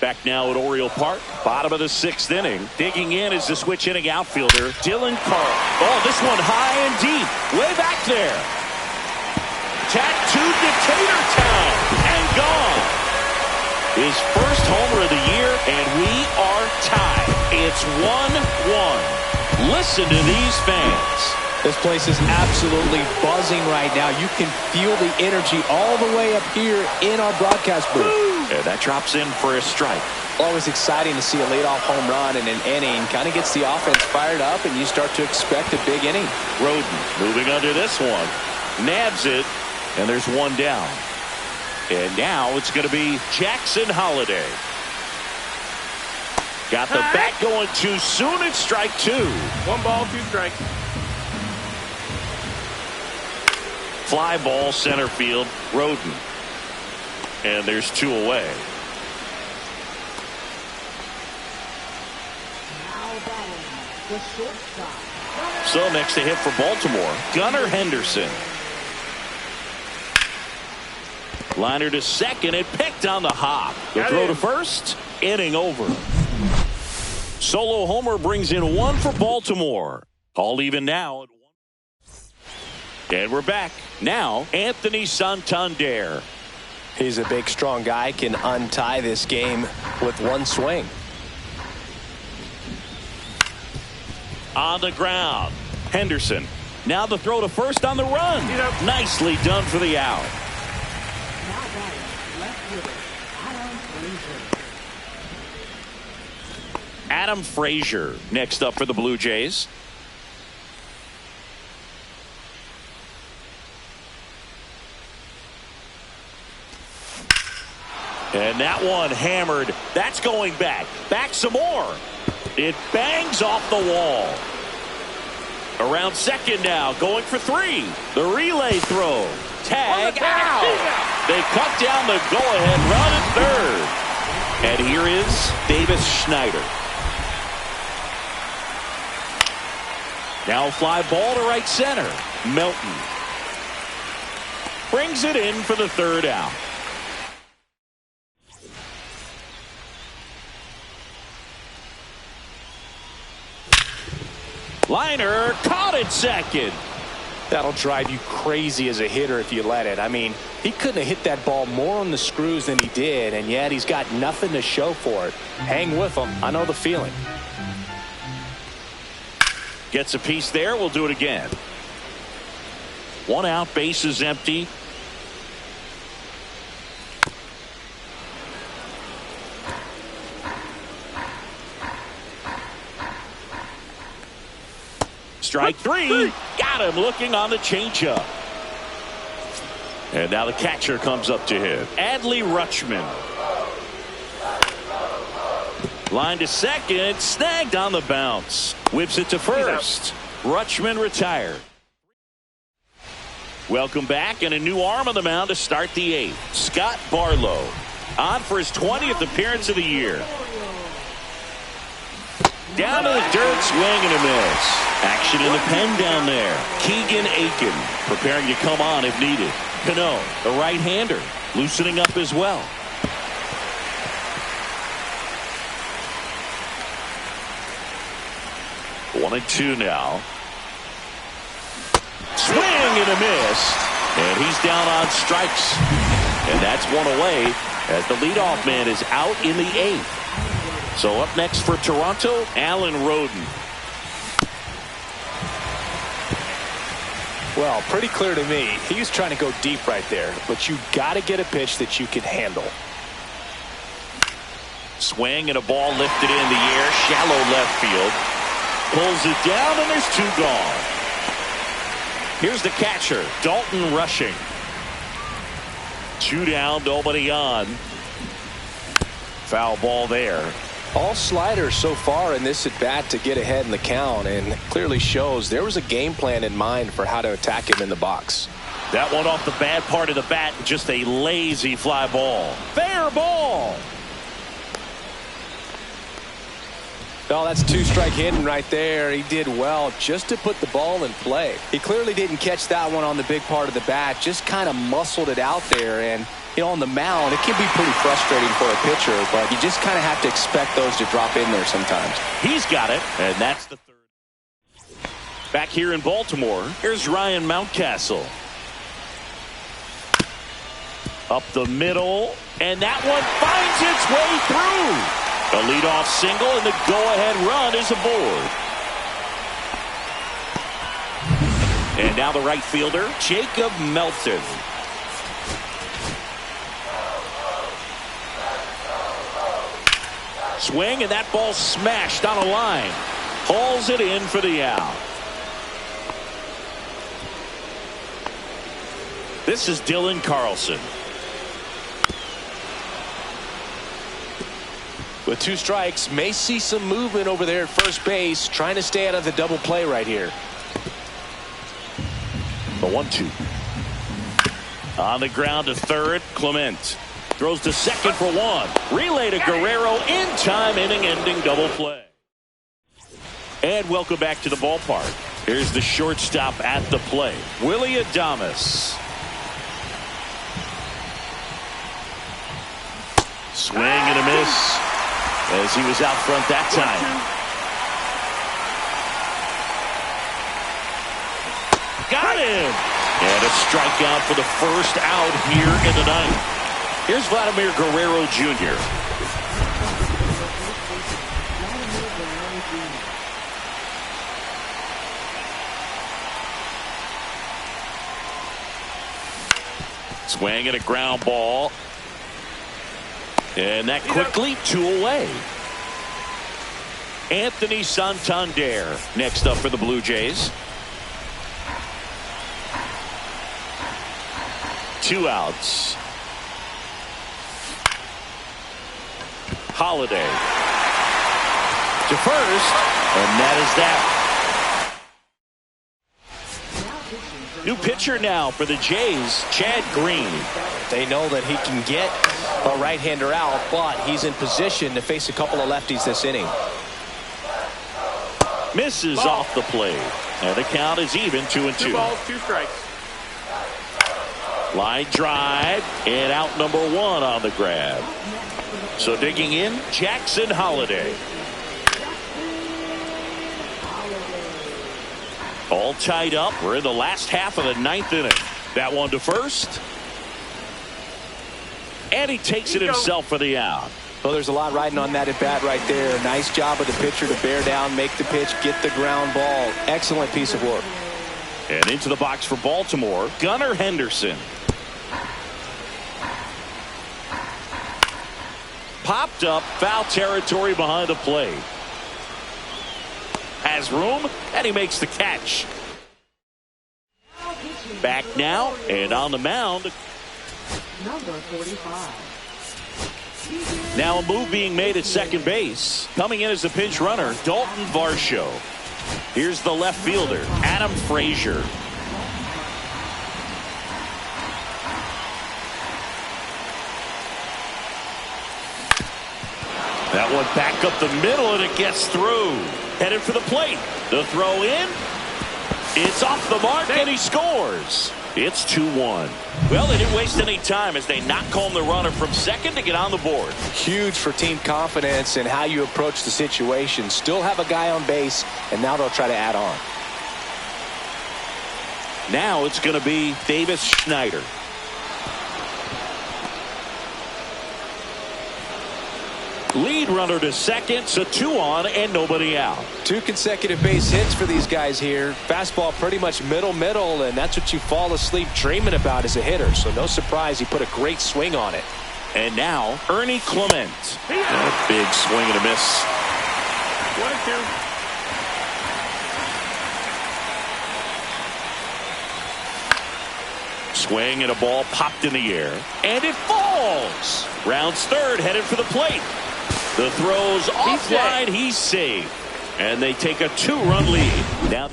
Back now at Oriole Park. Bottom of the 6th inning. Digging in is the switch inning outfielder, Dylan Carl. Oh, this one high and deep. Way back there. Tattooed to Tatertown. And gone. His first homer of the year, and we are tied. It's 1-1. Listen to these fans. This place is absolutely buzzing right now. You can feel the energy all the way up here in our broadcast booth. And that drops in for a strike. Always exciting to see a leadoff home run in an inning. Kind of gets the offense fired up, and you start to expect a big inning. Roden moving under this one. Nabs it, and there's 1 down. And now it's going to be Jackson Holiday. Got the bat going too soon. It's strike 2. 1 ball, 2 strikes. Fly ball center field. Roden. And there's 2 away. Now batting, the shortstop. So next to hit for Baltimore, Gunnar Henderson. Liner to second and picked on the hop. The throw to first. Inning over. Solo homer brings in 1 for Baltimore. All even now at 1. And we're back. Now, Anthony Santander. He's a big, strong guy. Can untie this game with 1 swing. On the ground. Henderson. Now the throw to first on the run. Nicely done for the out. Now batting, left fielder, Adam Frazier. Adam Frazier next up for the Blue Jays. And that one hammered. That's going back. Back some more. It bangs off the wall. Around second now, going for three. The relay throw. Tag out. They cut down the go-ahead run at third. And here is Davis Schneider. Now fly ball to right center. Melton brings it in for the third out. Liner caught it second. That'll drive you crazy as a hitter if you let it. I mean, he couldn't have hit that ball more on the screws than he did, and yet he's got nothing to show for it. Hang with him. I know the feeling. Gets a piece there. We'll do it again. One out, base is empty. Strike three. Got him looking on the changeup. And now the catcher comes up to him. Adley Rutschman. Line to second. Snagged on the bounce. Whips it to first. Rutschman retired. Welcome back, and a new arm on the mound to start the eighth. Scott Barlow on for his 20th appearance of the year. Down to the dirt, swing and a miss. Action in the pen down there. Keegan Aiken preparing to come on if needed. Cano, the right-hander, loosening up as well. One and two now. Swing and a miss. And he's down on strikes. And that's one away as the leadoff man is out in the eighth. So up next for Toronto, Alan Roden. Well, pretty clear to me. He was trying to go deep right there, but you got to get a pitch that you can handle. Swing and a ball lifted in the air, shallow left field. Pulls it down, and there's two gone. Here's the catcher, Dalton Rushing. Two down, nobody on. Foul ball there. All sliders so far in this at bat to get ahead in the count, and clearly shows there was a game plan in mind for how to attack him in the box. That one off the bad part of the bat, just a lazy fly ball. Fair ball. Oh, that's two-strike hitting right there. He did well just to put the ball in play. He clearly didn't catch that one on the big part of the bat, just kind of muscled it out there. And you know, on the mound, it can be pretty frustrating for a pitcher, but you just kind of have to expect those to drop in there sometimes. He's got it, and that's the third. Back here in Baltimore, here's Ryan Mountcastle. Up the middle, and that one finds its way through. A leadoff single, and the go-ahead run is aboard. And now the right fielder, Jacob Melton. Swing, and that ball smashed on a line. Hauls it in for the out. This is Dylan Carlson. With two strikes, may see some movement over there at first base, trying to stay out of the double play right here. The 1-2. On the ground to third, Clement. Throws to second for one. Relay to Guerrero in time, inning-ending double play. And welcome back to the ballpark. Here's the shortstop at the plate, Willie Adames. Swing and a miss as he was out front that time. Got him! And a strikeout for the first out here in the ninth. Here's Vladimir Guerrero Jr. Swing and a ground ball. And that quickly, two away. Anthony Santander next up for the Blue Jays. Two outs. Holiday to first, and that is that. New pitcher now for the Jays, Chad Green. They know that he can get a right-hander out, but he's in position to face a couple of lefties this inning. Misses off the plate, and the count is even 2-2. 2 balls, 2 strikes. Line drive, and out number 1 on the grab. So digging in, Jackson Holiday. All tied up. We're in the last half of the 9th inning. That one to first. And he takes it himself for the out. Well, there's a lot riding on that at bat right there. Nice job of the pitcher to bear down, make the pitch, get the ground ball. Excellent piece of work. And into the box for Baltimore, Gunnar Henderson. Popped up, foul territory behind the plate. Has room, and he makes the catch. Back now, and on the mound. Number 45. Now a move being made at second base. Coming in as a pinch runner, Dalton Varsho. Here's the left fielder, Adam Frazier. That one back up the middle, and it gets through. Headed for the plate. The throw in. It's off the mark, and he scores. It's 2-1. Well, they didn't waste any time as they knock home the runner from second to get on the board. Huge for team confidence and how you approach the situation. Still have a guy on base, and now they'll try to add on. Now it's going to be Davis Schneider. Lead runner to second, so 2 on and nobody out. 2 consecutive base hits for these guys here. Fastball pretty much middle, and that's what you fall asleep dreaming about as a hitter. So no surprise he put a great swing on it. And now Ernie Clement. A big swing and a miss. 1-2. Swing and a ball popped in the air. And it falls. Rounds third, headed for the plate. The throw's offline. He's safe. And they take a 2-run lead. Now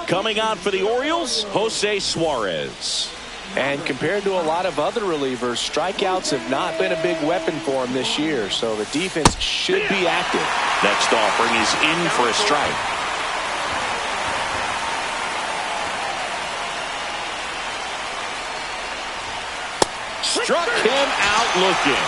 coming on for the Orioles, Jose Suarez. And compared to a lot of other relievers, strikeouts have not been a big weapon for him this year. So the defense should be active. Next offering is in for a strike. Struck him out looking.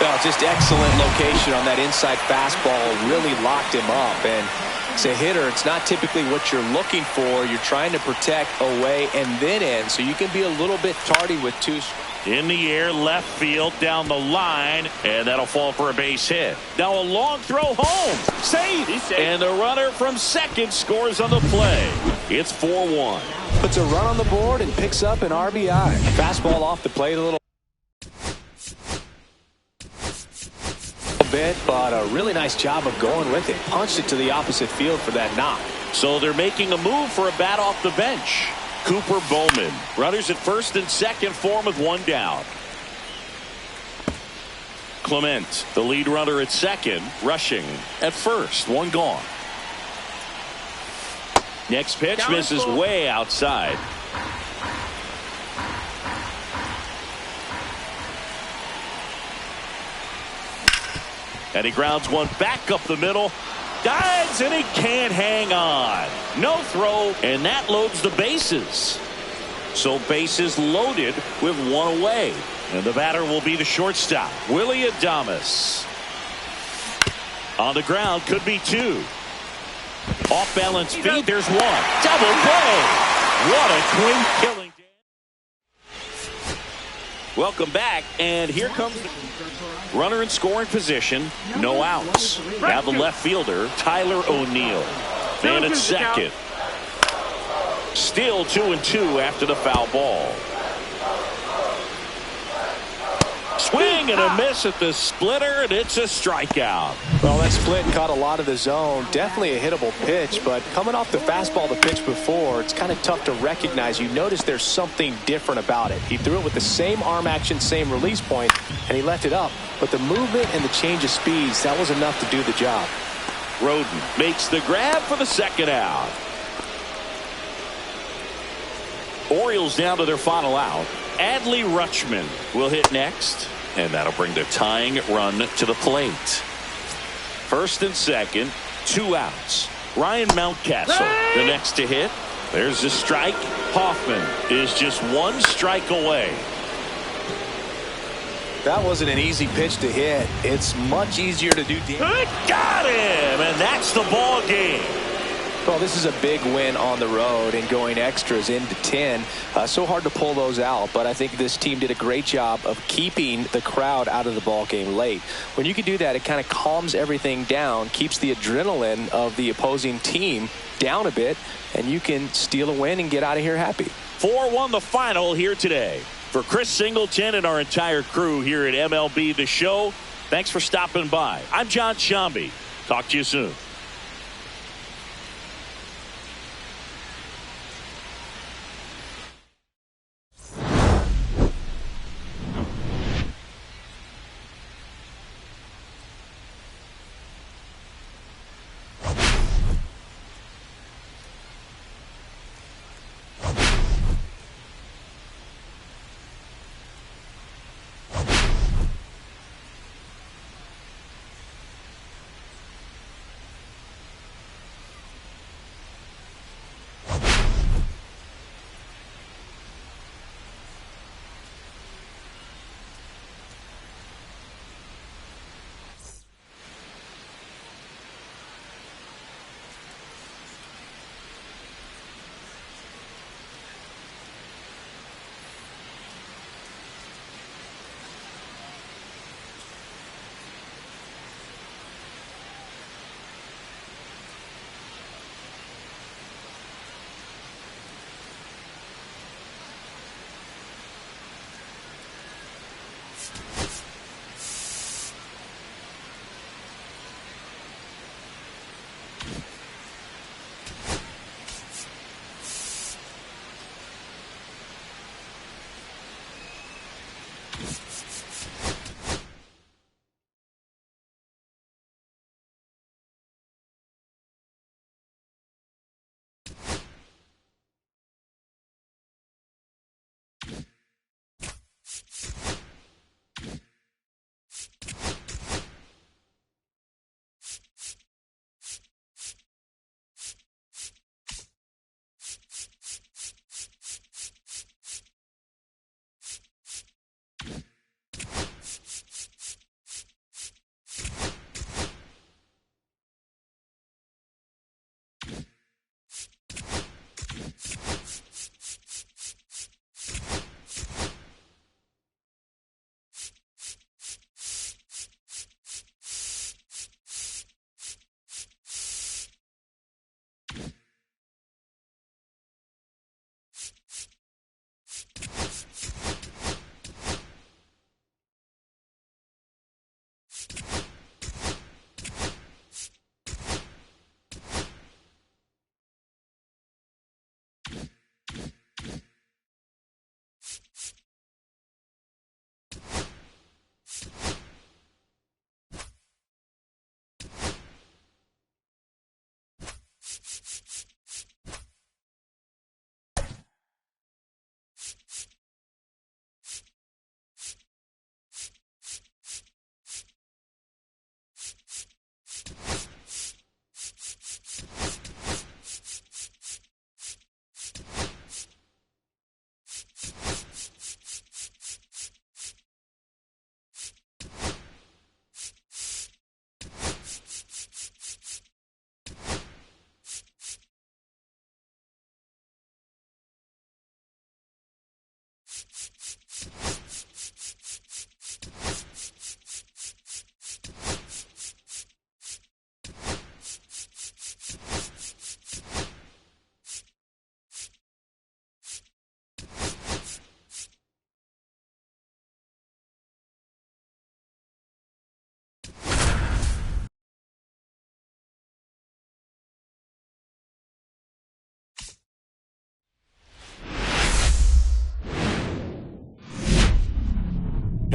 Oh, just excellent location on that inside fastball. Really locked him up. And as a hitter, it's not typically what you're looking for. You're trying to protect away and then in. So you can be a little bit tardy with 2. In the air, left field, down the line, and that'll fall for a base hit. Now a long throw home. Safe. And the runner from second scores on the play. It's 4-1. Puts a run on the board and picks up an RBI. Fastball off the plate a little bit, but a really nice job of going with it. Punched it to the opposite field for that knock. So they're making a move for a bat off the bench. Cooper Bowman. Runners at first and second for him with 1 down. Clement, the lead runner at second, rushing at first. 1 gone. Next pitch misses way outside. And he grounds one back up the middle. Dives, and he can't hang on. No throw, and that loads the bases. So bases loaded with 1 away. And the batter will be the shortstop, Willie Adames. On the ground, could be 2. Off balance feed, there's 1. Double play. What a clean killing. Welcome back, and here comes the runner in scoring position. No outs. Now the left fielder, Tyler O'Neill. Man at second. Still 2-2 after the foul ball. swing and a miss at the splitter, and it's a strikeout. Well, that split caught a lot of the zone. Definitely a hittable pitch, but coming off the fastball the pitch before, it's kind of tough to recognize. You notice there's something different about it. He threw it with the same arm action, same release point, and he left it up. But the movement and the change of speeds, that was enough to do the job. Roden makes the grab for the second out. Orioles down to their final out. Adley Rutschman will hit next, and that'll bring the tying run to the plate. First and second, 2 outs. Ryan Mountcastle, the next to hit. There's a strike. Hoffman is just 1 strike away. That wasn't an easy pitch to hit. It's much easier to do damage. Got him, and that's the ball game. Well, this is a big win on the road and going extras into 10. So hard to pull those out, but I think this team did a great job of keeping the crowd out of the ball game late. When you can do that, it kind of calms everything down, keeps the adrenaline of the opposing team down a bit, and you can steal a win and get out of here happy. 4-1 the final here today. For Chris Singleton and our entire crew here at MLB The Show, thanks for stopping by. I'm John Shambi. Talk to you soon.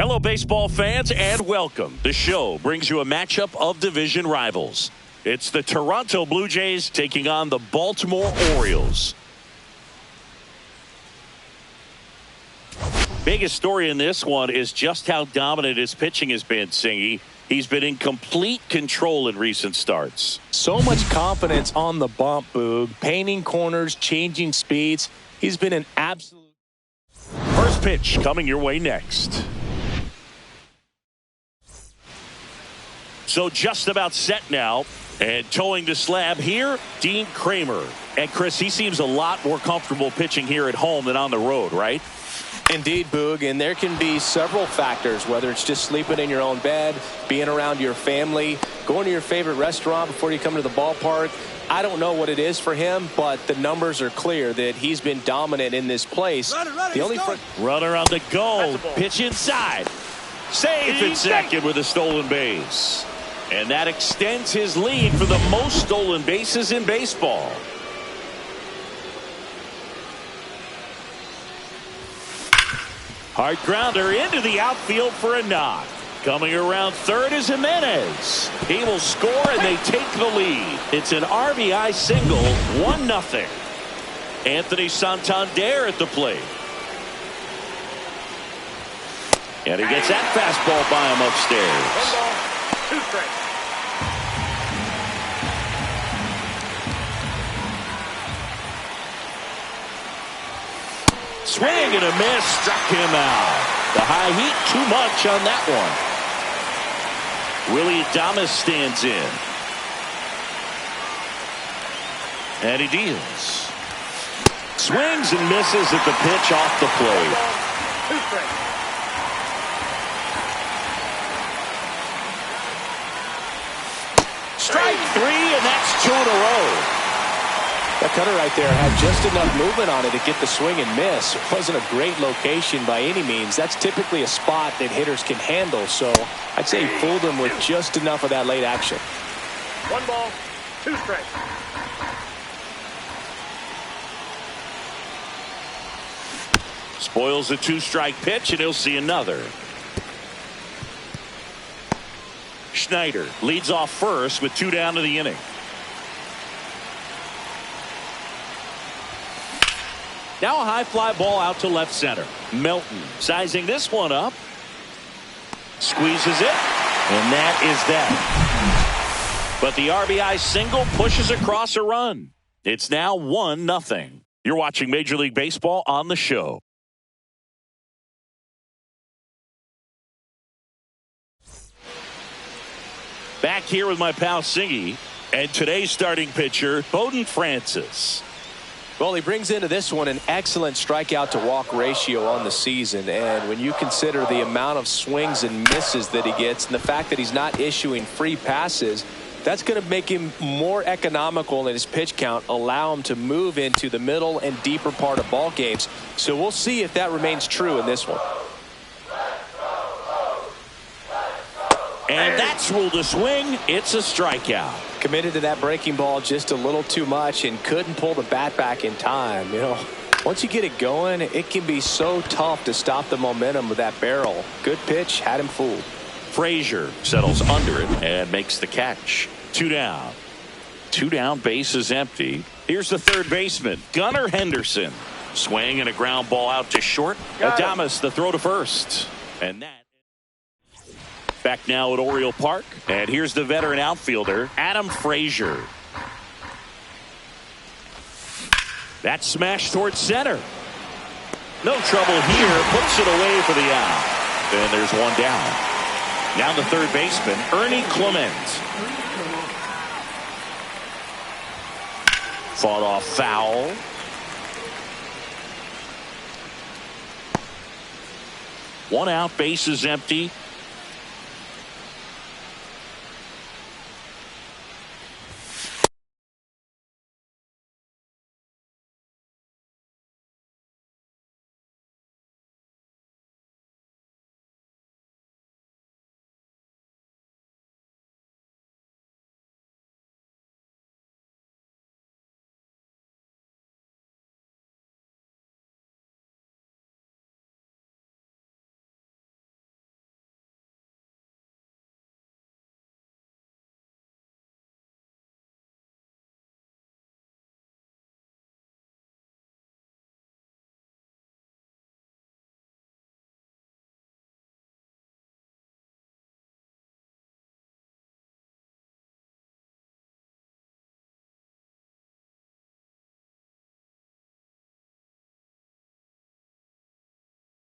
Hello, baseball fans, and welcome. The show brings you a matchup of division rivals. It's the Toronto Blue Jays taking on the Baltimore Orioles. Biggest story in this one is just how dominant his pitching has been, Singy. He's been in complete control in recent starts. So much confidence on the bump, Boog. Painting corners, changing speeds. He's been an absolute... First pitch coming your way next. So just about set now. And towing the slab here, Dean Kramer. And Chris, he seems a lot more comfortable pitching here at home than on the road, right? Indeed, Boog, and there can be several factors, whether it's just sleeping in your own bed, being around your family, going to your favorite restaurant before you come to the ballpark. I don't know what it is for him, but the numbers are clear that he's been dominant in this place. Runner on the go. Pitch inside. Safe at second with a stolen base. And that extends his lead for the most stolen bases in baseball. Hard grounder into the outfield for a knock. Coming around third is Jimenez. He will score and they take the lead. It's an RBI single, 1-0. Anthony Santander at the plate. And he gets that fastball by him upstairs. 2 strikes. Swing and a miss, struck him out. The high heat, too much on that one. Willie Adames stands in. And he deals. Swings and misses at the pitch off the plate. 2 strikes. Strike 3, and that's 2 in a row. That cutter right there had just enough movement on it to get the swing and miss. It wasn't a great location by any means. That's typically a spot that hitters can handle, so I'd say he fooled him with just enough of that late action. 1 ball, 2 strikes. Spoils a 2-strike pitch, and he'll see another. Schneider leads off first with 2 down to the inning. Now a high fly ball out to left center. Melton sizing this one up. Squeezes it. And that is that. But the RBI single pushes across a run. It's now 1-0. You're watching Major League Baseball on the show. Back here with my pal Singy. And today's starting pitcher, Bowden Francis. Well, he brings into this one an excellent strikeout to walk ratio on the season. And when you consider the amount of swings and misses that he gets and the fact that he's not issuing free passes, that's going to make him more economical in his pitch count, allow him to move into the middle and deeper part of ball games. So we'll see if that remains true in this one. And that's ruled a swing. It's a strikeout. Committed to that breaking ball just a little too much and couldn't pull the bat back in time. You know, once you get it going, it can be so tough to stop the momentum of that barrel. Good pitch, had him fooled. Frazier settles under it and makes the catch. 2 down. 2 down, base is empty. Here's the third baseman, Gunnar Henderson. Swing and a ground ball out to short. Adames the throw to first. And that. Back now at Oriole Park. And here's the veteran outfielder, Adam Frazier. That smash towards center. No trouble here. Puts it away for the out. And there's one down. Now the third baseman, Ernie Clement. Fought off foul. One out, base is empty.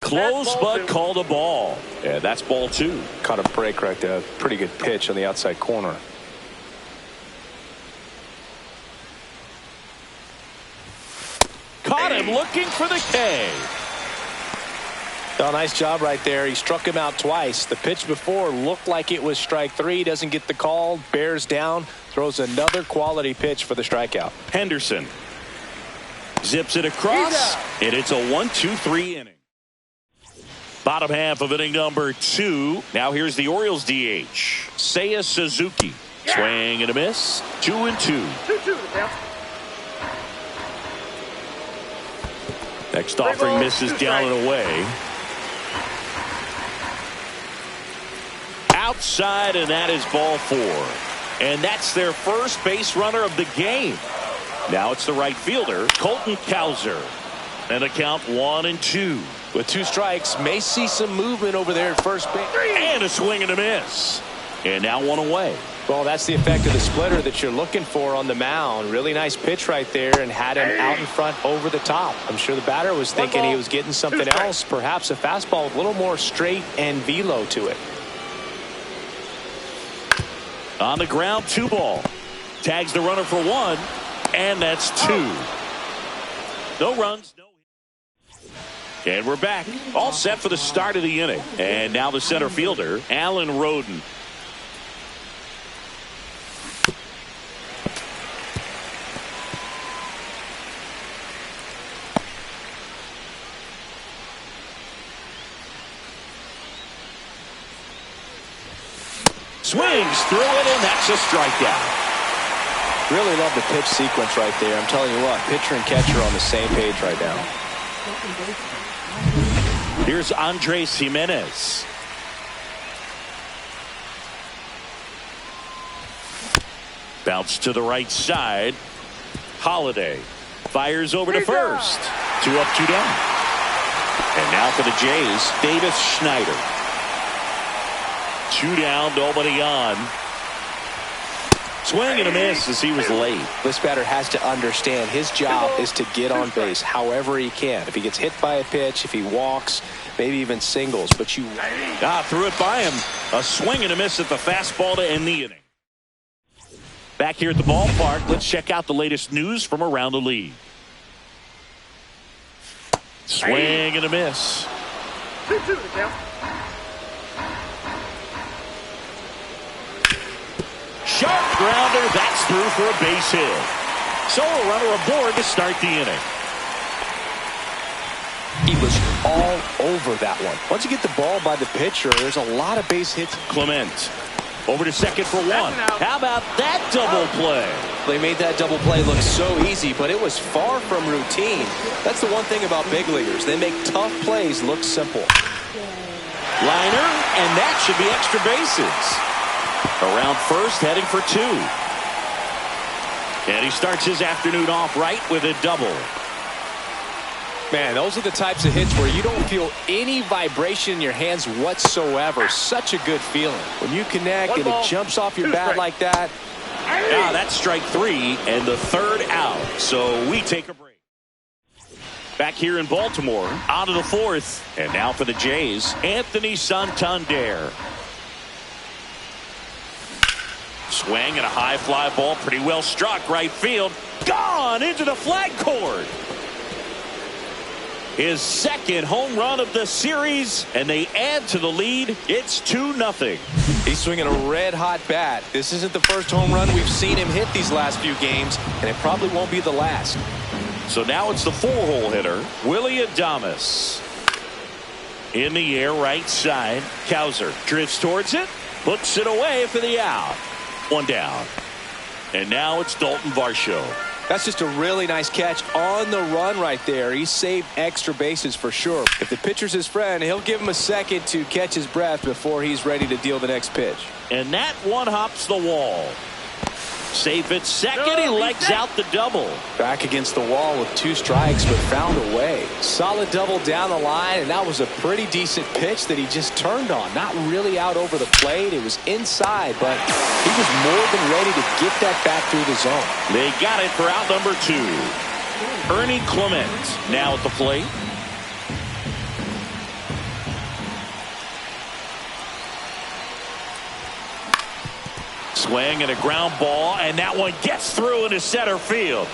Close, but called a ball. Yeah, that's ball 2. Caught a break right there. Pretty good pitch on the outside corner. Caught him looking for the K. Oh, nice job right there. He struck him out twice. The pitch before looked like it was strike 3. Doesn't get the call. Bears down. Throws another quality pitch for the strikeout. Henderson zips it across, and it's a 1-2-3 inning. Bottom half of inning number 2. Now here's the Orioles DH, Seiya Suzuki. Swing and a miss. 2-2. 2-2 now. Next offering misses down and away. Outside, and that is ball 4. And that's their first base runner of the game. Now it's the right fielder, Colton Cowser. And a count 1-2. With 2 strikes, may see some movement over there at first base. And a swing and a miss. And now 1 away. Well, that's the effect of the splitter that you're looking for on the mound. Really nice pitch right there and had him out in front over the top. I'm sure the batter was thinking he was getting something else, perhaps a fastball with a little more straight and velo to it. On the ground, 2 ball. Tags the runner for 1, and that's 2. No runs, no hits. And we're back. All set for the start of the inning. And now the center fielder, Alan Roden. Swings through it, and that's a strikeout. Really love the pitch sequence right there. I'm telling you what, pitcher and catcher are on the same page right now. Here's Andres Jimenez. Bounce to the right side. Holiday fires over to first. 2 up, 2 down. And now for the Jays, Davis Schneider. 2 down, nobody on. Swing and a miss as he was late. This batter has to understand his job is to get on base however he can. If he gets hit by a pitch, if he walks, maybe even singles. But you threw it by him. A swing and a miss at the fastball to end the inning. Back here at the ballpark, let's check out the latest news from around the league. Swing and a miss. 2-2 now. Sharp grounder, that's through for a base hit. So a runner aboard to start the inning. He was all over that one. Once you get the ball by the pitcher, there's a lot of base hits. Clement over to second for 1. How about that double play? They made that double play look so easy, but it was far from routine. That's the one thing about big leaguers. They make tough plays look simple. Liner, and that should be extra bases. Around first, heading for 2. And he starts his afternoon off right with a double. Man, those are the types of hits where you don't feel any vibration in your hands whatsoever. Such a good feeling. When you connect and it jumps off your bat like that. That's strike 3 and the 3rd out. So we take a break. Back here in Baltimore, on to the 4th. And now for the Jays, Anthony Santander. Swing and a high fly ball, pretty well struck, right field. Gone into the flag cord. His 2nd home run of the series, and they add to the lead. It's 2-0. He's swinging a red-hot bat. This isn't the first home run we've seen him hit these last few games, and it probably won't be the last. So now it's the 4-hole hitter, Willie Adames. In the air, right side. Cowser drifts towards it, puts it away for the out. 1 down. And now it's Dalton Varsho. That's just a really nice catch on the run right there. He saved extra bases for sure. If the pitcher's his friend, he'll give him a second to catch his breath before he's ready to deal the next pitch. And that one hops the wall. Safe at second. He legs out the double. Back against the wall with 2 strikes, but found a way. Solid double down the line, and that was a pretty decent pitch that he just turned on. Not really out over the plate. It was inside, but he was more than ready to get that back through the zone. They got it for out number 2. Ernie Clement now at the plate. Swing and a ground ball, and that one gets through into center field.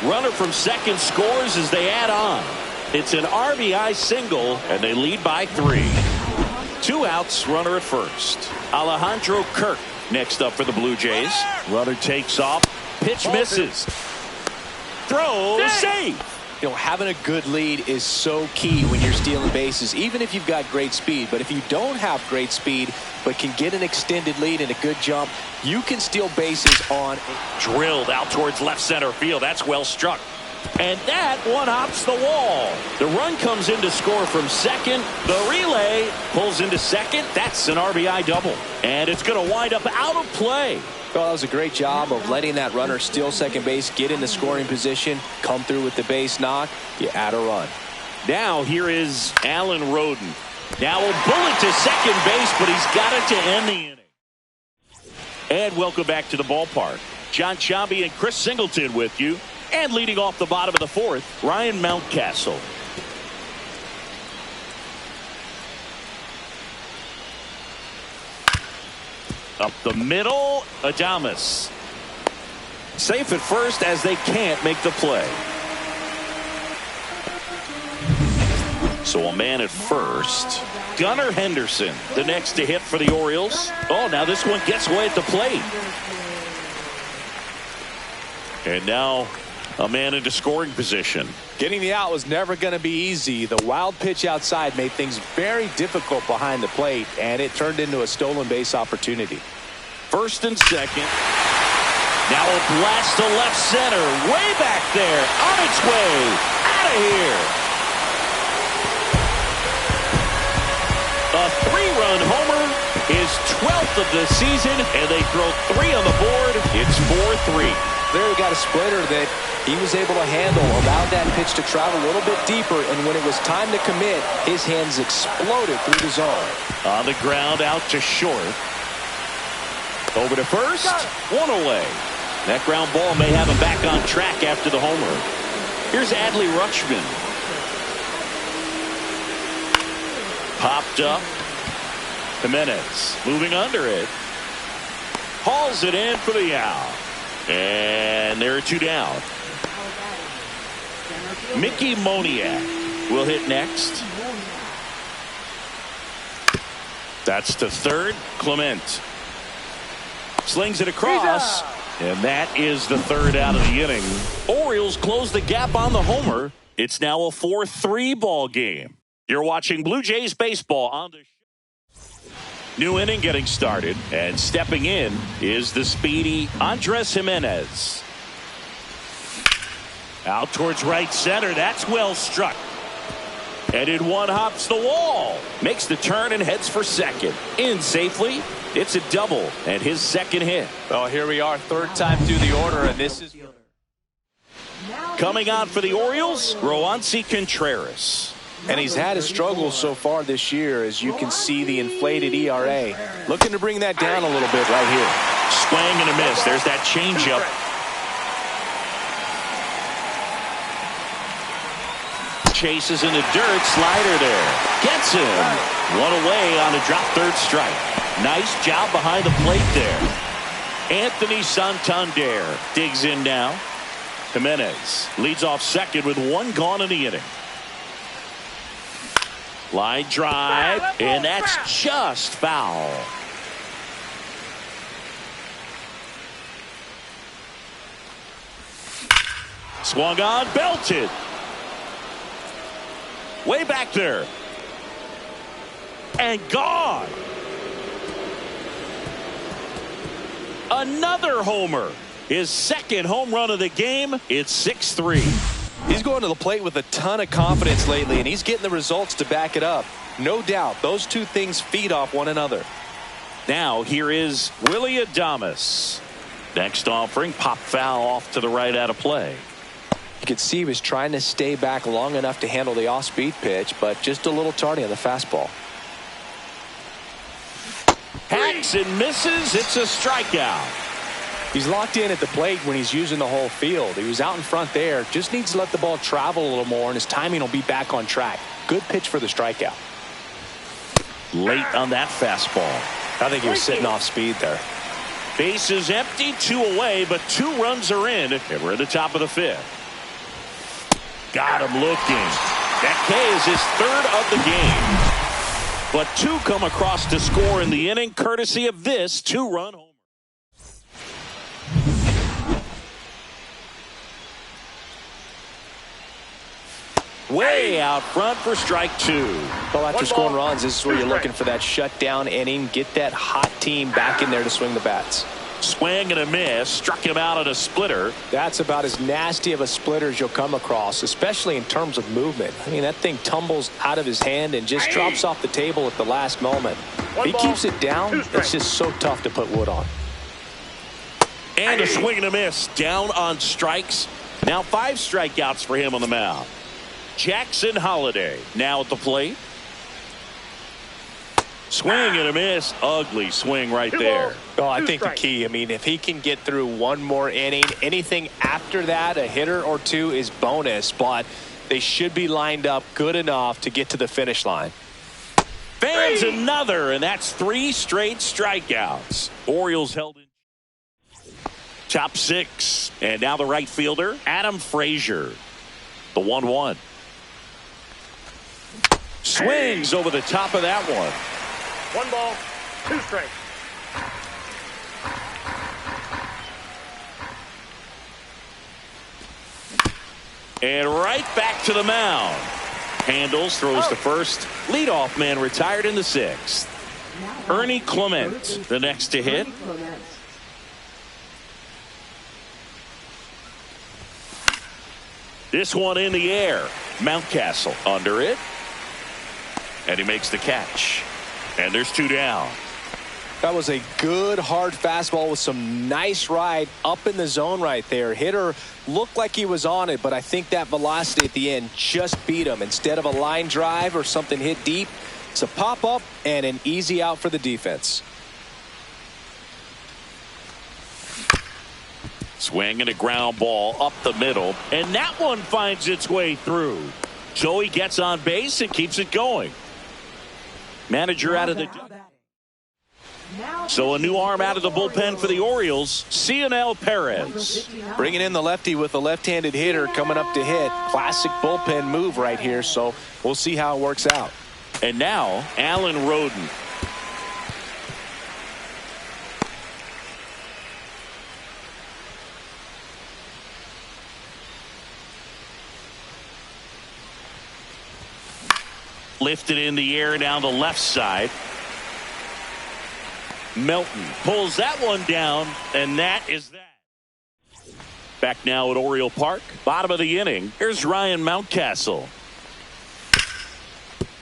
Runner from second scores as they add on. It's an RBI single, and they lead by 3. 2 outs, runner at first. Alejandro Kirk next up for the Blue Jays. Runner takes off. Pitch misses. Throw safe. You know, having a good lead is so key when you're stealing bases, even if you've got great speed. But if you don't have great speed but can get an extended lead and a good jump, you can steal bases on drilled out towards left center field. That's well struck. And that one hops the wall. The run comes in to score from second. The relay pulls into second. That's an RBI double. And it's going to wind up out of play. Well, that was a great job of letting that runner steal second base, get in the scoring position, come through with the base knock. You add a run. Now here is Alan Roden. Now a bullet to second base, but he's got it to end the inning. And welcome back to the ballpark. John Sciambi and Chris Singleton with you. And leading off the bottom of the 4th, Ryan Mountcastle. Up the middle, Adames. Safe at first as they can't make the play. So a man at first. Gunnar Henderson, the next to hit for the Orioles. Oh, now this one gets away at the plate. And now a man into scoring position. Getting the out was never going to be easy. The wild pitch outside made things very difficult behind the plate, and it turned into a stolen base opportunity. First and second. Now a blast to left center. Way back there. On its way. Out of here. A 3-run homer. His 12th of the season. And they throw 3 on the board. It's 4-3. There he got a splitter that he was able to handle, allowed that pitch to travel a little bit deeper, and when it was time to commit, his hands exploded through the zone. On the ground, out to short. Over to first, 1 away. That ground ball may have him back on track after the homer. Here's Adley Rutschman. Popped up. Jimenez moving under it. Hauls it in for the out. And there are 2 down. Mickey Moniak will hit next. That's to third. Clement slings it across. And that is the 3rd out of the inning. Orioles close the gap on the homer. It's now a 4-3 ball game. You're watching Blue Jays baseball on the new inning getting started, and stepping in is the speedy Andres Jimenez. Out towards right center. That's well struck. And in one hops the wall. Makes the turn and heads for second. In safely. It's a double and his second hit. Well, here we are, 3rd time through the order, and this is coming on for the Orioles, Roansy Contreras. And he's had his struggles so far this year, as you can see the inflated ERA. Looking to bring that down a little bit right here. Swing and a miss. There's that changeup. Chases in the dirt. Slider there. Gets him. 1 away on a drop 3rd strike. Nice job behind the plate there. Anthony Santander digs in now. Jimenez leads off second with 1 gone in the inning. Line drive, and that's just foul. Swung on, belted. Way back there. And gone. Another homer. His 2nd home run of the game. It's 6-3. He's going to the plate with a ton of confidence lately, and he's getting the results to back it up. No doubt, those 2 things feed off one another. Now here is Willy Adames. Next offering, pop foul off to the right out of play. You could see he was trying to stay back long enough to handle the off-speed pitch, but just a little tardy on the fastball. Hacks and misses. It's a strikeout. He's locked in at the plate when he's using the whole field. He was out in front there. Just needs to let the ball travel a little more, and his timing will be back on track. Good pitch for the strikeout. Late on that fastball. I think he was sitting off speed there. Bases empty, 2 away, but 2 runs are in, and we're at the top of the 5th. Got him looking. That K is his 3rd of the game. But 2 come across to score in the inning, courtesy of this 2-run homer. Way out front for strike 2. Well, after scoring runs, this is where you're looking for that shutdown inning. Get that hot team back in there to swing the bats. Swing and a miss. Struck him out at a splitter. That's about as nasty of a splitter as you'll come across, especially in terms of movement. I mean, that thing tumbles out of his hand and just drops off the table at the last moment. If he keeps it down, it's just so tough to put wood on. And a swing and a miss. Down on strikes. Now 5 strikeouts for him on the mound. Jackson Holiday now at the plate. Swing and a miss. Ugly swing right there. Oh, I think the key, I mean, if he can get through one more inning, anything after that, a hitter or 2 is bonus, but they should be lined up good enough to get to the finish line. Fans another, and that's 3 straight strikeouts. Orioles held in top 6. And now the right fielder, Adam Frazier. The 1-1. Swings over the top of that one. 1 ball, 2 strikes. And right back to the mound. Handles, throws to first. Leadoff man retired in the 6th. Ernie Clement, the next to hit. This one in the air. Mountcastle under it. And he makes the catch. And there's 2 down. That was a good hard fastball with some nice ride up in the zone right there. Hitter looked like he was on it, but I think that velocity at the end just beat him. Instead of a line drive or something hit deep, it's a pop up and an easy out for the defense. Swing and a ground ball up the middle, and that one finds its way through. So he gets on base and keeps it going. Manager out of the... So a new arm out of the bullpen for the Orioles, Cionel Perez. Bringing in the lefty with a left-handed hitter coming up to hit. Classic bullpen move right here, so we'll see how it works out. And now, Alan Roden. Lifted in the air down the left side. Melton pulls that one down, and that is that. Back now at Oriole Park, bottom of the inning. Here's Ryan Mountcastle.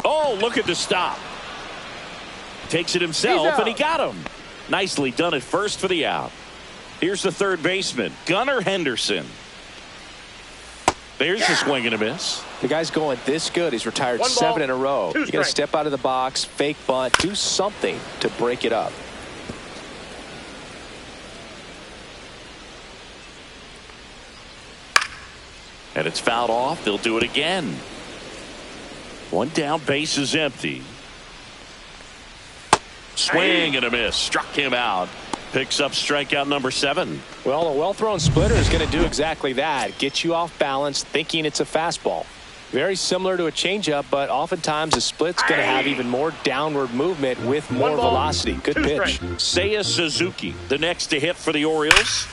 Oh, look at the stop. Takes it himself, and he got him. Nicely done at first for the out. Here's the third baseman, Gunnar Henderson. There's the swing and a miss. The guy's going this good. He's retired 7 in a row. You got to step out of the box, fake bunt, do something to break it up. And it's fouled off. They'll do it again. 1 down, base is empty. Swing and a miss. Struck him out. Picks up strikeout number 7. Well, a well-thrown splitter is going to do exactly that. Get you off balance, thinking it's a fastball. Very similar to a changeup, but oftentimes a split's going to have even more downward movement with more velocity. Good pitch. Seiya Suzuki, the next to hit for the Orioles.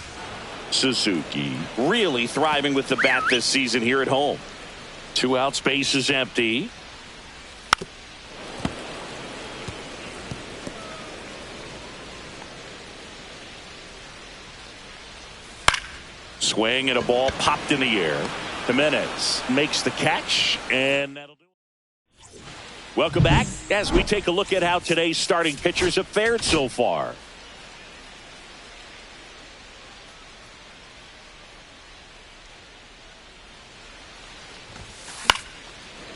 Suzuki really thriving with the bat this season here at home. 2 outs, base is empty. Swing and a ball popped in the air. Jimenez makes the catch, and that'll do it. Welcome back as we take a look at how today's starting pitchers have fared so far.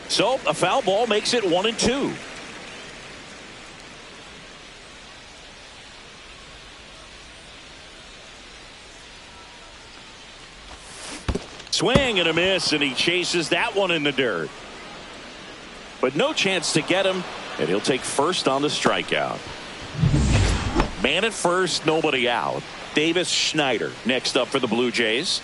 So a foul ball makes it 1-2. Swing and a miss, and he chases that one in the dirt. But no chance to get him, and he'll take first on the strikeout. Man at first, nobody out. Davis Schneider next up for the Blue Jays.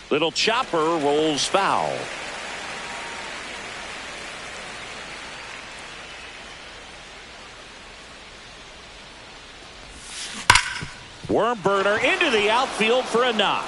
Little chopper rolls foul. Worm burner into the outfield for a knock.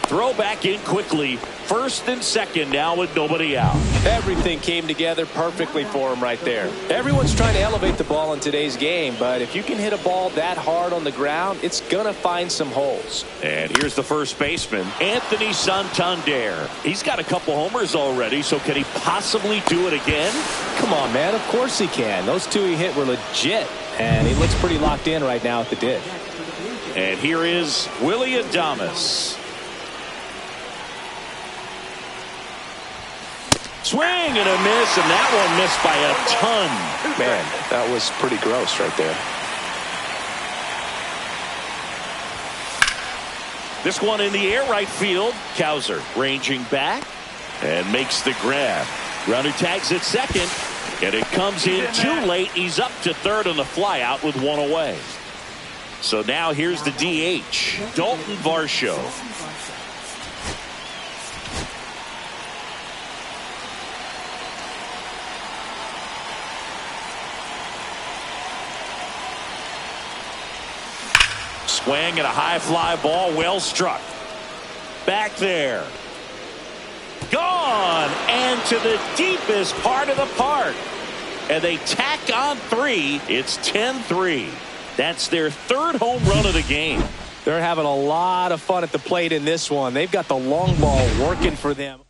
Throw back in quickly. First and second now with nobody out. Everything came together perfectly for him right there. Everyone's trying to elevate the ball in today's game, but if you can hit a ball that hard on the ground, it's going to find some holes. And here's the first baseman, Anthony Santander. He's got a couple homers already, so can he possibly do it again? Come on, man. Of course he can. Those two he hit were legit, and he looks pretty locked in right now at the dish. And here is Willie Adames. Swing and a miss, and that one missed by a ton. Man, that was pretty gross right there. This one in the air right field. Cowser ranging back and makes the grab. Runner tags at second, and it comes in too late. He's up to third on the flyout with one away. So now here's the DH, Dalton Varsho. Swing and a high fly ball, well struck. Back there. Gone and to the deepest part of the park. And they tack on three. It's 10-3. That's their third home run of the game. They're having a lot of fun at the plate in this one. They've got the long ball working for them.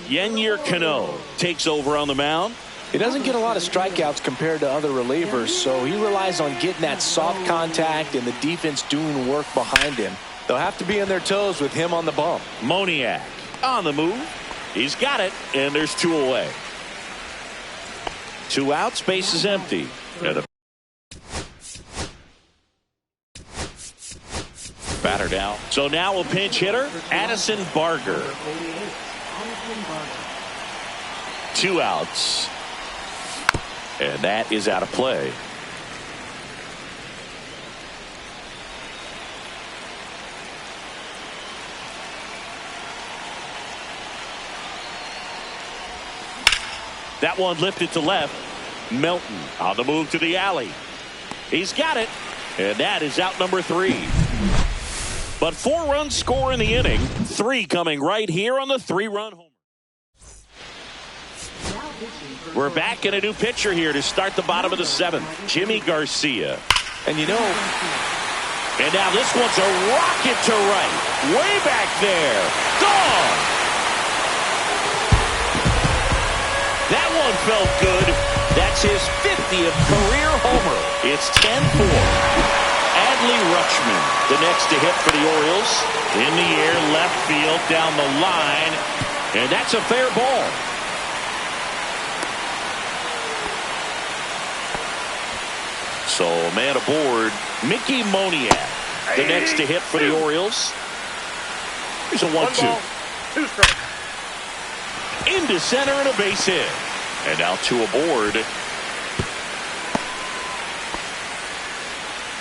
Yennier Cano takes over on the mound. He doesn't get a lot of strikeouts compared to other relievers, so he relies on getting that soft contact and the defense doing work behind him. They'll have to be on their toes with him on the bump. Moniak on the move. He's got it, and there's two away. Two outs, base is empty. And a batter down. So now a pinch hitter, Addison Barger. Two outs. And that is out of play. That one lifted to left. Melton on the move to the alley. He's got it. And that is out number 3. But 4 runs score in the inning. 3 coming right here on the 3-run homer. We're back in a new pitcher here to start the bottom of the 7th. Jimmy Garcia. And you know, and now this one's a rocket to right. Way back there. Gone. That one felt good. That's his 50th career homer. It's 10-4. Adley Rutschman, the next to hit for the Orioles. In the air, left field, down the line. And that's a fair ball. So, man aboard, Mickey Moniak, the next to hit for the Orioles. Here's a 1-2. 2 strikes. Into center and a base hit. And now 2 aboard.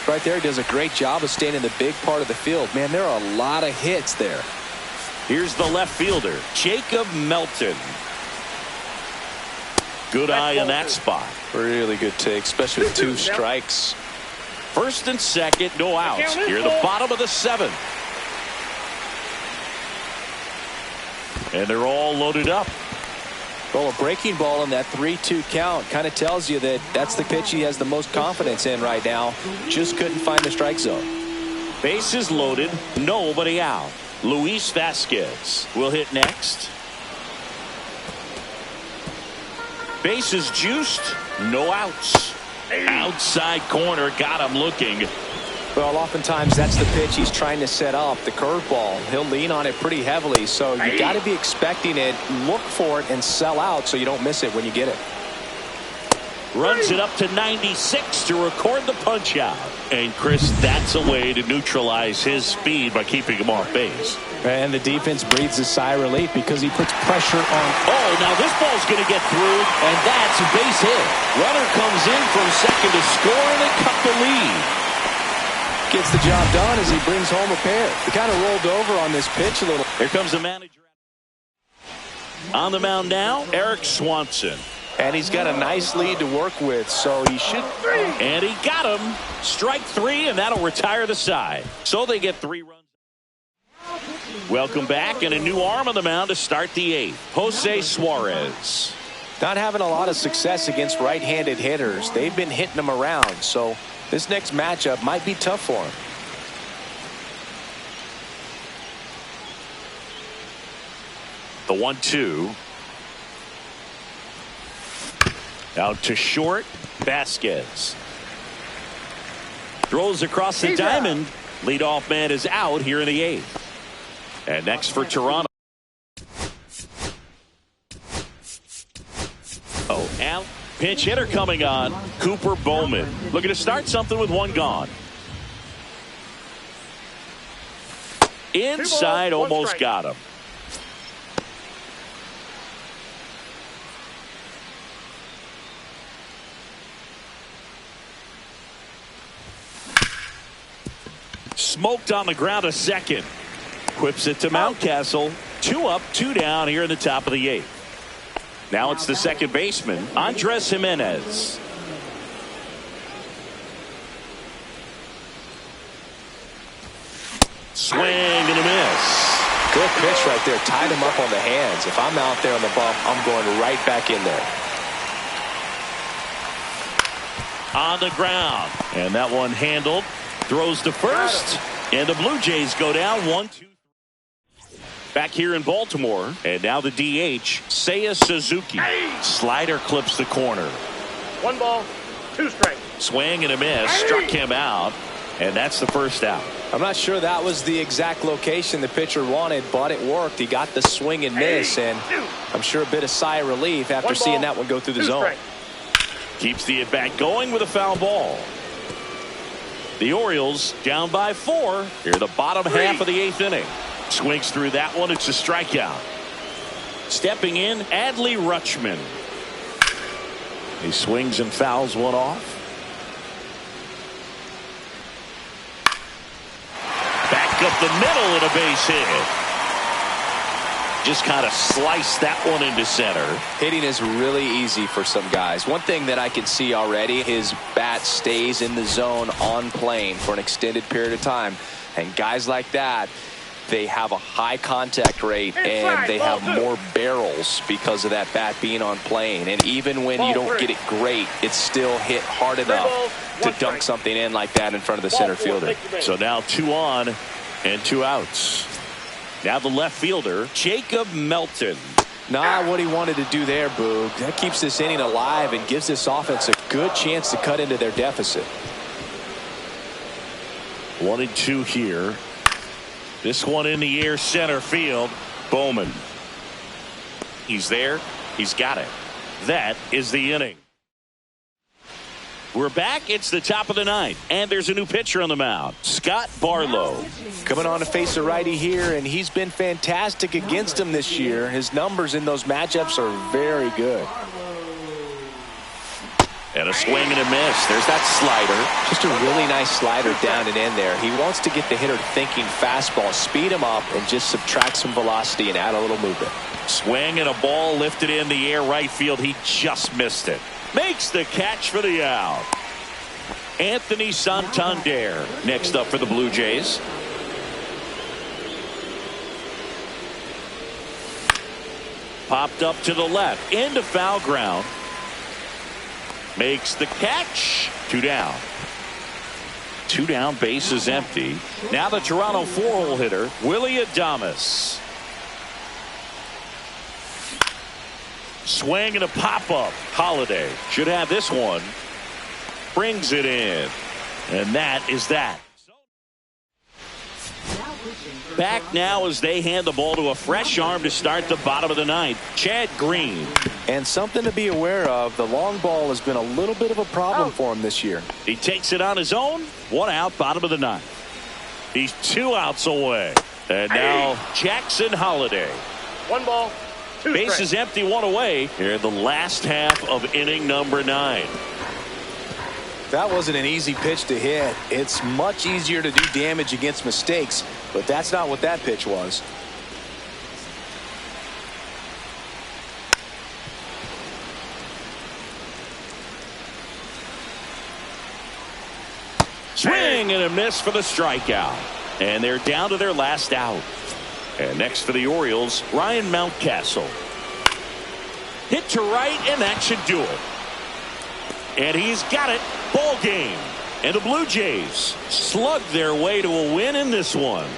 right there does a great job of staying in the big part of the field. Man, there are a lot of hits there. Here's the left fielder, Jacob Melton. Good eye on that spot. Really good take, especially with 2 strikes. First and second, no outs. Here the bottom of the 7th. And they're all loaded up. Well, a breaking ball in that 3-2 count kind of tells you that that's the pitch he has the most confidence in right now. Just couldn't find the strike zone. Bases loaded, nobody out. Luis Vasquez will hit next. Bases juiced, no outs. Outside corner, got him looking. Well, oftentimes that's the pitch he's trying to set up, the curveball. He'll lean on it pretty heavily, so you got to be expecting it, look for it, and sell out so you don't miss it when you get it. runs it up to 96 to record the punch out. And Chris, that's a way to neutralize his speed by keeping him off base. And the defense breathes a sigh of relief because he puts pressure on. Oh, now this ball's going to get through, and that's a base hit. Runner comes in from second to score, and they cut the lead. Gets the job done as he brings home a pair. He kind of rolled over on this pitch a little. Here comes the manager. On the mound now, Eric Swanson. And he's got a nice lead to work with, so he should. And he got him. Strike three, and that'll retire the side. So they get 3 runs. Welcome back, and a new arm on the mound to start the 8th. Jose Suarez. Not having a lot of success against right-handed hitters. They've been hitting him around, so this next matchup might be tough for him. The 1-2. Out to short, Vasquez. Throws across the diamond. Leadoff man is out here in the 8th. And next for Toronto. Oh, and pinch hitter coming on. Cooper Bowman. Looking to start something with 1 gone. Inside, almost got him. Smoked on the ground a second. Whips it to Mountcastle. 2 up, 2 down here in the top of the 8th. Now it's the second baseman, Andres Jimenez. Swing and a miss. Good pitch right there. Tied him up on the hands. If I'm out there on the bump, I'm going right back in there. On the ground. And that one handled. Throws to first. And the Blue Jays go down 1-2. Back here in Baltimore. And now the DH, Seiya Suzuki. Slider clips the corner. 1 ball, 2 strikes. Swing and a miss. Struck him out. And that's the first out. I'm not sure that was the exact location the pitcher wanted, but it worked. He got the swing and miss, and I'm sure a bit of sigh of relief after seeing that one go through the zone. Keeps the at-bat going with a foul ball. The Orioles down by 4 here in the bottom half of the 8th inning. Swings through that one. It's a strikeout. Stepping in, Adley Rutschman. He swings and fouls one off. Back up the middle and a base hit. Just kind of sliced that one into center. Hitting is really easy for some guys. One thing that I can see already, his bat stays in the zone on plane for an extended period of time. And guys like that, they have a high contact rate and they have more barrels because of that bat being on plane. And even when you don't get it great, it's still hit hard enough to dunk something in like that in front of the center fielder. So now 2 on and 2 outs. Now the left fielder, Jacob Melton. Not what he wanted to do there, Boog. That keeps this inning alive and gives this offense a good chance to cut into their deficit. 1-2 here. This one in the air, center field. Bowman. He's there. He's got it. That is the inning. We're back. It's the top of the 9th. And there's a new pitcher on the mound. Scott Barlow. Coming on to face a righty here, and he's been fantastic against him this year. His numbers in those matchups are very good. And a swing and a miss. There's that slider. Just a really nice slider down and in there. He wants to get the hitter thinking fastball, speed him up, and just subtract some velocity and add a little movement. Swing and a ball lifted in the air right field. He just missed it. Makes the catch for the out. Anthony Santander next up for the Blue Jays. Popped up to the left into foul ground. Makes the catch. 2 down. 2 down, base is empty. Now the Toronto 4-hole hitter, Willie Adames. Swing and a pop-up. Holiday should have this one. Brings it in. And that is that. Now pitching for back now as they hand the ball to a fresh arm to start the bottom of the ninth, Chad Green. And something to be aware of, the long ball has been a little bit of a problem for him this year. He takes it on his own. 1 out, bottom of the ninth. He's 2 outs away. And now Jackson Holliday. 1 ball, 2 strikes. Base is empty, 1 away here in the last half of inning number 9. That wasn't an easy pitch to hit. It's much easier to do damage against mistakes, but that's not what that pitch was. Swing and a miss for the strikeout. And they're down to their last out. And next for the Orioles, Ryan Mountcastle. Hit to right, and that should do it. And he's got it. Ball game. And the Blue Jays slug their way to a win in this one.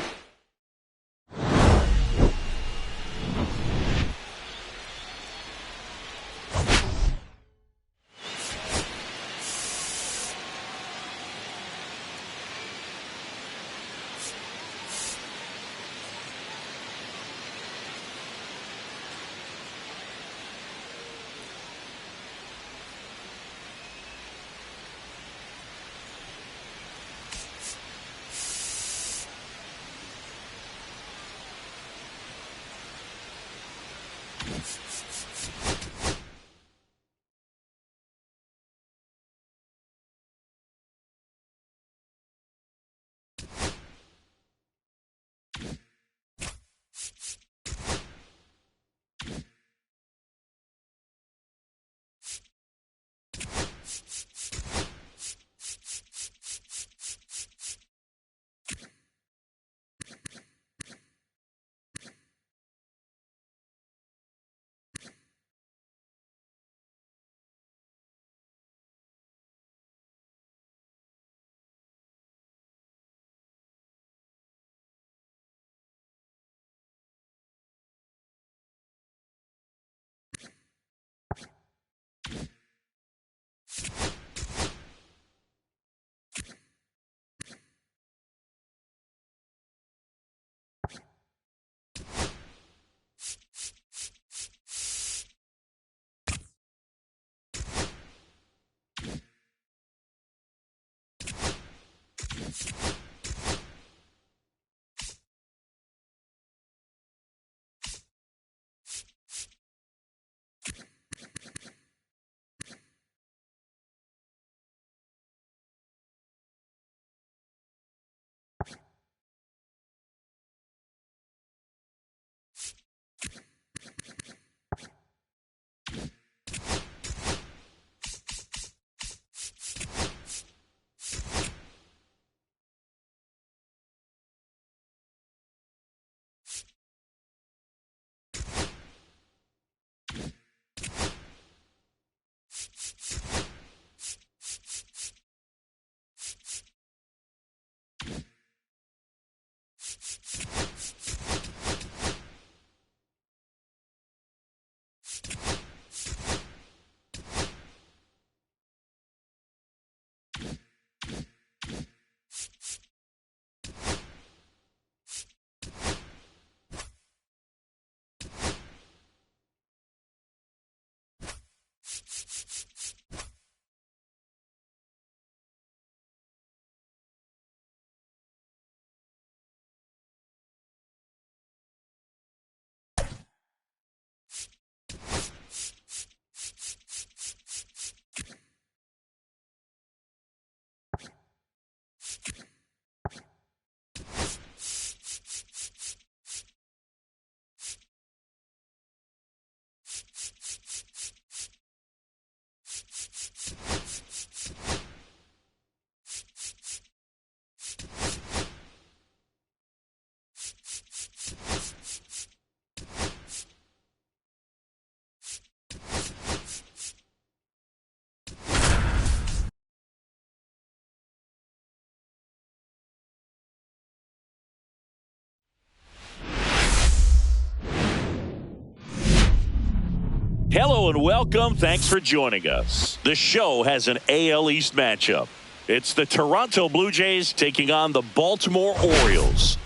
Hello and welcome. Thanks for joining us. The show has an AL East matchup. It's the Toronto Blue Jays taking on the Baltimore Orioles.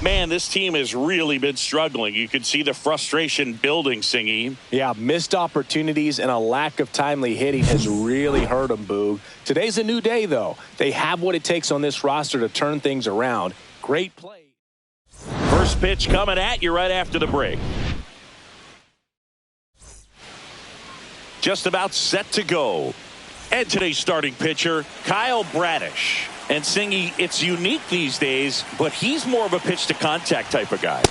Man, this team has really been struggling. You can see the frustration building, Singy. Yeah, missed opportunities and a lack of timely hitting has really hurt them, Boog. Today's a new day, though. They have what it takes on this roster to turn things around. Great play. First pitch coming at you right after the break. Just about set to go. And today's starting pitcher, Kyle Bradish. And Singy, it's unique these days, but he's more of a pitch-to-contact type of guy.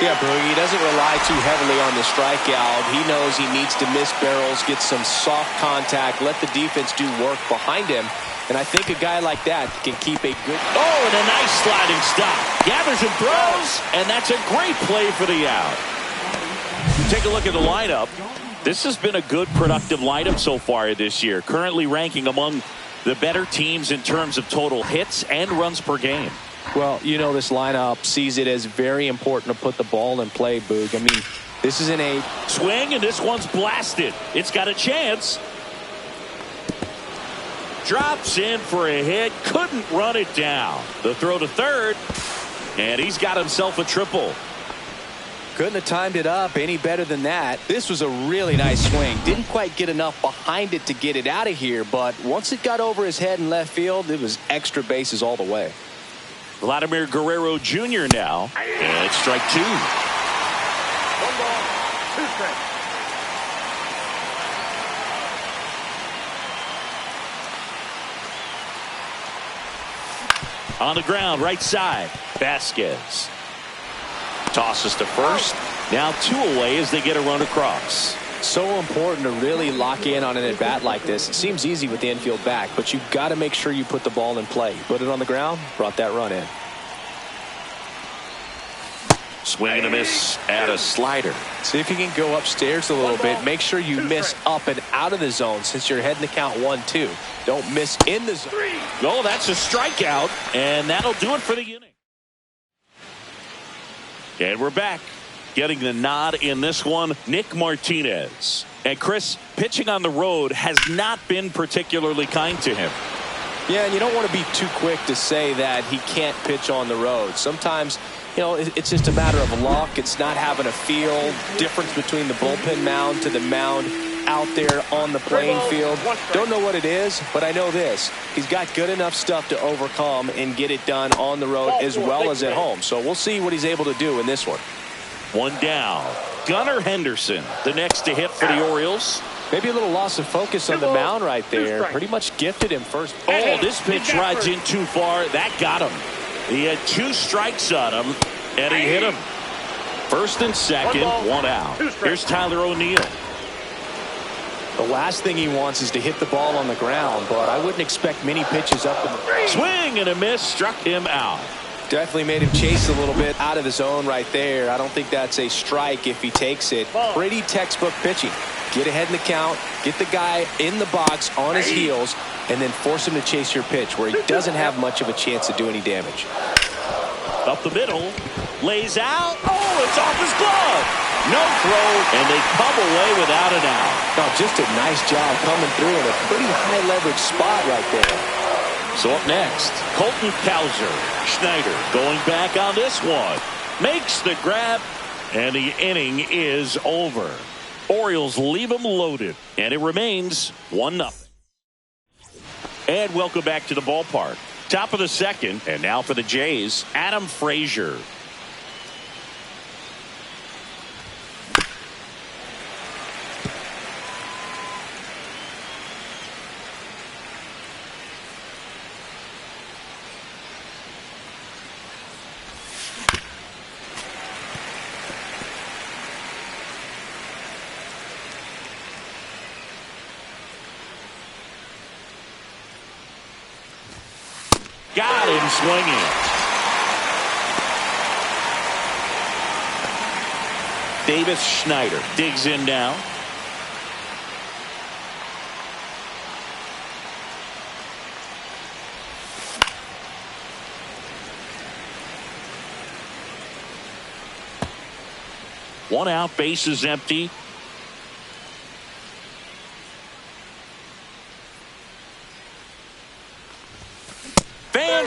Yeah, Boogie, he doesn't rely too heavily on the strikeout. He knows he needs to miss barrels, get some soft contact, let the defense do work behind him. And I think a guy like that can keep a good... Oh, and a nice sliding stop. Gathers and throws, and that's a great play for the out. Take a look at the lineup. This has been a good, productive lineup so far this year, currently ranking among the better teams in terms of total hits and runs per game. Well, you know, this lineup sees it as very important to put the ball in play, Boog. I mean, this is an 8. Swing, and this one's blasted. It's got a chance. Drops in for a hit. Couldn't run it down. The throw to third, and he's got himself a triple. Couldn't have timed it up any better than that. This was a really nice swing. Didn't quite get enough behind it to get it out of here, but once it got over his head in left field, it was extra bases all the way. Vladimir Guerrero Jr. now, and it's strike 2. 1 ball, 2 strikes. On the ground, right side, Vasquez. Tosses to first. Now 2 away as they get a run across. So important to really lock in on an at-bat like this. It seems easy with the infield back, but you've got to make sure you put the ball in play. Put it on the ground, brought that run in. Swing and a miss at a slider. See if you can go upstairs a little bit. Make sure you miss up and out of the zone since you're heading to count 1-2. Don't miss in the zone. Oh, that's a strikeout, and that'll do it for the inning. And we're back. Getting the nod in this one, Nick Martinez. And Chris, pitching on the road has not been particularly kind to him. Yeah, and you don't want to be too quick to say that he can't pitch on the road. Sometimes, you know, it's just a matter of luck. It's not having a feel. Difference between the bullpen mound to the mound out there on the playing field. Don't know what it is, but I know this. He's got good enough stuff to overcome and get it done on the road as well as at home. So we'll see what he's able to do in this one. 1 down. Gunnar Henderson, the next to hit for the Orioles. Maybe a little loss of focus on the mound right there. Pretty much gifted him first. Oh, this pitch rides in too far. That got him. He had 2 strikes on him, and he hit him. First and second, 1 out. Here's Tyler O'Neill. The last thing he wants is to hit the ball on the ground, but I wouldn't expect many pitches up in the... Swing and a miss, struck him out. Definitely made him chase a little bit out of the zone right there. I don't think that's a strike if he takes it. Pretty textbook pitching. Get ahead in the count, get the guy in the box on his heels, and then force him to chase your pitch where he doesn't have much of a chance to do any damage. Up the middle, lays out. Oh, it's off his glove. No throw, and they come away without an out. Oh, just a nice job coming through in a pretty high leverage spot right there. So up next, Colton Cowser. Schneider going back on this one. Makes the grab, and the inning is over. Orioles leave them loaded, and it remains 1-0. And welcome back to the ballpark. Top of the second, and now for the Jays, Adam Frazier. Got him swinging. Davis Schneider digs in now. One out, base is empty.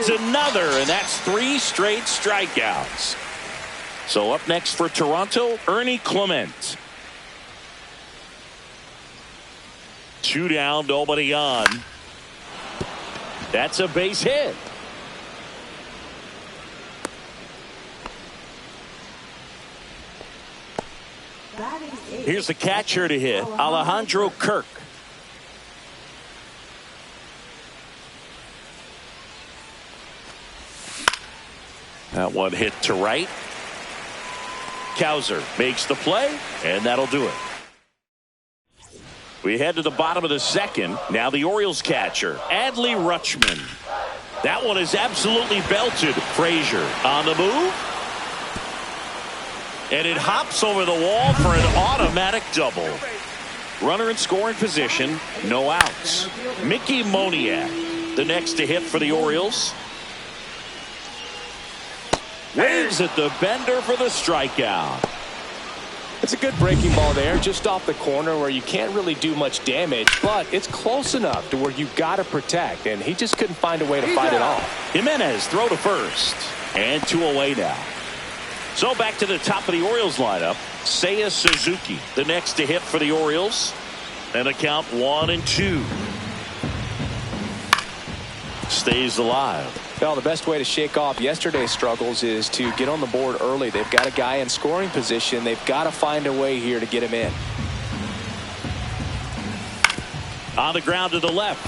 lands another, and that's 3 straight strikeouts. So up next for Toronto, Ernie Clement. 2 down, nobody on. That's a base hit. Here's the catcher to hit, Alejandro Kirk. That one hit to right. Cowser makes the play, and that'll do it. We head to the bottom of the second. Now the Orioles catcher, Adley Rutschman. That one is absolutely belted. Frazier on the move. And it hops over the wall for an automatic double. Runner in scoring position, no outs. Mickey Moniak, the next to hit for the Orioles. Waves at the bender for the strikeout. It's a good breaking ball there, just off the corner where you can't really do much damage, but it's close enough to where you got to protect, and he just couldn't find a way to fight it off. Jimenez throw to first, and 2 away now. So back to the top of the Orioles lineup. Seiya Suzuki, the next to hit for the Orioles. And a count 1-2. Stays alive. Well, the best way to shake off yesterday's struggles is to get on the board early. They've got a guy in scoring position. They've got to find a way here to get him in. On the ground to the left.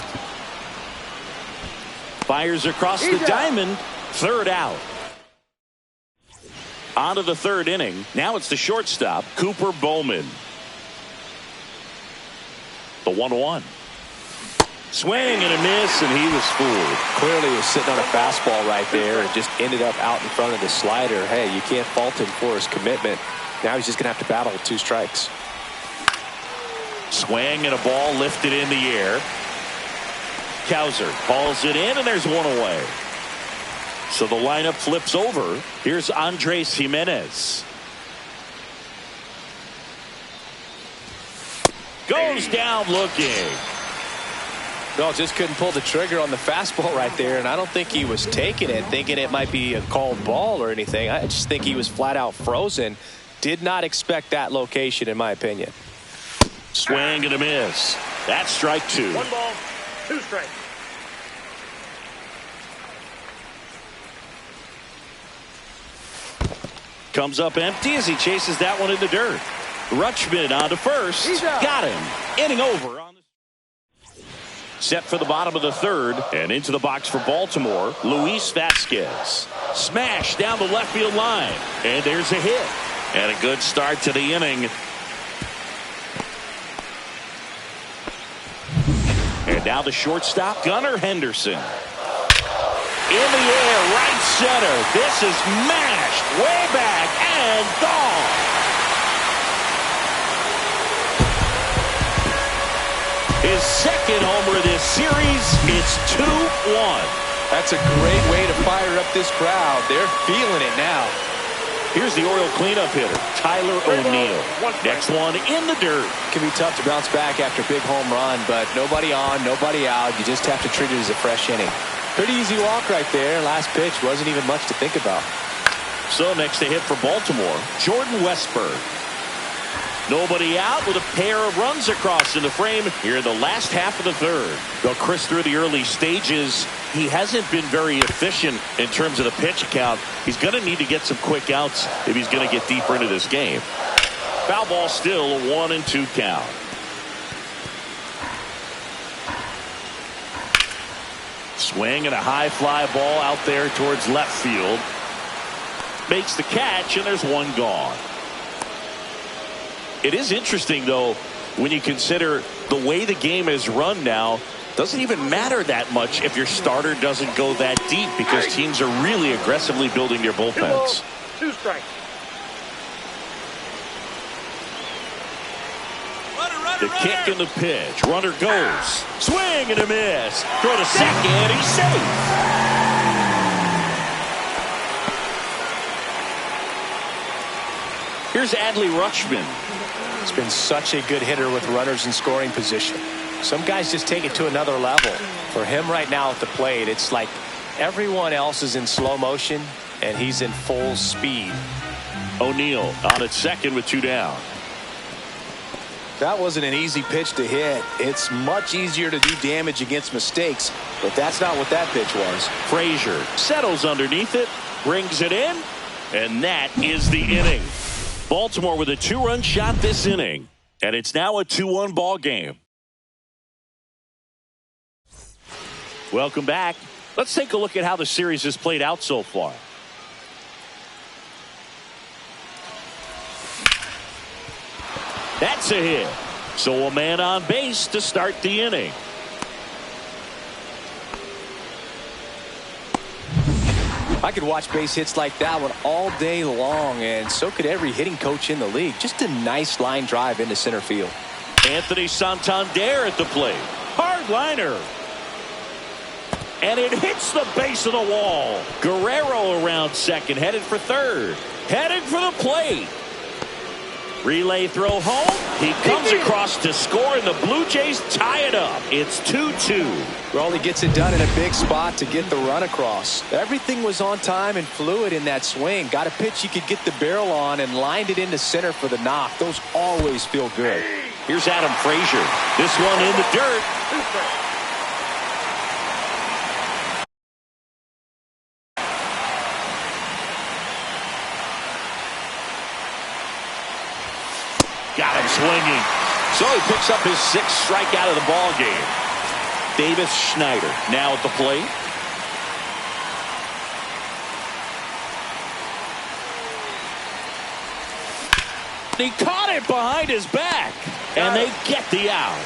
Fires across the diamond. 3rd out. On to the 3rd inning. Now it's the shortstop, Cooper Bowman. The 1-1. Swing and a miss, and he was fooled. Clearly he was sitting on a fastball right there and just ended up out in front of the slider. Hey, you can't fault him for his commitment. Now he's just going to have to battle with 2 strikes. Swing and a ball lifted in the air. Cowser hauls it in, and there's 1 away. So the lineup flips over. Here's Andres Jimenez. Goes down looking. No, just couldn't pull the trigger on the fastball right there, and I don't think he was taking it, thinking it might be a called ball or anything. I just think he was flat out frozen. Did not expect that location, in my opinion. Swing and a miss. That's strike 2. 1 ball, 2 strikes. Comes up empty as he chases that one in the dirt. Rutschman on to first. Got him. Inning over. Set for the bottom of the 3rd. And into the box for Baltimore, Luis Vasquez. Smash down the left field line. And there's a hit. And a good start to the inning. And now the shortstop, Gunnar Henderson. In the air, right center. This is mashed way back and gone. His 2nd homer of this series. It's 2-1. That's a great way to fire up this crowd. They're feeling it now. Here's the Oriole cleanup hitter, Tyler O'Neill. Next one in the dirt. It can be tough to bounce back after a big home run, but nobody on, nobody out. You just have to treat it as a fresh inning. Pretty easy walk right there. Last pitch wasn't even much to think about. So next to hit for Baltimore, Jordan Westburg. Nobody out with a pair of runs across in the frame here in the last half of the 3rd. Well, Chris, through the early stages, he hasn't been very efficient in terms of the pitch count. He's going to need to get some quick outs if he's going to get deeper into this game. Foul ball still, a 1-2 count. Swing and a high fly ball out there towards left field. Makes the catch, and there's 1 gone. It is interesting, though, when you consider the way the game is run now. Doesn't even matter that much if your starter doesn't go that deep, because teams are really aggressively building their bullpens. 2 strikes. The kick and the pitch. Runner goes. Swing and a miss. Throw to second. He's safe. Here's Adley Rutschman. He's been such a good hitter with runners in scoring position. Some guys just take it to another level. For him right now at the plate, it's like Everyone else is in slow motion, and he's in full speed. O'Neill on at second with 2 down. That wasn't an easy pitch to hit. It's much easier to do damage against mistakes, but that's not what that pitch was. Frazier settles underneath it, brings it in, and that is the inning. Baltimore with a 2-run shot this inning, and it's now a 2-1 ball game. Welcome back. Let's take a look at how the series has played out so far. That's a hit. So a man on base to start the inning. I could watch base hits like that one all day long, and so could every hitting coach in the league. Just a nice line drive into center field. Anthony Santander at the plate. Hard liner. And it hits the base of the wall. Guerrero around second, headed for third. Headed for the plate. Relay throw home. He comes across to score, and the Blue Jays tie it up. It's 2-2. Raleigh gets it done in a big spot to get the run across. Everything was on time and fluid in that swing. Got a pitch you could get the barrel on and lined it into center for the knock. Those always feel good. Here's Adam Frazier. This one in the dirt. 2 strikes. Got him swinging. So he picks up his 6th strikeout of the ball game. Davis Schneider now at the plate. He caught it behind his back, and they get the out.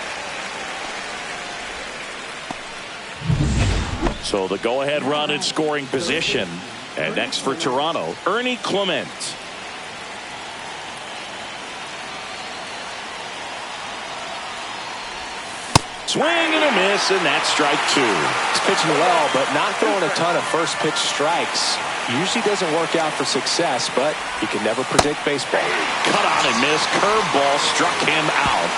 So the go-ahead run in scoring position. And next for Toronto, Ernie Clement. Swing and a miss, and that's strike 2. He's pitching well, but not throwing a ton of first pitch strikes. Usually doesn't work out for success, but you can never predict baseball. Cut on and miss. Curveball struck him out.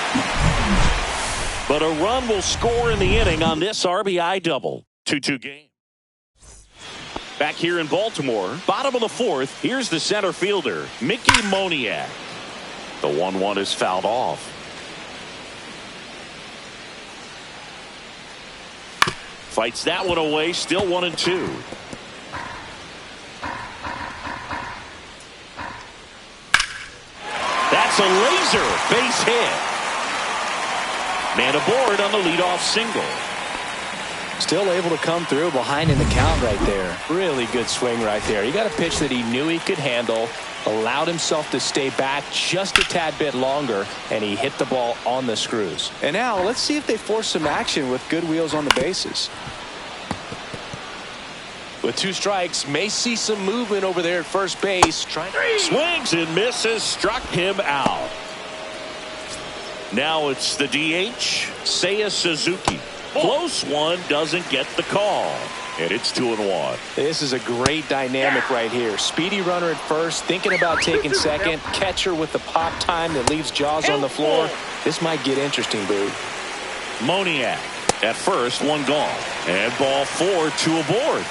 But a run will score in the inning on this RBI double. 2-2 game. Back here in Baltimore, bottom of the 4th, here's the center fielder, Mickey Moniak. The 1-1 is fouled off. Fights that one away, still 1-2. That's a laser base hit. Man aboard on the leadoff single. Still able to come through behind in the count right there. Really good swing right there. He got a pitch that he knew he could handle, allowed himself to stay back just a tad bit longer, and he hit the ball on the screws. And now let's see if they force some action with good wheels on the bases. With 2 strikes, may see some movement over there at first base. Swings and misses, struck him out. Now it's the DH, Seiya Suzuki. Close one, doesn't get the call. And it's 2-1. This is a great dynamic right here. Speedy runner at first, thinking about taking second. Catcher with the pop time that leaves Jaws on the floor. This might get interesting, Boo. Moniak at first, 1 gone. And ball 4, 2 aboard.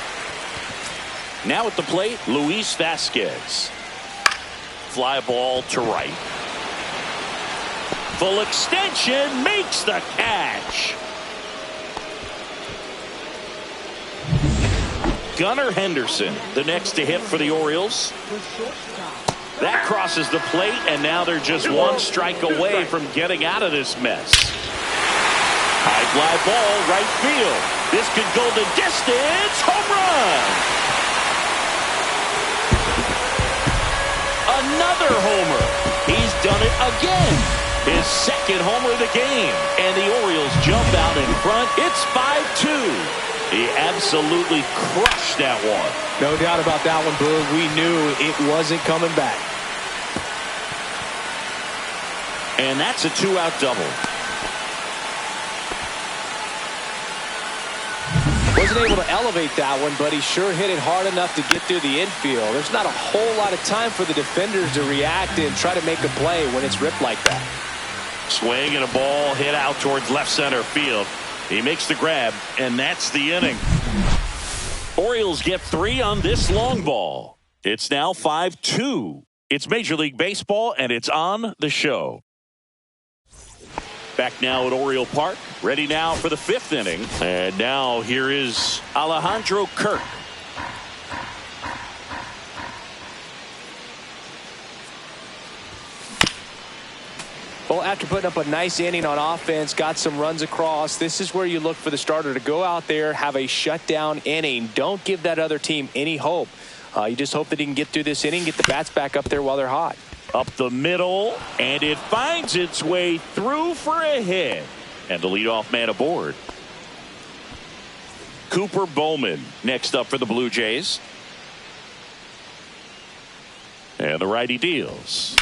Now at the plate, Luis Vasquez. Fly ball to right. Full extension, makes the catch. Gunnar Henderson, the next to hit for the Orioles. That crosses the plate, and now they're just 1 strike away from getting out of this mess. High fly ball, right field. This could go the distance. Home run. Another homer. He's done it again. His 2nd homer of the game. And the Orioles jump out in front. It's 5-2. He absolutely crushed that one. No doubt about that one, Boo. We knew it wasn't coming back. And that's a 2-out double. Wasn't able to elevate that one, but he sure hit it hard enough to get through the infield. There's not a whole lot of time for the defenders to react and try to make a play when it's ripped like that. Swing and a ball hit out towards left center field. He makes the grab, and that's the inning. Orioles get 3 on this long ball. It's now 5-2. It's Major League Baseball, and it's on the show. Back now at Oriole Park. Ready now for the 5th inning. And now here is Alejandro Kirk. Well, after putting up a nice inning on offense, got some runs across, this is where you look for the starter to go out there, have a shutdown inning. Don't give that other team any hope. You just hope that he can get through this inning, get the bats back up there while they're hot. Up the middle, and it finds its way through for a hit. And the leadoff man aboard. Cooper Bowman next up for the Blue Jays. And the righty deals.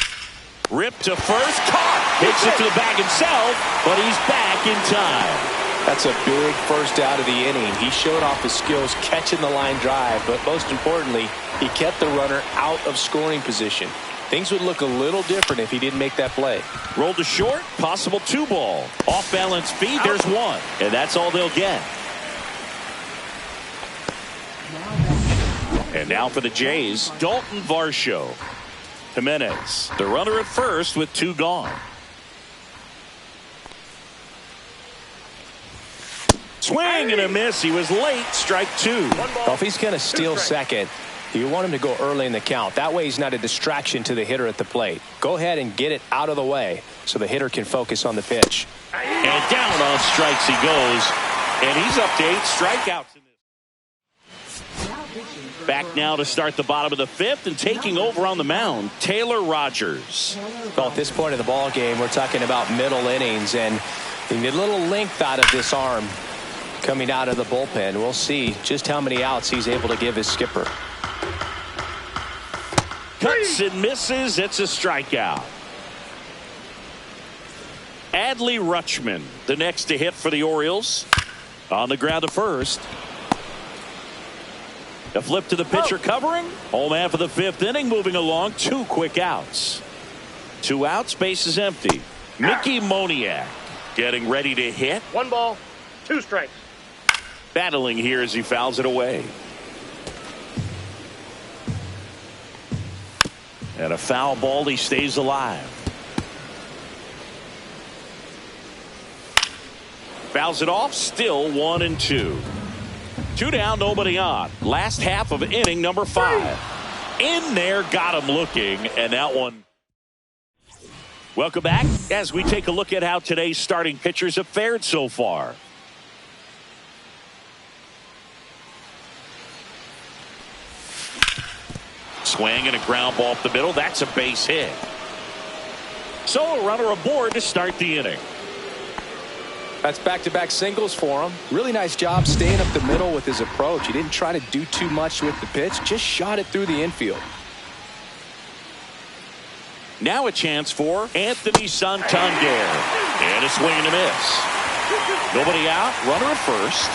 Ripped to first, caught, hits it to the bag himself, but he's back in time. That's a big first out of the inning. He showed off his skills catching the line drive, but most importantly, he kept the runner out of scoring position. Things would look a little different if he didn't make that play. Rolled to short, possible 2-ball. Off balance feed, there's 1, and that's all they'll get. And now for the Jays, Dalton Varsho. Jimenez, the runner at first with 2 gone. Swing and a miss. He was late. Strike 2. Well, if he's going to steal second, you want him to go early in the count. That way he's not a distraction to the hitter at the plate. Go ahead and get it out of the way so the hitter can focus on the pitch. And down on strikes he goes. And he's up to 8 strikeouts in this. Back now to start the bottom of the 5th, and taking over on the mound, Taylor Rogers. Well, at this point in the ball game, we're talking about middle innings, and you need a little length out of this arm coming out of the bullpen. We'll see just how many outs he's able to give his skipper. Cuts and misses. It's a strikeout. Adley Rutschman, the next to hit for the Orioles. On the ground to first. A flip to the pitcher covering. Home man for the 5th inning, moving along. 2 quick outs. 2 outs, base is empty. Mickey Moniak getting ready to hit. 1 ball, 2 strikes. Battling here as he fouls it away. And a foul ball, he stays alive. Fouls it off, still 1-2. 2 down, nobody on. Last half of inning number 5. In there, got him looking, and that one. Welcome back as we take a look at how today's starting pitchers have fared so far. Swing and a ground ball up the middle. That's a base hit. So a runner aboard to start the inning. That's back-to-back singles for him. Really nice job staying up the middle with his approach. He didn't try to do too much with the pitch, just shot it through the infield. Now a chance for Anthony Santander. And a swing and a miss. Nobody out, runner at first.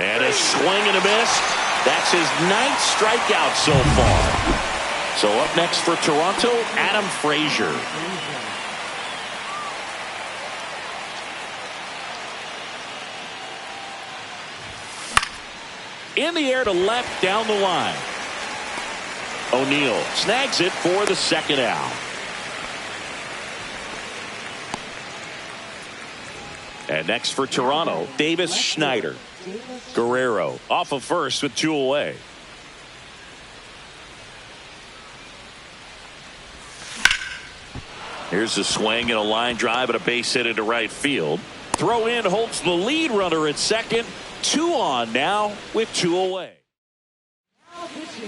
And a swing and a miss. That's his 9th strikeout so far. So up next for Toronto, Adam Frazier. In the air to left, down the line. O'Neill snags it for the 2nd out. And next for Toronto, Davis Schneider. Guerrero off of first with 2 away. Here's a swing and a line drive and a base hit into right field. Throw in holds the lead runner at 2nd. 2 on now with 2 away.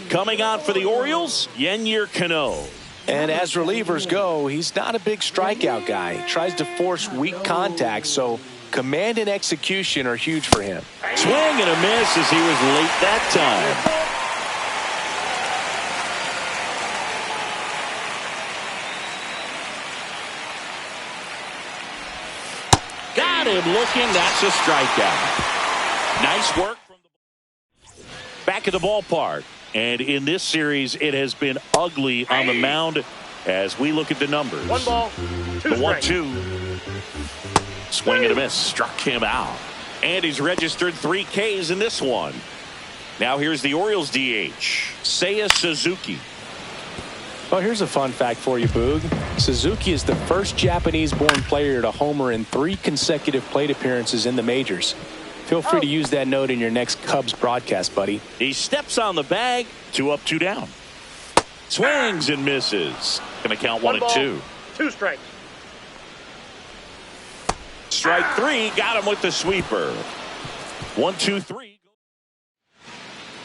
Coming on for the Orioles, Yennier Cano. And as relievers go, he's not a big strikeout guy. He tries to force weak contact, so command and execution are huge for him. Swing and a miss as he was late that time. Got him looking. That's a strikeout. Nice work from the back at the ballpark. And in this series, it has been ugly on the mound as we look at the numbers. 1 ball, 2 The strikes. 1-2. Swing and a miss. Struck him out. And he's registered 3 Ks in this one. Now here's the Orioles DH, Seiya Suzuki. Well, here's a fun fact for you, Boog. Suzuki is the first Japanese-born player to homer in 3 consecutive plate appearances in the majors. Feel free to use that note in your next Cubs broadcast, buddy. He steps on the bag. 2 up, 2 down. Swings and misses. Going to count 1 and 2. 2 strikes. Strike 3. Got him with the sweeper. 1, 2, 3.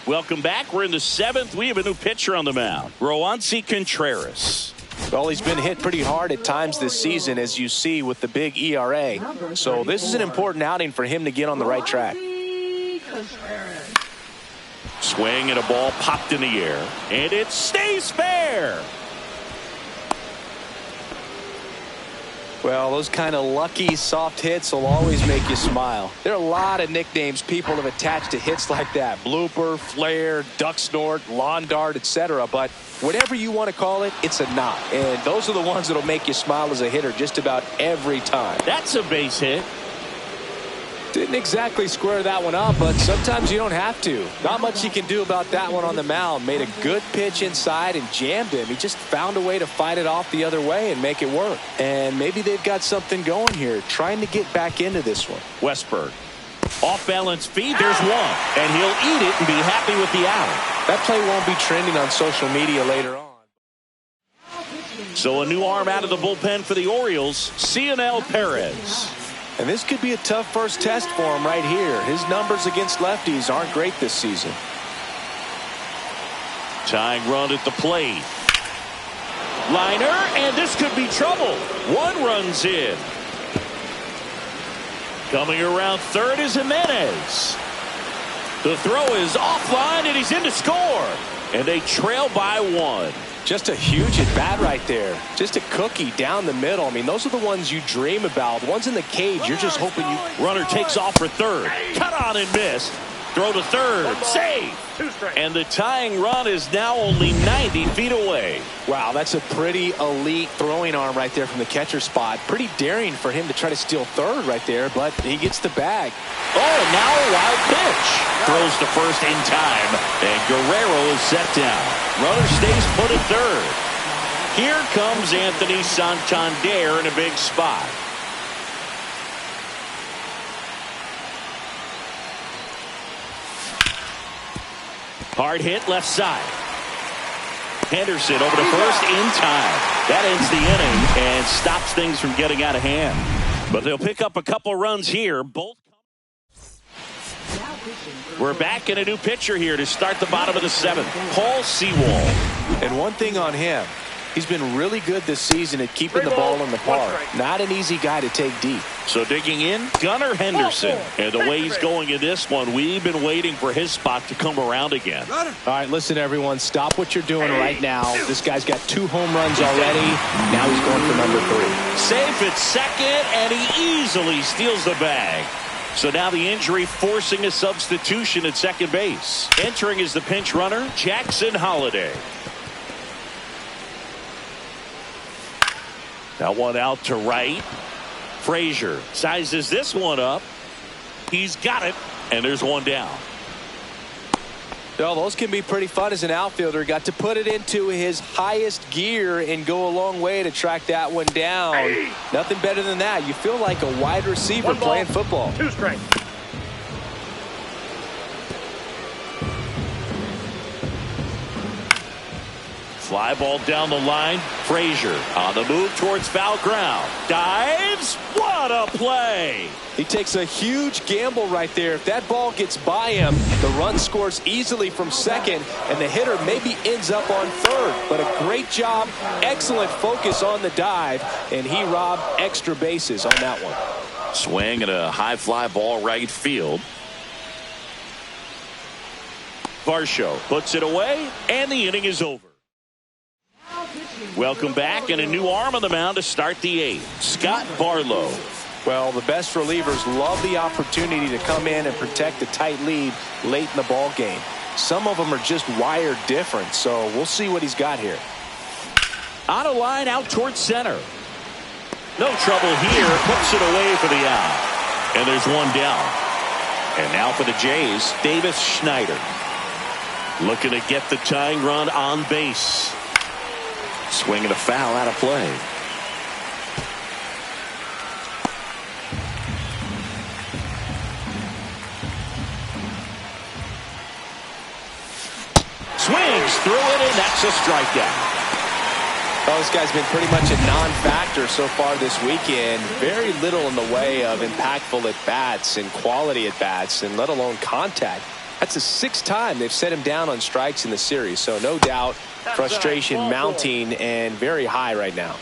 Welcome back. We're in the 7th. We have a new pitcher on the mound, Roansy Contreras. Well, he's been hit pretty hard at times this season, as you see with the big ERA. So this is an important outing for him to get on the right track. Swing and a ball popped in the air, and it stays fair. Well, those kind of lucky soft hits will always make you smile. There are a lot of nicknames people have attached to hits like that. Blooper, flare, duck snort, lawn dart, etc. But whatever you want to call it, it's a knock. And those are the ones that will make you smile as a hitter just about every time. That's a base hit. Didn't exactly square that one up, but sometimes you don't have to. Not much you can do about that one on the mound. Made a good pitch inside and jammed him. He just found a way to fight it off the other way and make it work. And maybe they've got something going here, trying to get back into this one. Westberg. Off balance feed. There's one. And he'll eat it and be happy with the out. That play won't be trending on social media later on. So a new arm out of the bullpen for the Orioles, Cionel Perez. And this could be a tough first test for him right here. His numbers against lefties aren't great this season. Tying run at the plate. Liner, and this could be trouble. 1 run's in. Coming around third is Jimenez. The throw is offline, and he's in to score. And they trail by 1. Just a huge at bat right there. Just a cookie down the middle. I mean, those are the ones you dream about. The ones in the cage, you're just hoping you... Runner takes off for third. Cut on and miss. Throw to third. Save. 2 strikes. And the tying run is now only 90 feet away. Wow, that's a pretty elite throwing arm right there from the catcher spot. Pretty daring for him to try to steal third right there, but he gets the bag. Oh, now a wild pitch. Throws to first in time, and Guerrero is set down. Runner stays put at third. Here comes Anthony Santander in a big spot. Hard hit left side. Henderson over to first in time. That ends the inning and stops things from getting out of hand. But they'll pick up a couple runs here. Both. We're back in a new pitcher here to start the bottom of the 7th. Paul Sewald. And one thing on him, he's been really good this season at keeping the ball in the park. Not an easy guy to take deep. So digging in, Gunnar Henderson. And the way he's going in this one, we've been waiting for his spot to come around again. All right, listen, everyone. Stop what you're doing right now. This guy's got 2 home runs already. Now he's going for number 3. Safe at second, and he easily steals the bag. So now the injury forcing a substitution at second base. Entering is the pinch runner, Jackson Holliday. That one out to right. Frazier sizes this one up. He's got it, and there's one down. Well, those can be pretty fun as an outfielder. Got to put it into his highest gear and go a long way to track that one down. Nothing better than that. You feel like a wide receiver playing football. 2 strikes. Fly ball down the line. Frazier on the move towards foul ground. Dives. What a play. He takes a huge gamble right there. If that ball gets by him, the run scores easily from second, and the hitter maybe ends up on third. But a great job, excellent focus on the dive, and he robbed extra bases on that one. Swing and a high fly ball right field. Varsho puts it away, and the inning is over. Welcome back, and a new arm on the mound to start the 8th. Scott Barlow. Well, the best relievers love the opportunity to come in and protect a tight lead late in the ball game. Some of them are just wired different, so we'll see what he's got here. On a line out towards center. No trouble here. Puts it away for the out. And there's one down. And now for the Jays, Davis Schneider. Looking to get the tying run on base. Swinging a foul out of play. Swings through it, and that's a strikeout. Well, this guy's been pretty much a non-factor so far this weekend. Very little in the way of impactful at-bats and quality at-bats, and let alone contact. That's the 6th time they've set him down on strikes in the series. So no doubt frustration mounting and very high right now.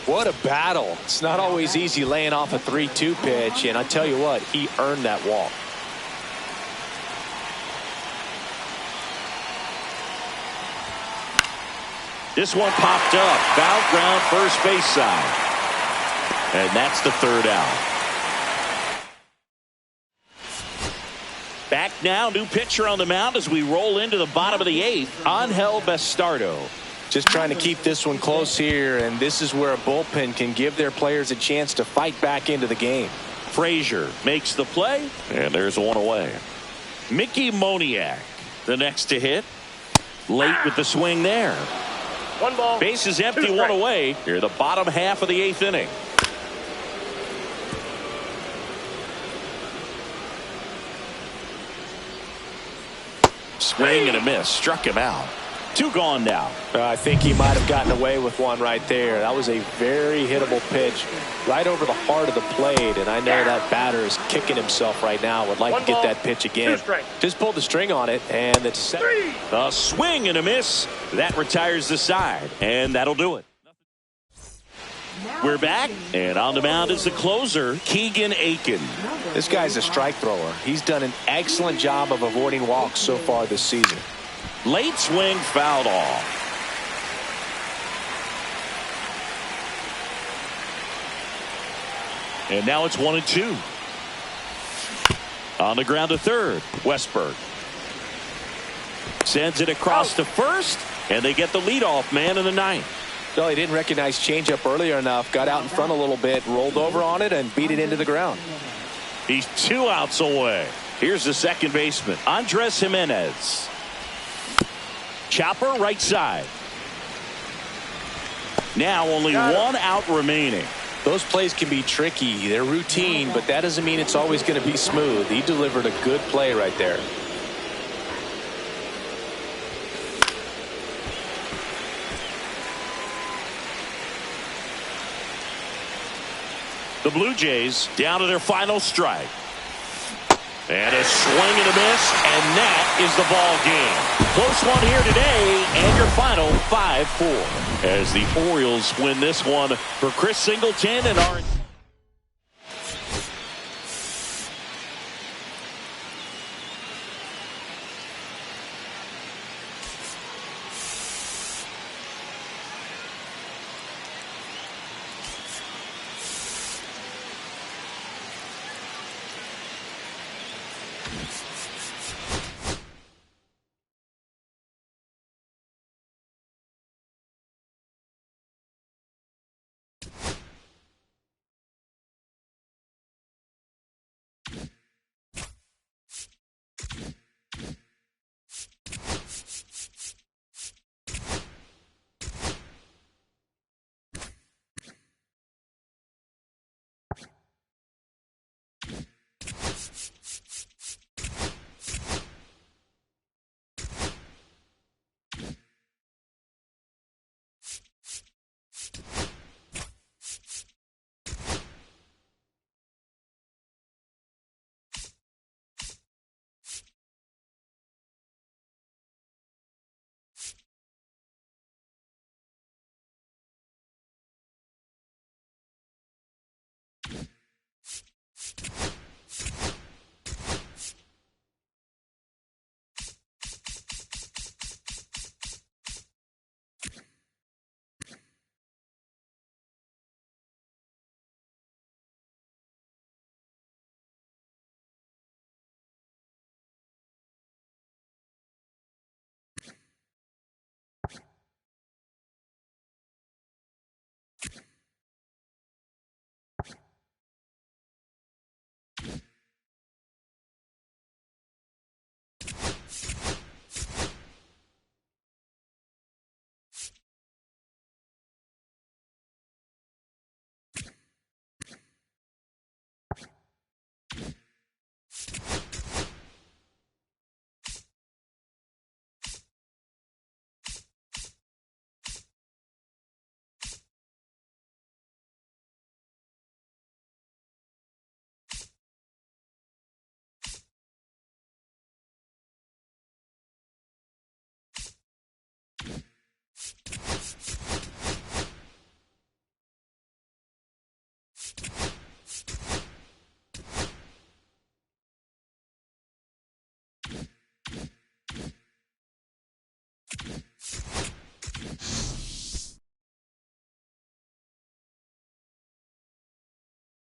What a battle. It's not always easy laying off a 3-2 pitch, and I tell you what, he earned that walk. This one popped up. Foul ground, first base side. And that's the 3rd out. Back now, new pitcher on the mound as we roll into the bottom of the 8th. Angel Bastardo. Just trying to keep this one close here, and this is where a bullpen can give their players a chance to fight back into the game. Frazier makes the play, and there's one away. Mickey Moniak, the next to hit. Late with the swing there. 1 ball. Base is empty, 2 one strikes. away. Here, the bottom half of the 8th inning. Swing and a miss. Struck him out. 2 gone now. I think he might have gotten away with one right there. That was a very hittable pitch right over the heart of the plate, and I know that batter is kicking himself right now. Would like 1 to get ball, that pitch 2 again. strikes. Just pulled the string on it, and the 3. A swing and a miss. That retires the side, and that'll do it. We're back, and on the mound is the closer, Keegan Aiken. This guy's a strike thrower. He's done an excellent job of avoiding walks so far this season. Late swing, fouled off. And now it's 1-2. On the ground to third, Westberg. Sends it across to first, and they get the leadoff man in the 9th. No, he didn't recognize changeup earlier enough. Got out in front a little bit, rolled over on it, and beat it into the ground. He's 2 outs away. Here's the second baseman, Andres Jimenez. Chopper right side. Now only 1 out remaining. Those plays can be tricky. They're routine, but that doesn't mean it's always going to be smooth. He delivered a good play right there. The Blue Jays down to their final strike. And a swing and a miss, and that is the ball game. Close one here today, and your final 5-4. As the Orioles win this one for Chris Singleton and our...